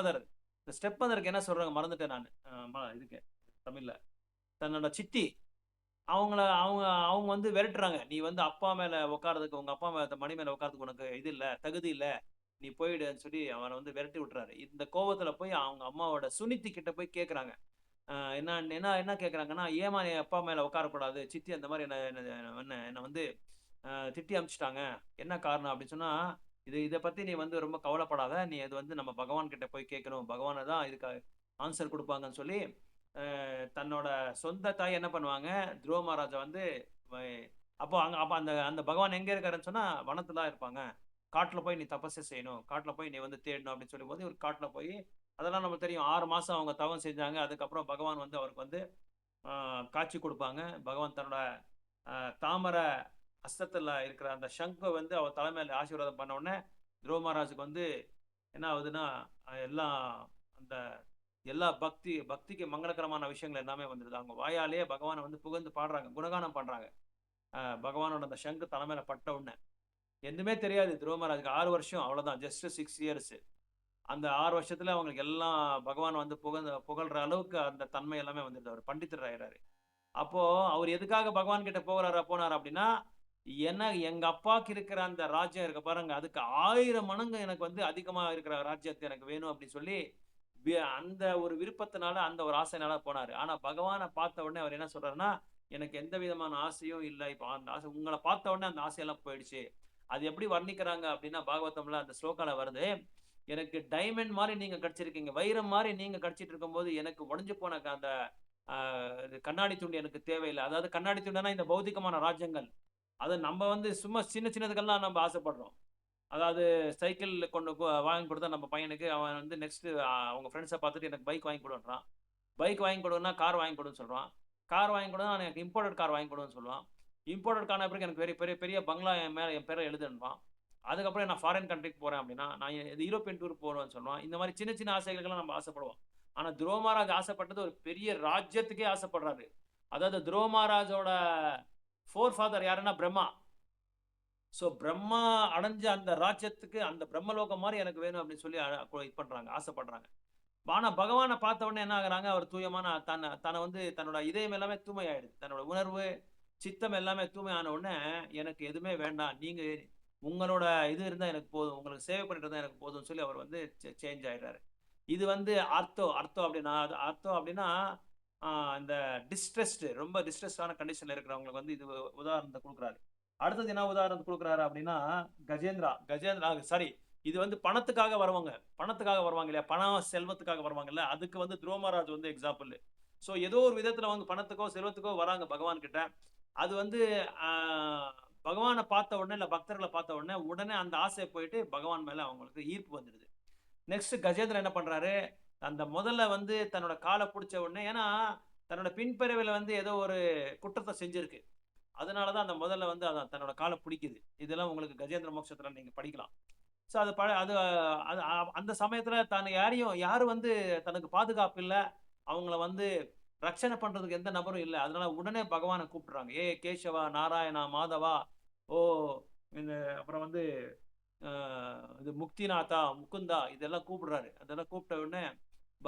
மதருக்கு என்ன சொல்றாங்க மறந்துட்டேன் நான் இதுக்கு தமிழ்ல, தன்னோட சித்தி அவங்க வந்து விரட்டுறாங்க, நீ வந்து அப்பா மேல உட்காரதுக்கு உங்க அப்பா மேல மணி மேல உட்காரதுக்கு உனக்கு இது இல்ல, தகுதி இல்ல, நீ போயிடுன்னு சொல்லி அவனை வந்து விரட்டி விட்டுறாரு. இந்த கோவத்துல போய் அவங்க அம்மாவோட சுனித்தி கிட்ட போய் கேட்குறாங்க. என்ன கேட்குறாங்கன்னா, ஏமா நீ அப்பா மேல உட்காரக்கூடாது, சித்தி அந்த மாதிரி என்ன வந்து திட்டி அமிச்சிட்டாங்க, என்ன காரணம் அப்படின்னு சொன்னா, இதை பத்தி நீ வந்து ரொம்ப கவலைப்படாத, நீ அது வந்து நம்ம பகவான் கிட்ட போய் கேட்கணும், பகவானை தான் இதுக்கு ஆன்சர் கொடுப்பாங்கன்னு சொல்லி தன்னோட சொந்த தாய் என்ன பண்ணுவாங்க, துருவ மகாராஜா வந்து அப்போ அந்த பகவான் எங்க இருக்காருன்னு சொன்னா வனத்துல இருப்பாங்க, காட்டுல போய் நீ தபஸை செய்யணும், காட்டுல போய் நீ வந்து தேடணும் அப்படின்னு சொல்லும் போது ஒரு காட்டுல போய் அதெல்லாம் நமக்கு தெரியும் 6 மாசம் அவங்க தவம் செஞ்சாங்க. அதுக்கப்புறம் பகவான் வந்து அவருக்கு வந்து காட்சி கொடுப்பாங்க. பகவான் தன்னோட தாமரை அஸ்தத்துல இருக்கிற அந்த சங்கை வந்து அவர் தலைமையில ஆசீர்வாதம் பண்ண உடனே துருவ மகாராஜுக்கு வந்து என்ன ஆகுதுன்னா எல்லா பக்திக்கு மங்களகரமான விஷயங்கள் எல்லாமே வந்துடுது. அவங்க வாயாலேயே பகவானை வந்து புகழ்ந்து பாடுறாங்க, குணகானம் பண்றாங்க. பகவானோட அந்த சங்கு தலைமையில பட்ட உடனே எதுவுமே தெரியாது துருவ மகாராஜுக்கு, 6 வருஷம் அவ்வளவுதான், ஜஸ்ட் 6 இயர்ஸ். அந்த 6 வருஷத்துல அவங்களுக்கு எல்லாம் பகவான் வந்து புகழ்ற அளவுக்கு அந்த தன்மை எல்லாமே வந்துடுது, அவர் பண்டிதர் ஆயிடுறாரு. அப்போ அவர் எதுக்காக பகவான் கிட்ட போனார் அப்படின்னா, எங்க அப்பாவுக்கு இருக்கிற அந்த ராஜ்யம் இருக்க பாருங்க, அதுக்கு 1000 மடங்கு எனக்கு வந்து அதிகமா இருக்கிற ராஜ்யத்தை எனக்கு வேணும் அப்படின்னு சொல்லி அந்த ஒரு விருப்பத்தினால அந்த ஒரு ஆசைனால போனாரு. ஆனா பகவானை பார்த்த உடனே அவர் என்ன சொல்றாருன்னா, எனக்கு எந்த விதமான ஆசையும் இல்லை, இப்போ அந்த ஆசை உங்களை பார்த்த உடனே அந்த ஆசையெல்லாம் போயிடுச்சு. அது எப்படி வர்ணிக்கிறாங்க அப்படின்னா, பாகவதம்ல அந்த ஸ்லோகால வருது, எனக்கு டைமண்ட் மாதிரி நீங்க கிடைச்சிருக்கீங்க, வைரம் மாதிரி நீங்க கிடைச்சிட்டு இருக்கும்போது எனக்கு உடைஞ்சு போன அந்த கண்ணாடி துண்டு எனக்கு தேவையில்லை. அதாவது கண்ணாடி துண்டுனா இந்த பௌதிகமான ராஜ்யங்கள், அதை நம்ம வந்து சும்மா சின்ன சின்னதுக்கெல்லாம் நம்ம ஆசைப்படுறோம். அதாவது சைக்கிள் வாங்கி கொடுத்தா நம்ம பையனுக்கு, அவன் வந்து நெக்ஸ்ட் அவங்க ஃப்ரெண்ட்ஸை பார்த்துட்டு எனக்கு பைக் வாங்கி கொடுன்றான். பைக் வாங்கி கொடுன்னா கார் வாங்கி கொடுன்னு சொல்றான். கார் வாங்கி கொடுன்னா எனக்கு இம்போர்ட்டட் கார் வாங்கி கொடுன்னு சொல்லுவான். இம்போர்ட்டட் கார்னா பிறகு எனக்கு பெரிய பெரிய பெரிய பங்களா என் பேரை எழுதுன்பான். அதுக்கப்புறம் நான் ஃபாரின் கண்ட்ரிக்கு போறேன் அப்படின்னா, நான் இது யூரோப்பியன் டூர் போறேன்னு சொல்லுவான். இந்த மாதிரி சின்ன சின்ன ஆசைகளுக்கெல்லாம் நம்ம ஆசைப்படுவோம். ஆனா துருவ மகாராஜ் ஆசைப்பட்டது ஒரு பெரிய ராஜ்யத்துக்கே ஆசைப்படுறாரு. அதாவது துருவ மகாராஜோட ஃபோர் ஃபாதர் யாருன்னா பிரம்மா. ஸோ பிரம்மா அடைஞ்ச அந்த ராஜ்யத்துக்கு அந்த பிரம்மலோகம் மாதிரி எனக்கு வேணும் அப்படின்னு சொல்லி இது பண்றாங்க, ஆசைப்படுறாங்க. ஆனா பகவானை பார்த்த உடனே என்ன ஆகுறாங்க, அவர் தூயமான தன்னை வந்து தன்னோட இதயம் எல்லாமே தூய்மையாயிடுது. தன்னோட உணர்வு சித்தம் எல்லாமே தூய்மையான உடனே எனக்கு எதுவுமே வேண்டாம், நீங்க உங்களோட இது இருந்தா எனக்கு போதும், உங்களுக்கு சேவை பண்ணிட்டு இருந்தா எனக்கு போதும்னு சொல்லி அவர் வந்து சேஞ்ச் ஆயிடுறாரு. இது வந்து அர்த்தம் அப்படின்னா அர்த்தம் அப்படின்னா இந்த டிஸ்ட்ரெஸ்டு, ரொம்ப டிஸ்ட்ரெஸ்டான கண்டிஷன்ல இருக்கிறவங்களுக்கு வந்து இது உதாரணத்தை கொடுக்குறாரு. அடுத்தது என்ன உதாரணத்தை கொடுக்குறாரு அப்படின்னா கஜேந்திரா சாரி, இது வந்து பணத்துக்காக வருவாங்க இல்லையா, பணம் செல்வத்துக்காக வருவாங்கல்ல, அதுக்கு வந்து துருவ மகாராஜ் வந்து எக்ஸாம்பிள். ஸோ ஏதோ ஒரு விதத்துல வந்து பணத்துக்கோ செல்வத்துக்கோ வராங்க பகவான் கிட்ட. அது வந்து பகவானை பார்த்த உடனே இல்லை பக்தர்களை பார்த்த உடனே அந்த ஆசையை போயிட்டு பகவான் மேல அவங்களுக்கு ஈர்ப்பு வந்துடுது. நெக்ஸ்ட் கஜேந்திரன் என்ன பண்றாரு, அந்த முதல்ல வந்து தன்னோட காலை பிடிச்ச உடனே, ஏன்னா தன்னோட பின்பிறவில வந்து ஏதோ ஒரு குற்றத்தை செஞ்சிருக்கு, அதனாலதான் அந்த முதல்ல வந்து அதான் தன்னோட காலை பிடிக்குது. இதெல்லாம் உங்களுக்கு கஜேந்திர மோட்சத்துல நீங்க படிக்கலாம். ஸோ அது அது அந்த சமயத்துல யாரும் வந்து தனக்கு பாதுகாப்பு இல்லை, அவங்கள வந்து ரட்சணை பண்றதுக்கு எந்த நபரும் இல்லை. அதனால உடனே பகவானை கூப்பிடுறாங்க, ஏ கேசவா, நாராயணா, மாதவா, ஓ இந்த அப்புறம் வந்து இது முக்திநாதா, முகுந்தா, இதெல்லாம் கூப்பிடுறாரு. அதெல்லாம் கூப்பிட்ட உடனே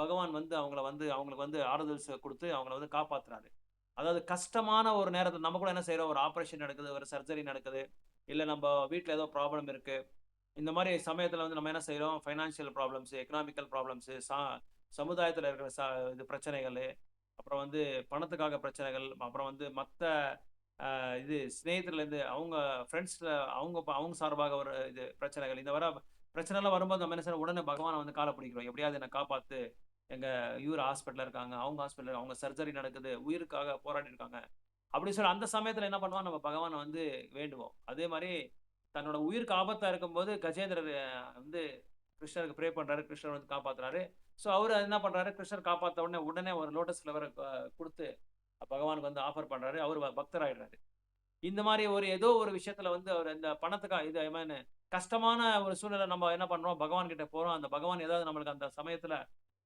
பகவான் வந்து அவங்களுக்கு வந்து ஆறுதல் கொடுத்து அவங்கள வந்து காப்பாத்துறாரு. அதாவது கஷ்டமான ஒரு நேரத்தில் நம்ம கூட என்ன செய்யறோம், ஒரு ஆப்ரேஷன் நடக்குது, ஒரு சர்ஜரி நடக்குது, இல்லை நம்ம வீட்டில் ஏதோ ப்ராப்ளம் இருக்கு, இந்த மாதிரி சமயத்தில் வந்து நம்ம என்ன செய்யறோம், ஃபைனான்சியல் ப்ராப்ளம்ஸ், எக்கனாமிக்கல் ப்ராப்ளம்ஸ், சமுதாயத்தில் இருக்கிற இது பிரச்சனைகள், அப்புறம் வந்து பணத்துக்காக பிரச்சனைகள், அப்புறம் வந்து மற்ற இது ஸ்நேகிதர்லேருந்து அவங்க ஃப்ரெண்ட்ஸில் அவங்க சார்பாக ஒரு இது பிரச்சனைகள், இந்த வர பிரச்சனைலாம் வரும்போது நம்ம என்ன செய்யணும், உடனே பகவானை வந்து காலை பிடிக்கிறோம், எப்படியாவது என்னை காப்பாற்று, இவர் ஹாஸ்பிட்டலில் இருக்காங்க, அவங்க ஹாஸ்பிட்டல், அவங்க சர்ஜரி நடக்குது, உயிருக்காக போராடி இருக்காங்க அப்படின்னு சொல்லி அந்த சமயத்தில் என்ன பண்ணுவோம், நம்ம பகவானை வந்து வேண்டுவோம். அதே மாதிரி தன்னோட உயிருக்கு ஆபத்தாக இருக்கும்போது கஜேந்திரர் வந்து கிருஷ்ணருக்கு ப்ரே பண்ணுறாரு, கிருஷ்ணர் வந்து காப்பாற்றுறாரு. ஸோ அவர் என்ன பண்ணுறாரு, கிருஷ்ணர் காப்பாற்ற உடனே ஒரு லோட்டஸ் ஃப்ளவரை கொடுத்து பகவானுக்கு வந்து ஆஃபர் பண்ணுறாரு, அவர் பக்தராயிடுறாரு. இந்த மாதிரி ஏதோ ஒரு விஷயத்துல வந்து அவர் இந்த பணத்துக்காக இது கஷ்டமான ஒரு சூழ்நிலை நம்ம என்ன பண்றோம், பகவான் கிட்ட போறோம், அந்த பகவான் ஏதாவது நம்மளுக்கு அந்த சமயத்துல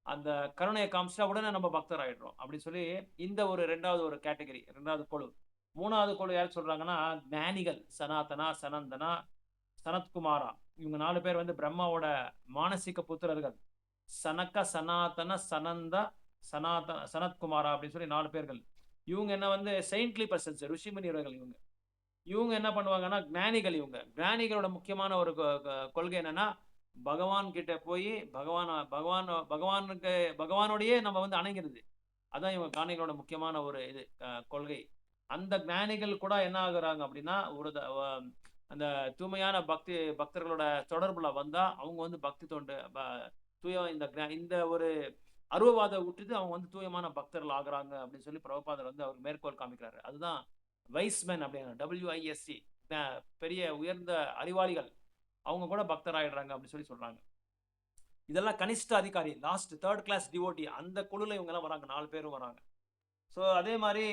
அந்த கருணையை காமிச்சா உடனே நம்ம பக்தர் ஆயிடுறோம் அப்படின்னு சொல்லி இந்த ஒரு ரெண்டாவது ஒரு கேட்டகரி, ரெண்டாவது குழு. மூணாவது குழு யார் சொல்றாங்கன்னா ஞானிகள், சனாதனா, சனந்தனா, சனத்குமாரா. இவங்க 4 பேர் வந்து பிரம்மாவோட மானசீக புத்திரர்கள். சனக்க, சனாதன, சனத்குமாரா அப்படின்னு சொல்லி 4 பேர்கள். இவங்க என்ன வந்து செயின்ட்லி பர்சன்ஸ், ருஷிமுனிவர்கள். இவங்க என்ன பண்ணுவாங்கன்னா ஞானிகள். இவங்க ஞானிகளோட முக்கியமான ஒரு கொள்கை என்னன்னா, பகவான் கிட்ட போய் பகவானோடையே நம்ம வந்து அணைங்கிறது. அதான் இவங்க ஞானிகளோட முக்கியமான ஒரு இது கொள்கை. அந்த ஞானிகள் கூட என்ன ஆகுறாங்க அப்படின்னா, அந்த தூய்மையான பக்தர்களோட தொடர்புல வந்தா அவங்க வந்து பக்தி தொண்டு இந்த ஒரு அருவவாத விட்டுட்டு அவங்க வந்து தூயமான பக்தர்கள் ஆகுறாங்க அப்படின்னு சொல்லி பிரபுபாதர் வந்து அவர் மேற்கோள் காமிக்கிறாரு. அதுதான் வைஸ்மேன் அப்படின்னு, WISC, பெரிய உயர்ந்த அறிவாளிகள், அவங்க கூட பக்தர் ஆயிடுறாங்க அப்படின்னு சொல்லி சொல்றாங்க. இதெல்லாம் கனிஷ்ட அதிகாரி, லாஸ்ட் 3rd கிளாஸ் டிவோட்டி, அந்த குழுல இவங்க எல்லாம் வராங்க, 4 பேரும் வராங்க. ஸோ அதே மாதிரி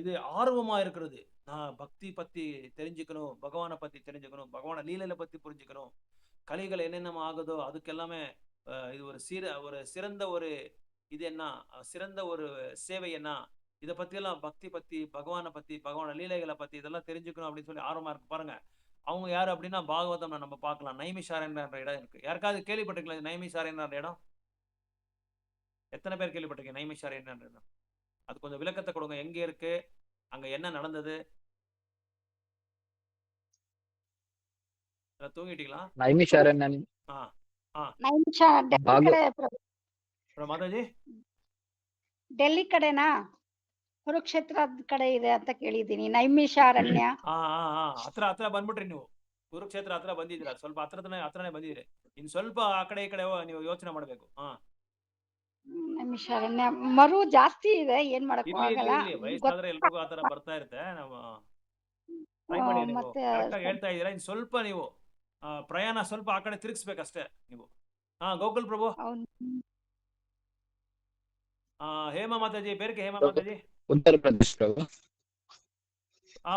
இது ஆர்வமா இருக்கிறது, நான் பக்தி பத்தி தெரிஞ்சுக்கணும், பகவானை பத்தி தெரிஞ்சுக்கணும், பகவான லீலையில பத்தி புரிஞ்சுக்கணும், கலிகள் என்னென்ன ஆகுதோ அதுக்கு எல்லாமே இது ஒரு சிறந்த ஒரு இது என்ன, சிறந்த ஒரு சேவை என்ன, இதை பத்தியெல்லாம் பக்தி பத்தி, பகவானை பத்தி, பகவான லீலைகளை பத்தி இதெல்லாம் தெரிஞ்சுக்கணும் அப்படின்னு சொல்லி ஆர்வமா இருக்கு பாருங்க. அவங்க யாரு அப்படின்னா பாகவதம் நம்ம பார்க்கலாம். நைமிஷாரண்யன்ற இடம் இருக்கு. யாருக்காவது கேள்விப்பட்டிருக்கீங்களா நைமிஷாரண்யன்ற இடம்? எத்தனை பேர் கேள்விப்பட்டிருக்கீங்க நைமிஷாரண்யன்ற இடம்? அது கொஞ்சம் விளக்கத்தை கொடுங்க, எங்க இருக்கு, அங்க என்ன நடந்தது? தூங்கிட்டீங்களா? ನೈಮಿಷಾರಣ್ಯನ್ ಮಾತಾಜಿ ಡೆಲ್ಲಿ ಕಡೆನಾ, ಕುರುಕ್ಷೇತ್ರ ಕಡೆ ಇದೆ ಅಂತ ಕೇಳಿದೀನಿ. ನೈಮಿಷಾರಣ್ಯ ಹತ್ರ ಬಂದ್ಬಿಟ್ರಿ ನೀವು. ಕುರುಕ್ಷೇತ್ರ ಹತ್ರ ಬಂದಿದ್ದೀರಾ, ಸ್ವಲ್ಪ ಹತ್ರನೇ ಬಂದಿದ್ದೀರಿ. ಇನ್ ಸ್ವಲ್ಪ ಆ ಕಡೆ ಈ ಕಡೆ ನೀವು ಯೋಚನೆ ಮಾಡ್ಬೇಕು. ನಿಮಿಷ ಮರು ಜಾಸ್ತಿ ಇದೆ, ಏನ್ ಮಾಡಕ್ಕೂ ಇರ್ಲಿ ಆಗಲ್ಲ. ವಯಸ್ಸಾದ್ರೆ ಎಲ್ರಿಗೂ ಆತರ ಬರ್ತಾ ಇರುತ್ತೆ. ನಾವು ಟ್ರೈ ಮಾಡಿ. ನೀವು ಮತ್ತೆ ಕರೆಕ್ಟಾಗಿ ಹೇಳ್ತಾ ಇದ್ದೀರಾ. ಇನ್ ಸ್ವಲ್ಪ ನೀವು ಪ್ರಯಾಣ ಸ್ವಲ್ಪ ಆ ಕಡೆ ತಿರುಗಿಸ್ಬೇಕಷ್ಟೇ ನೀವು. ಗೋಕುಲ್ ಪ್ರಭು. ಹೇಮಾ ಮಾತಾಜಿ, ಬೇರೆ ಹೇಮಾ ಮಾತಾಜಿ. ಉತ್ತರ ಪ್ರದೇಶ್ ಪ್ರಭು.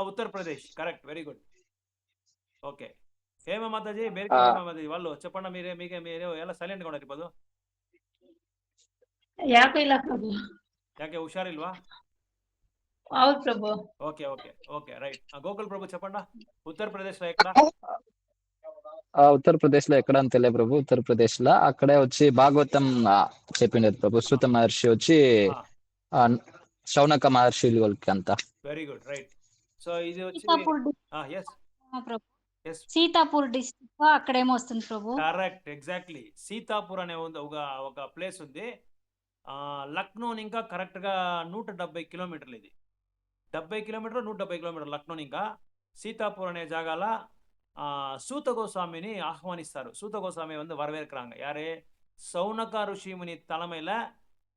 Uttar Pradesh, correct, very good. Okay, Hema మాతాజీ, బేరికి హేమ మాతాజీ వాళ్ళు చెప్పండి. మీరు ಎಲ್ಲ ಸೈಲೆಂಟ್ గా ಉಂಟು. ಯಾಕೆ ಇಲ್ಲ ಪ್ರಭು? ಯಾಕೆ ಹುಷಾರಿಲ್ವಾ? ಹೌದು ಪ್ರಭು. Okay right. గోకుల్ ప్రభు చెప్పండి, ఉత్తరప్రదేశ్ లో ఎక్కడ? ఉత్తరప్రదేశ్లో ఎక్కడ అని తెలియదు ప్రభు. ఉత్తరప్రదేశ్లో అక్కడే వచ్చి భాగవతం చెప్పిండేది ప్రభు. సూత మహర్షి వచ్చి శౌనక మహర్షి వాళ్ళకి అంతా. Very good, right. సో ఇది వచ్చి సీతాపూర్ డిస్ట్రిక్ట్ అక్కడేమో వస్తుంది ప్రభు. Correct, exactly. సీతాపూర్ అనే ఒక ప్లేస్ ఉంది. లక్నో ఇంకా కరెక్ట్ గా 170 కిలోమీటర్లు. ఇది 70 కిలోమీటర్ 170 కిలోమీటర్ లక్నో ఇంకా. సీతాపూర్ అనే జాగాల சூத கோஸ்வாமிని ஆஹ்வானிஸ்தாரு. சூத கோஸ்வாமி வந்து வரவேற்கிறாங்க. யாரு? சௌனகா ருஷிமுனி தலைமையில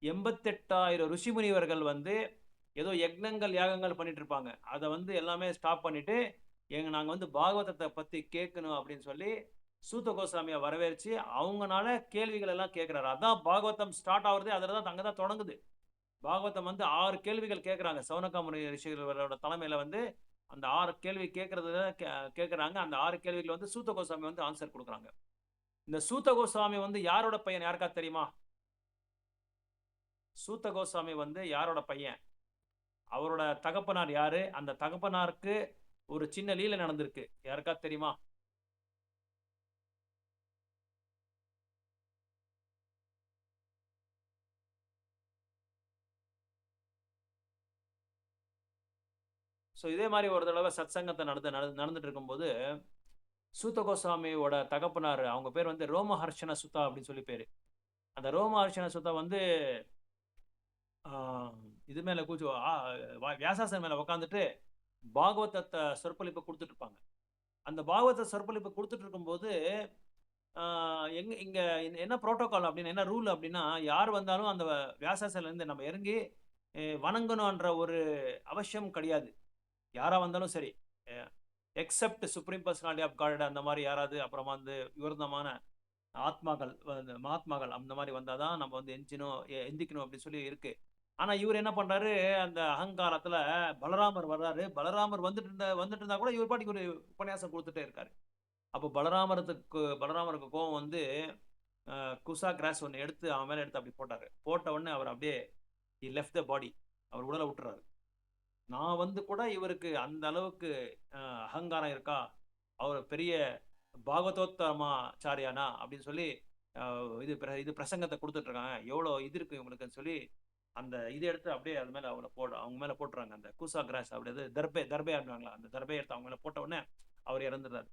88,000 ருஷிமுனிவர்கள் வந்து ஏதோ யக்னங்கள் யாகங்கள் பண்ணிட்டு இருப்பாங்க. அதை வந்து எல்லாமே ஸ்டாப் பண்ணிட்டு நாங்க வந்து பாகவதத்தை பத்தி கேட்கணும் அப்படின்னு சொல்லி சூத கோஸ்வாமியை வரவேற்று அவங்கனால கேள்விகள் எல்லாம் கேட்கிறாரு. அதான் பாகவதம் ஸ்டார்ட் ஆகுறது. அதுலதான் அங்கதான் தொடங்குது. பாகவதம் வந்து 6 கேள்விகள் கேட்கிறாங்க. சௌனகா முனி ரிஷிகளோட தலைமையில வந்து அந்த 6 கேள்வி கேட்கறாங்க. அந்த 6 கேள்விகள் வந்து சூத கோஸ்வாமி வந்து ஆன்சர் கொடுக்குறாங்க. இந்த சூத கோஸ்வாமி வந்து யாரோட பையன் யாருக்கா தெரியுமா? சூத கோஸ்வாமி வந்து யாரோட பையன்? அவரோட தகப்பனார் யாரு? அந்த தகப்பனாருக்கு ஒரு சின்ன லீலை நடந்திருக்கு. யாருக்கா தெரியுமா? ஸோ இதே மாதிரி ஒரு தடவை சத்சங்கத்தை நடந்துட்டு இருக்கும்போது சூத கோஸ்வாமியோட தகப்பனார், அவங்க பேர் வந்து ரோமஹர்ஷன சுதா அப்படின்னு சொல்லி பேரு. அந்த ரோமஹர்ஷன சுதா வந்து இது மேல வியாசாசன் மேல உட்காந்துட்டு பாகவதத்தை சொற்பொழிப்பு கொடுத்துட்டு இருப்பாங்க. அந்த பாகவத சொற்பொழிப்பு கொடுத்துட்டு இருக்கும்போது இங்க என்ன புரோட்டோகால் அப்படின்னு, என்ன ரூல் அப்படின்னா, யார் வந்தாலும் அந்த வியாசாசன்ல இருந்து நம்ம இறங்கி வணங்கணும்ன்ற ஒரு அவசியம் கிடையாது. யாரா வந்தாலும் சரி, except supreme personality of God அந்த மாதிரி யாராவது, அப்புறமா வந்து விவரமான ஆத்மாக்கள், மகாத்மாக்கள் அந்த மாதிரி வந்தாதான் நம்ம வந்து எந்திக்கணும் அப்படின்னு சொல்லி இருக்கு. ஆனா இவர் என்ன பண்றாரு, அந்த அகங்காரத்துல பலராமர் வர்றாரு. பலராமர் வந்துட்டு இருந்தா கூட இவர் பாட்டிக்கு ஒரு உபன்யாசம் கொடுத்துட்டே இருக்காரு. அப்போ பலராமருக்கு கோவம் வந்து குசா கிராஸ் ஒன்று எடுத்து அவன் மேல எடுத்து அப்படி போட்டாரு. போட்ட உடனே அவர் அப்படியே லெஃப்ட் த பாடி, அவர் உடலை விட்டுறாரு. நான் வந்து கூட இவருக்கு அந்த அளவுக்கு அகங்காரம் இருக்கா, அவர் பெரிய பாகவதோத்தமாச்சாரியானா அப்படின்னு சொல்லி இது பிரசங்கத்தை கொடுத்துட்டு இருக்காங்க, எவ்வளோ இது இருக்கு இவங்களுக்குன்னு சொல்லி அந்த இதை எடுத்து அப்படியே அது மேலே அவங்க மேலே போட்டுறாங்க. அந்த கூசா கிராஸ் அப்படியே தர்பே ஆடுவாங்களா, அந்த தர்பையை எடுத்து அவங்க மேலே போட்ட உடனே அவர் இறந்துடுறாரு.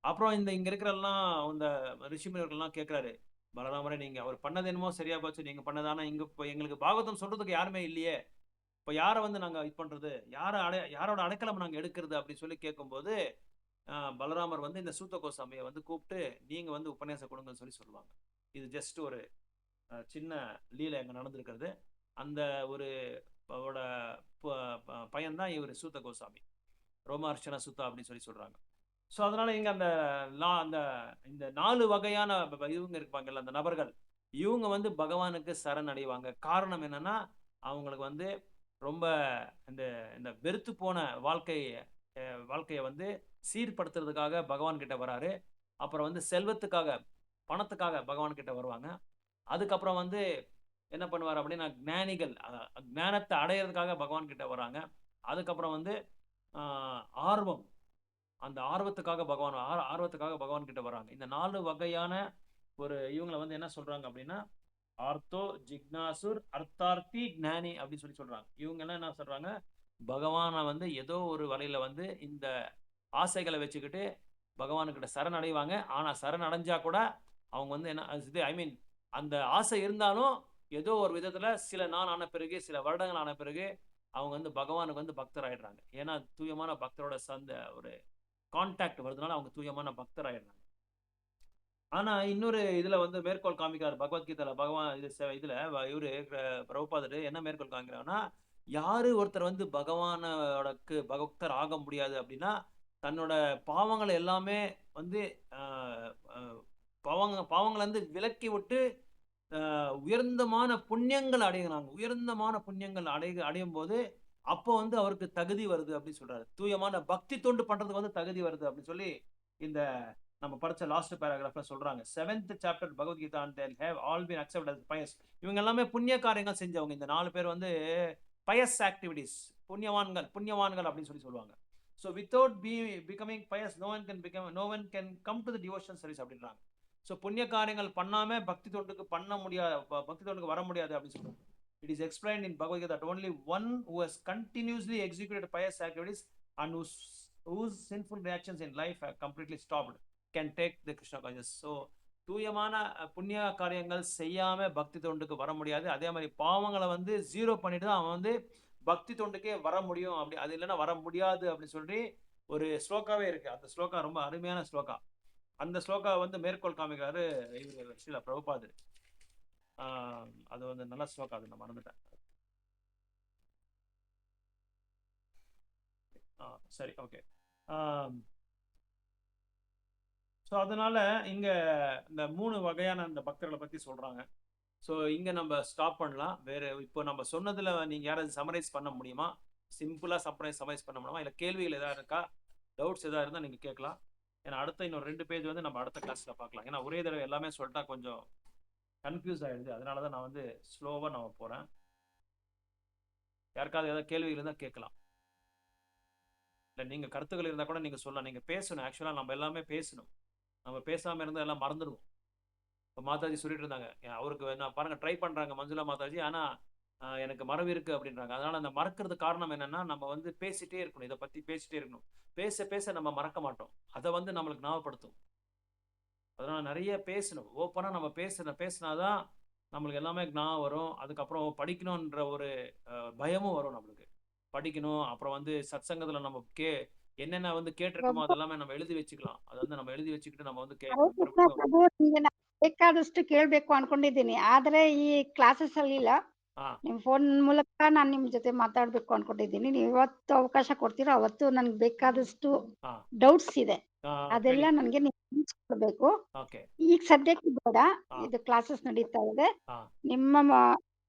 அப்புறம் இங்க இருக்கிறெல்லாம் இந்த ரிஷிமுனிவர்கள்லாம் கேட்குறாரு, பலராமரே நீங்க அவர் பண்ணது என்னமோ சரியா போச்சு, நீங்க பண்ணதானா இங்க இப்போ எங்களுக்கு பாகவதம் சொல்றதுக்கு யாருமே இல்லையே, இப்போ யாரை வந்து நாங்கள் இது பண்ணுறது, யாரோட அடைக்கலம் நாங்கள் எடுக்கிறது அப்படின்னு சொல்லி கேட்கும்போது பலராமர் வந்து இந்த சூத கோஸ்வாமியை வந்து கூப்பிட்டு நீங்கள் வந்து உபன்யாசம் கொடுங்கன்னு சொல்லி சொல்லுவாங்க. இது ஜஸ்ட் ஒரு சின்ன லீலை அங்கே நடந்திருக்கிறது. அந்த ஒரு அவரோட பையன்தான் இவர் சூத கோஸ்வாமி, ரோமஹர்ஷன சுத்தா அப்படின்னு சொல்லி சொல்கிறாங்க. ஸோ அதனால் இங்கே இந்த 4 வகையான இவங்க இருப்பாங்கல்ல, அந்த நபர்கள், இவங்க வந்து பகவானுக்கு சரணடைவாங்க. காரணம் என்னன்னா, அவங்களுக்கு வந்து ரொம்ப இந்த வெறுத்து போன வாழ்க்கையை வந்து சீர்படுத்துறதுக்காக பகவான் கிட்ட வராரு. அப்புறம் வந்து செல்வத்துக்காக, பணத்துக்காக பகவான் கிட்ட வருவாங்க. அதுக்கப்புறம் வந்து என்ன பண்ணுவார் அப்படின்னா, ஞானத்தை அடையிறதுக்காக பகவான் கிட்ட வராங்க. அதுக்கப்புறம் வந்து ஆர்வம், அந்த ஆர்வத்துக்காக பகவான் கிட்ட வராங்க. இந்த 4 வகையான ஒரு இவங்களை வந்து என்ன சொல்றாங்க அப்படின்னா, ஆர்த்தோ, ஜிக்னாசுர், அர்த்தார்த்தி, ஞானி அப்படின்னு சொல்லி சொல்றாங்க. இவங்க எல்லாம் என்ன சொல்றாங்க, பகவானை வந்து ஏதோ ஒரு வழியில வந்து இந்த ஆசைகளை வச்சுக்கிட்டு பகவானுக்கிட்ட சரணடைவாங்க. ஆனா சரணடைஞ்சா கூட அவங்க வந்து என்ன அந்த ஆசை இருந்தாலும் ஏதோ ஒரு விதத்துல சில நாள் ஆன பிறகு, சில வருடங்கள் ஆன பிறகு அவங்க வந்து பகவானுக்கு வந்து பக்தர் ஆயிடுறாங்க. ஏன்னா தூயமான பக்தரோட ஒரு கான்டாக்ட் வருதுனால அவங்க தூயமான பக்தர் ஆயிடுறாங்க. ஆனா இன்னொரு இதுல வந்து மேற்கோள் காமிக்கிறார் பகவத்கீதையில பகவான் இதுல இவரு பிரபுபாதர் என்ன மேற்கோள் காமிக்கிறாங்கன்னா, யாரு ஒருத்தர் வந்து பகவானோடக்கு பக்தர் ஆக முடியாது அப்படின்னா, தன்னோட பாவங்களை எல்லாமே வந்து பாவங்களை வந்து விலக்கி விட்டு உயர்ந்தமான புண்ணியங்கள் அடைகிறாங்க. உயர்ந்தமான புண்ணியங்கள் அடையும் போது அப்போ வந்து அவருக்கு தகுதி வருது அப்படின்னு சொல்றாரு. தூயமான பக்தி தொண்டு பண்றதுக்கு வந்து தகுதி வருது அப்படின்னு சொல்லி இந்த நம்ம படிச்ச லாஸ்ட் பேராகிராஃப்ல சொல்றாங்க. 7th chapter Bhagavad Gita and they have all been accepted as pious. இவங்க எல்லாமே புண்ணிய காரியங்கள் செஞ்சவங்க. இந்த 4 பேர் வந்து pious activities, புண்ணியவான்கள் அப்படின்னு சொல்லி சொல்லுவாங்க. So without becoming pious, no one can come to the devotion service அப்படின்றாங்க. ஸோ புண்ணிய காரியங்கள் பண்ணாம பக்தி தொண்டுக்கு வர முடியாது அப்படின்னு சொல்றாங்க. It is explained in Bhagavad Gita that only one who has continuously executed pious activities and whose sinful reactions in life have completely stopped can take the Krishna consciousness. So தூயமான புண்ணிய காரியங்கள் செய்யாம பக்தி தொண்டுக்கு வர முடியாது. அதே மாதிரி பாவங்களை வந்து ஜீரோ பண்ணிட்டு தான் அவன் வந்து பக்தி தொண்டுக்கே வர முடியும். அப்படி அது இல்லைன்னா வர முடியாது அப்படின்னு சொல்லி ஒரு ஸ்லோகாவே இருக்கு. அந்த ஸ்லோகா ரொம்ப அருமையான ஸ்லோகா. அந்த ஸ்லோகா வந்து மேற்கோள் காமிக்கிறாரு இவர் ஸ்ரீல பிரபுபாதர். அது வந்து நல்ல ஸ்லோகா, அது நான் மறந்துட்டேன். சரி, ஓகே. ஸோ அதனால இங்க இந்த 3 வகையான அந்த பக்தர்களை பத்தி சொல்றாங்க. ஸோ இங்க நம்ம ஸ்டாப் பண்ணலாம். வேற இப்போ நம்ம சொன்னதுல நீங்க யாராவது சமரைஸ் பண்ண முடியுமா? சிம்பிளா சமரைஸ் பண்ண முடியுமா? இல்லை கேள்விகள் ஏதாவது இருக்கா, டவுட்ஸ் ஏதாவது இருந்தால் நீங்க கேட்கலாம். ஏன்னா அடுத்த இன்னொரு 2 பேஜ் வந்து நம்ம அடுத்த கிளாஸ்ல பார்க்கலாம். ஏன்னா ஒரே தடவை எல்லாமே சொல்லிட்டா கொஞ்சம் கன்ஃபியூஸ் ஆயிடுது. அதனால தான் நான் வந்து ஸ்லோவா நம்ம போறேன். யாருக்காவது ஏதாவது கேள்விகள் இருந்தால் கேட்கலாம். இல்லை நீங்க கருத்துக்கள் இருந்தால் கூட நீங்க சொல்லலாம். நீங்க பேசணும். ஆக்சுவலா நம்ம எல்லாமே பேசணும். நம்ம பேசாம இருந்தால் எல்லாம் மறந்துடுவோம். இப்போ மாதாஜி சொல்லிட்டு இருந்தாங்க, அவருக்கு நான் பாருங்க ட்ரை பண்றாங்க மஞ்சுளா மாதாஜி, ஆனா எனக்கு மறவு இருக்கு அப்படின்றாங்க. அதனால அந்த மறக்கிறது காரணம் என்னன்னா, நம்ம வந்து பேசிட்டே இருக்கணும். இதை பத்தி பேசிட்டே இருக்கணும். பேச பேச நம்ம மறக்க மாட்டோம். அதை வந்து நம்மளுக்கு ஞாபகப்படுத்தும். அதனால நிறைய பேசணும். ஓப்பனா நம்ம பேசினாதான் நம்மளுக்கு எல்லாமே ஞாபகம் வரும். அதுக்கப்புறம் படிக்கணும்ன்ற ஒரு பயமும் வரும் நம்மளுக்கு. படிக்கணும். அப்புறம் வந்து சத்சங்கத்துல நம்ம என்னென்ன வந்து கேட்டிருக்கோமோ அதெல்லாமே நம்ம எழுதி வச்சுக்கலாம். அதை வந்து நம்ம எழுதி வச்சுக்கிட்டு நம்ம வந்து ಕೇಳಬೇಕು. ಬೇಕಾದಷ್ಟು ಕೇಳ್ಬೇಕು ಅನ್ಕೊಂಡಿದ್ದೀನಿ, ಆದ್ರೆ ಈ ಕ್ಲಾಸಸ್ ಅಲ್ಲಿ ಇಲ್ಲ. ನಿಮ್ ಫೋನ್ ಮೂಲಕ ನಾನು ನಿಮ್ ಜೊತೆ ಮಾತಾಡ್ಬೇಕು ಅನ್ಕೊಂಡಿದ್ದೀನಿ. ನೀವು ಇವತ್ತು ಅವಕಾಶ ಕೊಡ್ತೀರಾ, ಅವತ್ತು ನನ್ಗೆ ಬೇಕಾದಷ್ಟು ಡೌಟ್ಸ್ ಇದೆ. ಅದೆಲ್ಲ ನನ್ಗೆ ನೀವು ತಿಳಿಸ್ಕೊಡ್ಬೇಕು. ಈಗ ಸದ್ಯಕ್ಕೆ ಬೇಡ, ಇದು ಕ್ಲಾಸಸ್ ನಡೀತಾ ಇದೆ. ನಿಮ್ಮ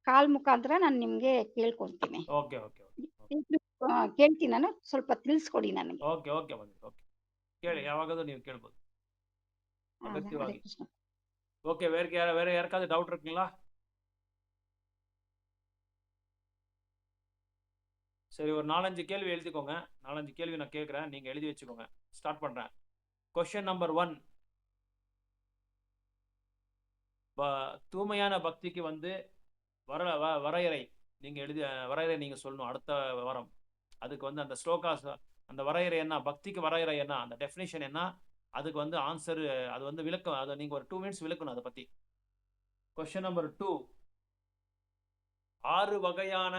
ಕಾಲ್ ಮುಖಾಂತರ ನಾನು ನಿಮ್ಗೆ ಕೇಳ್ಕೊಂತೀನಿ. ಕೇಳ್ತೀನಿ, ನಾನು ಸ್ವಲ್ಪ ತಿಳಿಸ್ಕೊಡಿ ನನಗೆ. ಕೇಳಿ, ಯಾವಾಗಾದ್ರೂ ನೀವು ಕೇಳ್ಬೋದು ಅಗತ್ಯವಾಗಿ. ஓகே, வேற யாருக்காவது டவுட் இருக்குங்களா? சரி, ஒரு 4-5 கேள்வி எழுதிக்கோங்க. 4-5 கேள்வி நான் கேட்குறேன், நீங்க எழுதி வச்சுக்கோங்க. ஸ்டார்ட் பண்றேன். கொஸ்டின் நம்பர் 1, தூய்மையான பக்திக்கு வந்து வரையறை நீங்க சொல்லணும் அடுத்த வாரம். அதுக்கு வந்து அந்த ஸ்லோகாஸ், அந்த வரையறை என்ன, பக்திக்கு வரையறை என்ன, அந்த டெஃபினேஷன் என்ன, அதுக்கு வந்து ஆன்சர், அது வந்து விளக்கம், அதை நீங்க ஒரு 2 மினிட்ஸ் விளக்கணும் அதை பத்தி. கொஸ்டின் நம்பர் 2, 6 வகையான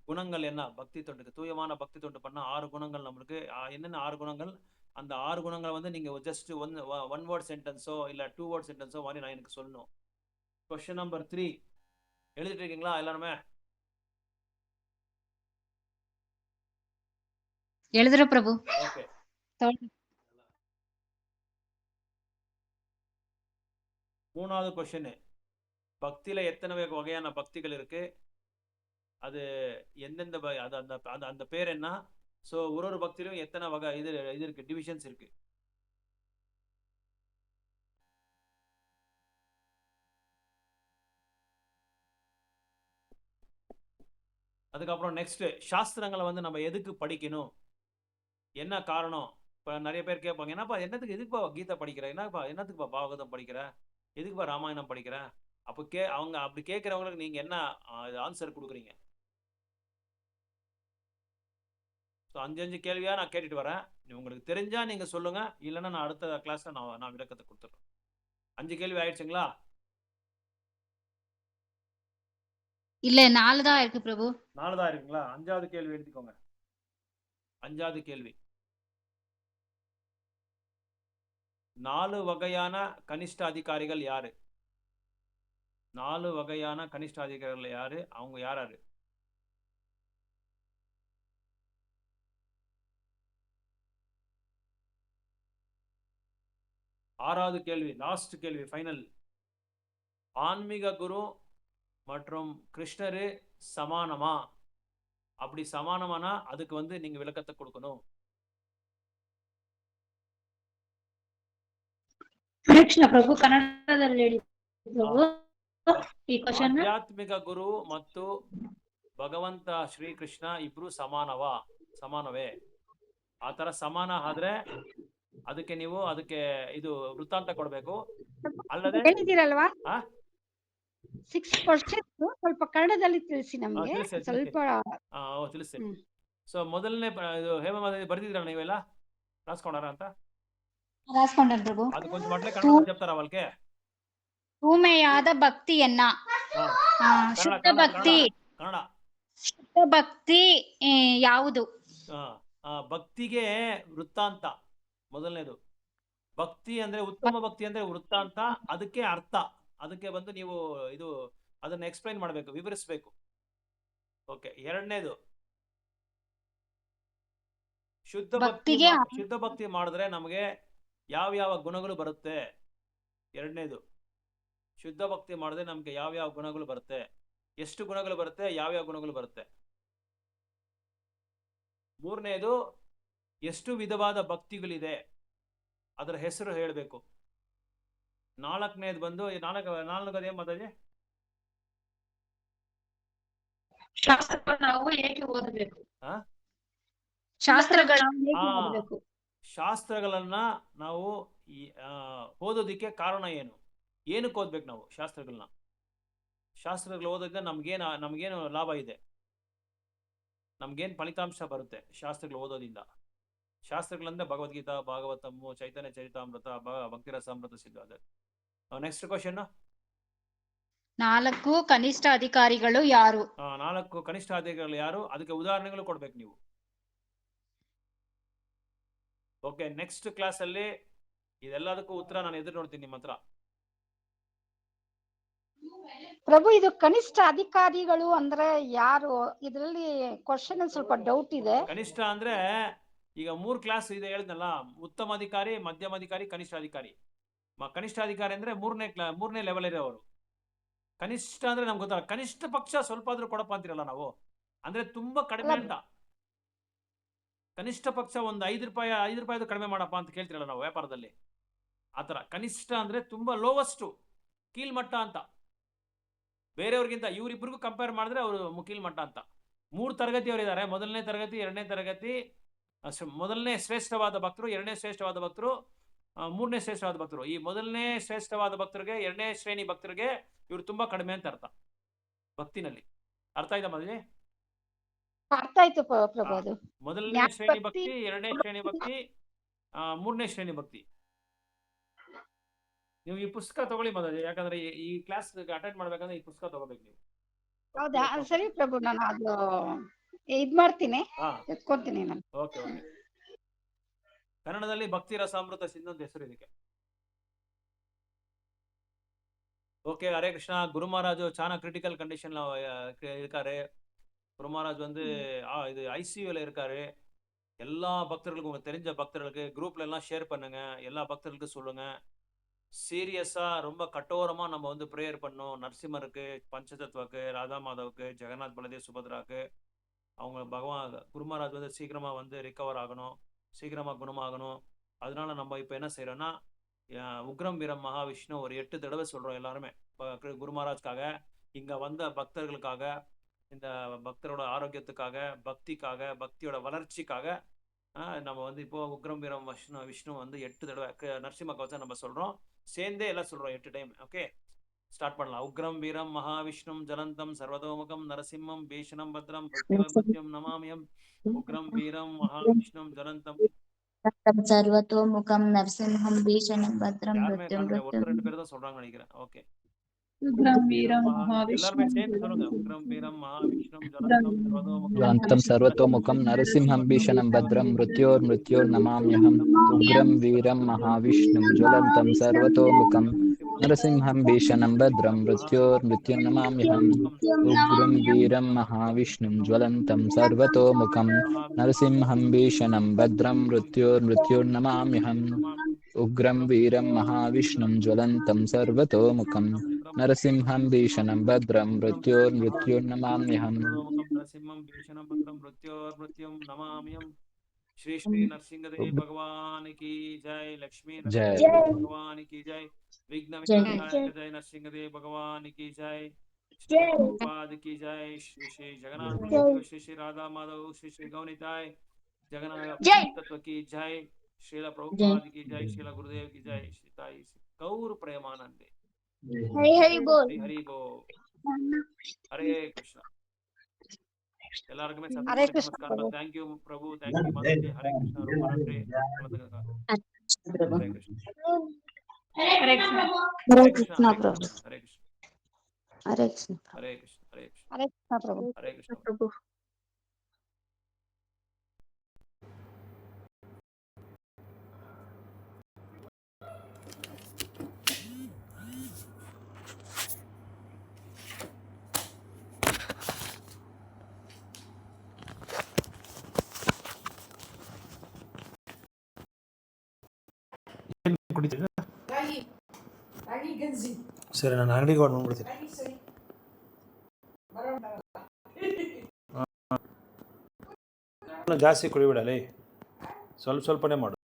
குணங்கள் என்ன பக்தி தொண்டுக்கு? தூயமான பக்தி தொண்டு பண்ண 6 குணங்கள் நம்மளுக்கு என்னென்ன 6 குணங்கள்? அந்த 6 குணங்களை வந்து நீங்க ஜஸ்ட் ஒன் வேர்ட் சென்டென்ஸோ இல்ல 2 வேர்ட் சென்டென்ஸோ மாதிரி நான் எனக்கு சொல்லணும். கொஸ்டின் நம்பர் 3, எழுதிட்டு இருக்கீங்களா எல்லாருமே? எழுதுற பிரபு. ஓகே. 3வது கொஸ்டின், பக்தியில எத்தனை வகையான பக்திகள் இருக்கு? அது எந்தெந்த அந்த பேர் என்ன? ஸோ ஒரு பக்தியிலும் எத்தனை வகை இது இருக்கு, டிவிஷன்ஸ் இருக்கு? அதுக்கப்புறம் நெக்ஸ்ட், சாஸ்திரங்களை வந்து நம்ம எதுக்கு படிக்கணும், என்ன காரணம்? இப்போ நிறைய பேர் கேட்பாங்க, என்னப்பா எதுக்குப்பா கீதை படிக்கிற, என்னத்துக்குப்பா பாகவதம் படிக்கிற, எதுக்குப்பா ராமாயணம் படிக்கிற? அப்போ அவங்க அப்படி கேட்குறவங்களுக்கு நீங்க என்ன ஆன்சர் கொடுக்குறீங்க? ஸோ 5 கேள்வியா நான் கேட்டுட்டு வரேன். உங்களுக்கு தெரிஞ்சா நீங்க சொல்லுங்க, இல்லைன்னா நான் அடுத்த கிளாஸ்ல நான் விளக்கத்தை கொடுத்துட்றேன். 5 கேள்வி ஆயிடுச்சுங்களா? இல்ல, 4 தான் இருக்கு பிரபு. 4 தான் இருக்குங்களா? 5வது கேள்வி எழுதிக்கோங்க. 5வது கேள்வி, 4 வகையான கனிஷ்ட அதிகாரிகள் யாரு? 4 வகையான கனிஷ்ட அதிகாரிகள் யாரு? அவங்க யாரு? ஆறாவது கேள்வி, லாஸ்ட் கேள்வி, ஃபைனல். ஆன்மீக குரு மற்றும் கிருஷ்ணரு சமானமா? அப்படி சமானமானா அதுக்கு வந்து நீங்க விளக்கத்தை கொடுக்கணும். ಕೃಷ್ಣ ಪ್ರಭು ಕನ್ನಡದಲ್ಲಿ ಹೇಳಿ ಪ್ರಭು ಈ ಕ್ವಶನ್. ಆಧ್ಯಾತ್ಮಿಕ ಗುರು ಮತ್ತು ಭಗವಂತ ಶ್ರೀಕೃಷ್ಣ ಇಬ್ರು ಸಮಾನವೇ? ಆ ತರ ಸಮಾನ ಆದ್ರೆ ಅದಕ್ಕೆ ನೀವು ಅದಕ್ಕೆ ಇದು ವೃತ್ತಾಂತ ಕೊಡ್ಬೇಕು. ಅಲ್ಲದೆ ಹೇಳಿದಿರಲ್ವಾ ಆ? 6 ಕ್ವಶನ್ ಸ್ವಲ್ಪ ಕನ್ನಡದಲ್ಲಿ ತಿಳಿಸಿ ನಮ್ಗೆ ತಿಳಿಸಿ. ಸ್ವಲ್ಪ. ತಿಳಿಸ್ತೀನಿ. ಹ್ಮ್. ಸೊ ಮೊದಲನೇ ಹೇಮಮಾದೇವಿ ಬರ್ದಿದ್ದೀರಾ ನೀವೆಲ್ಲ ರಾಸ್ಕೊಂಡಾರ ಅಂತ? రాసుకుంటాను ప్రభు. ಅದು ಕೊಂಚ ಮಟ್ಲೆ ಕನ್ನಡ చెప్తారా వాళ్ళకి? ಊಮೆಯಾದ ಭಕ್ತಿಯನ್ನ ಶುದ್ಧ ಭಕ್ತಿ ಕನ್ನಡ. ಶುದ್ಧ ಭಕ್ತಿ ಯಾವುದು? ಭಕ್ತಿಗೆ ವೃತ್ತಾಂತ ಮೊದಲನೇದು. ಭಕ್ತಿ ಅಂದ್ರೆ ಉತ್ತಮ ಭಕ್ತಿ ಅಂದ್ರೆ ವೃತ್ತಾಂತ, ಅದಕ್ಕೆ ಅರ್ಥ, ಅದಕ್ಕೆ ಬಂದು ನೀವು ಇದು ಅದನ್ನ ಎಕ್ಸ್ಪ್ಲೈನ್ ಮಾಡಬೇಕು, ವಿವರಿಸಬೇಕು. ಓಕೆ. ಎರಡನೇದು ಶುದ್ಧ ಭಕ್ತಿ ಮಾಡಿದ್ರೆ ನಮಗೆ ಯಾವ ಗುಣಗಳು ಬರುತ್ತೆ? ಎರಡನೇದು ಶುದ್ಧ ಭಕ್ತಿ ಮಾಡಿದ್ರೆ ನಮ್ಗೆ ಯಾವ ಗುಣಗಳು ಬರುತ್ತೆ? ಎಷ್ಟು ಗುಣಗಳು ಬರುತ್ತೆ? ಯಾವ ಗುಣಗಳು ಬರುತ್ತೆ? ಮೂರನೇದು ಎಷ್ಟು ವಿಧವಾದ ಭಕ್ತಿಗಳಿದೆ ಅದರ ಹೆಸರು ಹೇಳಬೇಕು. ನಾಲ್ಕನೇದು ಬಂದು ನಾಲ್ಕನೇದು ಏನ್ ಮಾತಾಡಿ? ಶಾಸ್ತ್ರ ನಾವು ಹೇಗೆ ಓದಬೇಕು? ಶಾಸ್ತ್ರಗಳನ್ನ ನಾವು ಓದೋದಿಕ್ಕೆ ಕಾರಣ ಏನು? ಏನಕ್ಕೆ ಓದ್ಬೇಕು ನಾವು ಶಾಸ್ತ್ರಗಳನ್ನ? ಶಾಸ್ತ್ರಗಳು ಓದೋದ್ರಿಂದ ನಮ್ಗೇನು ಲಾಭ ಇದೆ? ನಮ್ಗೇನು ಫಲಿತಾಂಶ ಬರುತ್ತೆ ಶಾಸ್ತ್ರಗಳು ಓದೋದ್ರಿಂದ? ಶಾಸ್ತ್ರಗಳಂದ್ರೆ ಭಗವದ್ಗೀತಾ, ಭಾಗವತಮ್ಮು, ಚೈತನ್ಯ ಚರಿತಾಮೃತ, ಭಕ್ತಿರಸಾಮೃತ ಸಿದ್ಧ. Next question. 4 ಕನಿಷ್ಠ ಅಧಿಕಾರಿಗಳು ಯಾರು? 4 ಕನಿಷ್ಠ ಅಧಿಕಾರಿಗಳು ಯಾರು? ಅದಕ್ಕೆ ಉದಾಹರಣೆಗಳು ಕೊಡ್ಬೇಕು ನೀವು. ಓಕೆ. ನೆಕ್ಸ್ಟ್ ಕ್ಲಾಸ್ ಅಲ್ಲಿ ಇದೆಲ್ಲದಕ್ಕೂ ಉತ್ತರ ನಾನು ಎದುರು ನೋಡ್ತೀನಿ ನಿಮ್ಮ ಹತ್ರ. ಪ್ರಭು ಇದು ಕನಿಷ್ಠ ಅಧಿಕಾರಿಗಳು ಅಂದ್ರೆ ಯಾರು? ಇದರಲ್ಲಿ ಕ್ವಶನ್ ಸ್ವಲ್ಪ ಡೌಟ್ ಇದೆ. ಕನಿಷ್ಠ ಅಂದ್ರೆ ಈಗ 3 ಕ್ಲಾಸ್ ಇದೆ ಹೇಳಿದ್ನಲ್ಲ, ಉತ್ತಮ ಅಧಿಕಾರಿ, ಮಧ್ಯಮ ಅಧಿಕಾರಿ, ಕನಿಷ್ಠ ಅಧಿಕಾರಿ. ಕನಿಷ್ಠ ಅಧಿಕಾರಿ ಅಂದ್ರೆ ಮೂರನೇ ಲೆವೆಲ್ ಇರೋರು. ಕನಿಷ್ಠ ಅಂದ್ರೆ ನಮ್ಗೆ ಗೊತ್ತಲ್ಲ, ಕನಿಷ್ಠ ಪಕ್ಷ ಸ್ವಲ್ಪ ಆದ್ರೂ ಕೊಡಪ್ಪ ಅಂತಿರಲ್ಲ ನಾವು, ಅಂದ್ರೆ ತುಂಬಾ ಕಡಿಮೆ ಅಂತ. ಕನಿಷ್ಠ ಪಕ್ಷ ಒಂದು 5 ರೂಪಾಯಿ ಕಡಿಮೆ ಮಾಡಪ್ಪ ಅಂತ ಕೇಳ್ತಿರಲ್ಲ ನಾವು ವ್ಯಾಪಾರದಲ್ಲಿ, ಆತರ. ಕನಿಷ್ಠ ಅಂದ್ರೆ ತುಂಬಾ ಲೋವೆಸ್ಟ್, ಕೀಳ್ಮಟ್ಟ ಅಂತ. ಬೇರೆಯವ್ರಿಗಿಂತ ಇವರಿಬ್ಬರಿಗೂ ಕಂಪೇರ್ ಮಾಡಿದ್ರೆ ಅವರು ಕೀಳ್ಮಟ್ಟ ಅಂತ. 3 ತರಗತಿಯವರು ಇದ್ದಾರೆ. ಮೊದಲನೇ ತರಗತಿ, ಎರಡನೇ ತರಗತಿ, ಮೊದಲನೇ ಶ್ರೇಷ್ಠವಾದ ಭಕ್ತರು, ಎರಡನೇ ಶ್ರೇಷ್ಠವಾದ ಭಕ್ತರು, ಮೂರನೇ ಶ್ರೇಷ್ಠವಾದ ಭಕ್ತರು. ಈ ಮೊದಲನೇ ಶ್ರೇಷ್ಠವಾದ ಭಕ್ತರಿಗೆ, ಎರಡನೇ ಶ್ರೇಣಿ ಭಕ್ತರಿಗೆ ಇವರು ತುಂಬಾ ಕಡಿಮೆ ಅಂತ ಅರ್ಥ ಭಕ್ತಿನಲ್ಲಿ. ಅರ್ಥ ಆಯ್ತಾ ಮೊದಲೇ? ಅರ್ಥ ಆಯ್ತು ಪ್ರಭು. ಅದು ಮೊದಲನೇ ಶ್ರೇಣಿ ಭಕ್ತಿ, ಎರಡನೇ ಶ್ರೇಣಿ ಭಕ್ತಿ, ಮೂರನೇ ಶ್ರೇಣಿ ಭಕ್ತಿ. ನೀವು ಈ ಪುಸ್ತಕ ತಗೊಳ್ಳಿ ಮೊದಲು, ಯಾಕಂದ್ರೆ ಈ ಕ್ಲಾಸ್ ಅಟೆಂಡ್ ಮಾಡ್ಬೇಕಂದ್ರೆ ಈ ಪುಸ್ತಕ ತಗೋಬೇಕು ನೀವು. ಹೌದಾ? ಸರಿ ಪ್ರಭು, ನಾನು ಅದು ಇದ್ ಮಾಡ್ತೀನಿ, ಎತ್ಕೊಂತೀನಿ ನಾನು. ಓಕೆ. ಕನ್ನಡದಲ್ಲಿ ಭಕ್ತಿ ರಸಾಮೃತ ಸಿಂಧು ಅಂತ ಹೆಸರು ಇದಕ್ಕೆ. ಓಕೆ. ಹರೇ ಕೃಷ್ಣ. குரு மகாராஜ் சானா கிரிட்டிக்கல் கண்டிஷன்ல இருக்காரு. குரு மகாராஜ் வந்து இது ஐசியூல இருக்காரு. எல்லா பக்தர்களுக்கும், உங்க தெரிஞ்ச பக்தர்களுக்கு குரூப்ல எல்லாம் ஷேர் பண்ணுங்க, எல்லா பக்தர்களுக்கும் சொல்லுங்க. சீரியஸா ரொம்ப கட்டோரமா நம்ம வந்து ப்ரேயர் பண்ணோம். நரசிம்மருக்கு, பஞ்சதத்துவக்கு, ராதா மாதவுக்கு, ஜெகநாத் பலதேவ் சுபத்ராக்கு, அவங்க பகவான் குரு மகாராஜ் வந்து சீக்கிரமா வந்து ரிகவர் ஆகணும், சீக்கிரமா குணமாகணும். அதனால நம்ம இப்ப என்ன செய்யறோம்னா, உக்ரம் வீரம் மகாவிஷ்ணு ஒரு 8 தடவை சொல்றோம் எல்லாருமே குரு மகாராஜ்காக, இங்க வந்த பக்தர்களுக்காக, இந்த பக்தரோட ஆரோக்கியத்துக்காக, பக்திக்காக, பக்தியோட வளர்ச்சிக்காக நம்ம வந்து இப்போ உக்ரம் வீரம் விஷ்ணு வந்து 8 தடவை நரசிம்ம கவசம் நம்ம சொல்றோம். சேர்ந்தே எல்லாம் சொல்றோம் 8 டைம். ஓகே, ஸ்டார்ட் பண்ணலாம். உக்ரம் வீரம் மகாவிஷ்ணும் ஜலந்தம் சர்வதோமுகம் நரசிம்மம் பீஷணம் பத்ரம் பத்யம் நமாமியம். உக்ரம் வீரம் மகாவிஷ்ணும் ஜலந்தம் சர்வதோமுகம் நரசிம்மம் பீஷணம் பத்ரம் யாருமே 1-2 பேர் தான் சொல்றாங்க நினைக்கிறேன். ஓகே. உக்ரம் வீரம் எல்லாருமே மகாவிஷ்ணு சேர்ந்து சொல்லுங்க. உக்ரம் வீரம் மகாவிஷ்ணும் ஜலந்தம் சர்வதோமுகம் ज्वलन्तं सर्वतोमुखं नरसिंहं भीषणं भद्रं मृत्योर्मृत्योर्नमाम्यहम् उग्रं वीरं महाविष्णुं ज्वलन्तं सर्वतोमुखं नरसिंहं भीषणं भद्रं मृत्योर्मृत्योर्नमाम्यहम् उग्रं वीरं महाविष्णुं ज्वलन्तं सर्वतोमुखं नरसिंहं भीषणं भद्रं मृत्योर्मृत्योर्नमाम्यहम् उग्रं वीरं महाविष्णुं ज्वलन्तं सर्वतोमुखं नरसिंहं भीषणं भद्रं मृत्योर्मृत्योर्नमाम्यहम् नरसिंहं भीषणं भद्रं मृत्योर्मृत्युं नमाम्यहम्। श्री श्री नरसिंहदेव भगवान की जय। लक्ष्मी नरसिंहदेव भगवान की जय। विघ्न विनाशक जय नरसिंहदेव भगवान की जय। श्री प्रभुपाद की जय। श्री श्री जगन्नाथ देव, श्री श्री राधा माधव, श्री श्री गौनिताय जगन्नाथ तत्व की जय। श्रीला प्रभुपाद की जय। श्रीला गुरुदेव की जय। श्रीताई गौर प्रेमानंदे। हरि हरि बोल। हरे कृष्ण। எல்லாருக்குமே हरे சத்குரு कृष्ण நமஸ்காரம். प्रभु। थैंक यू प्रभु, थैंक यू माताजी. हरे कृष्ण. ரொம்ப நன்றி. हरे कृष्ण. हरे कृष्ण हरे कृष्ण. हरे प्रभु कृष्ण. हरे कृष्ण. हरे कृष्ण हरे कृष्ण. हरे कृष्ण. हरे कृष्ण प्रभु। हरे कृष्ण. प्रभु ಸರಿ, ನಾನು ಅಂಗಡಿಗೆ ಹೊರಡು ಬಂದ್ಬಿಡ್ತೀನಿ. ಜಾಸ್ತಿ ಕುಡಿಬಿಡಲಿ, ಸ್ವಲ್ಪ ಸ್ವಲ್ಪನೇ ಮಾಡು.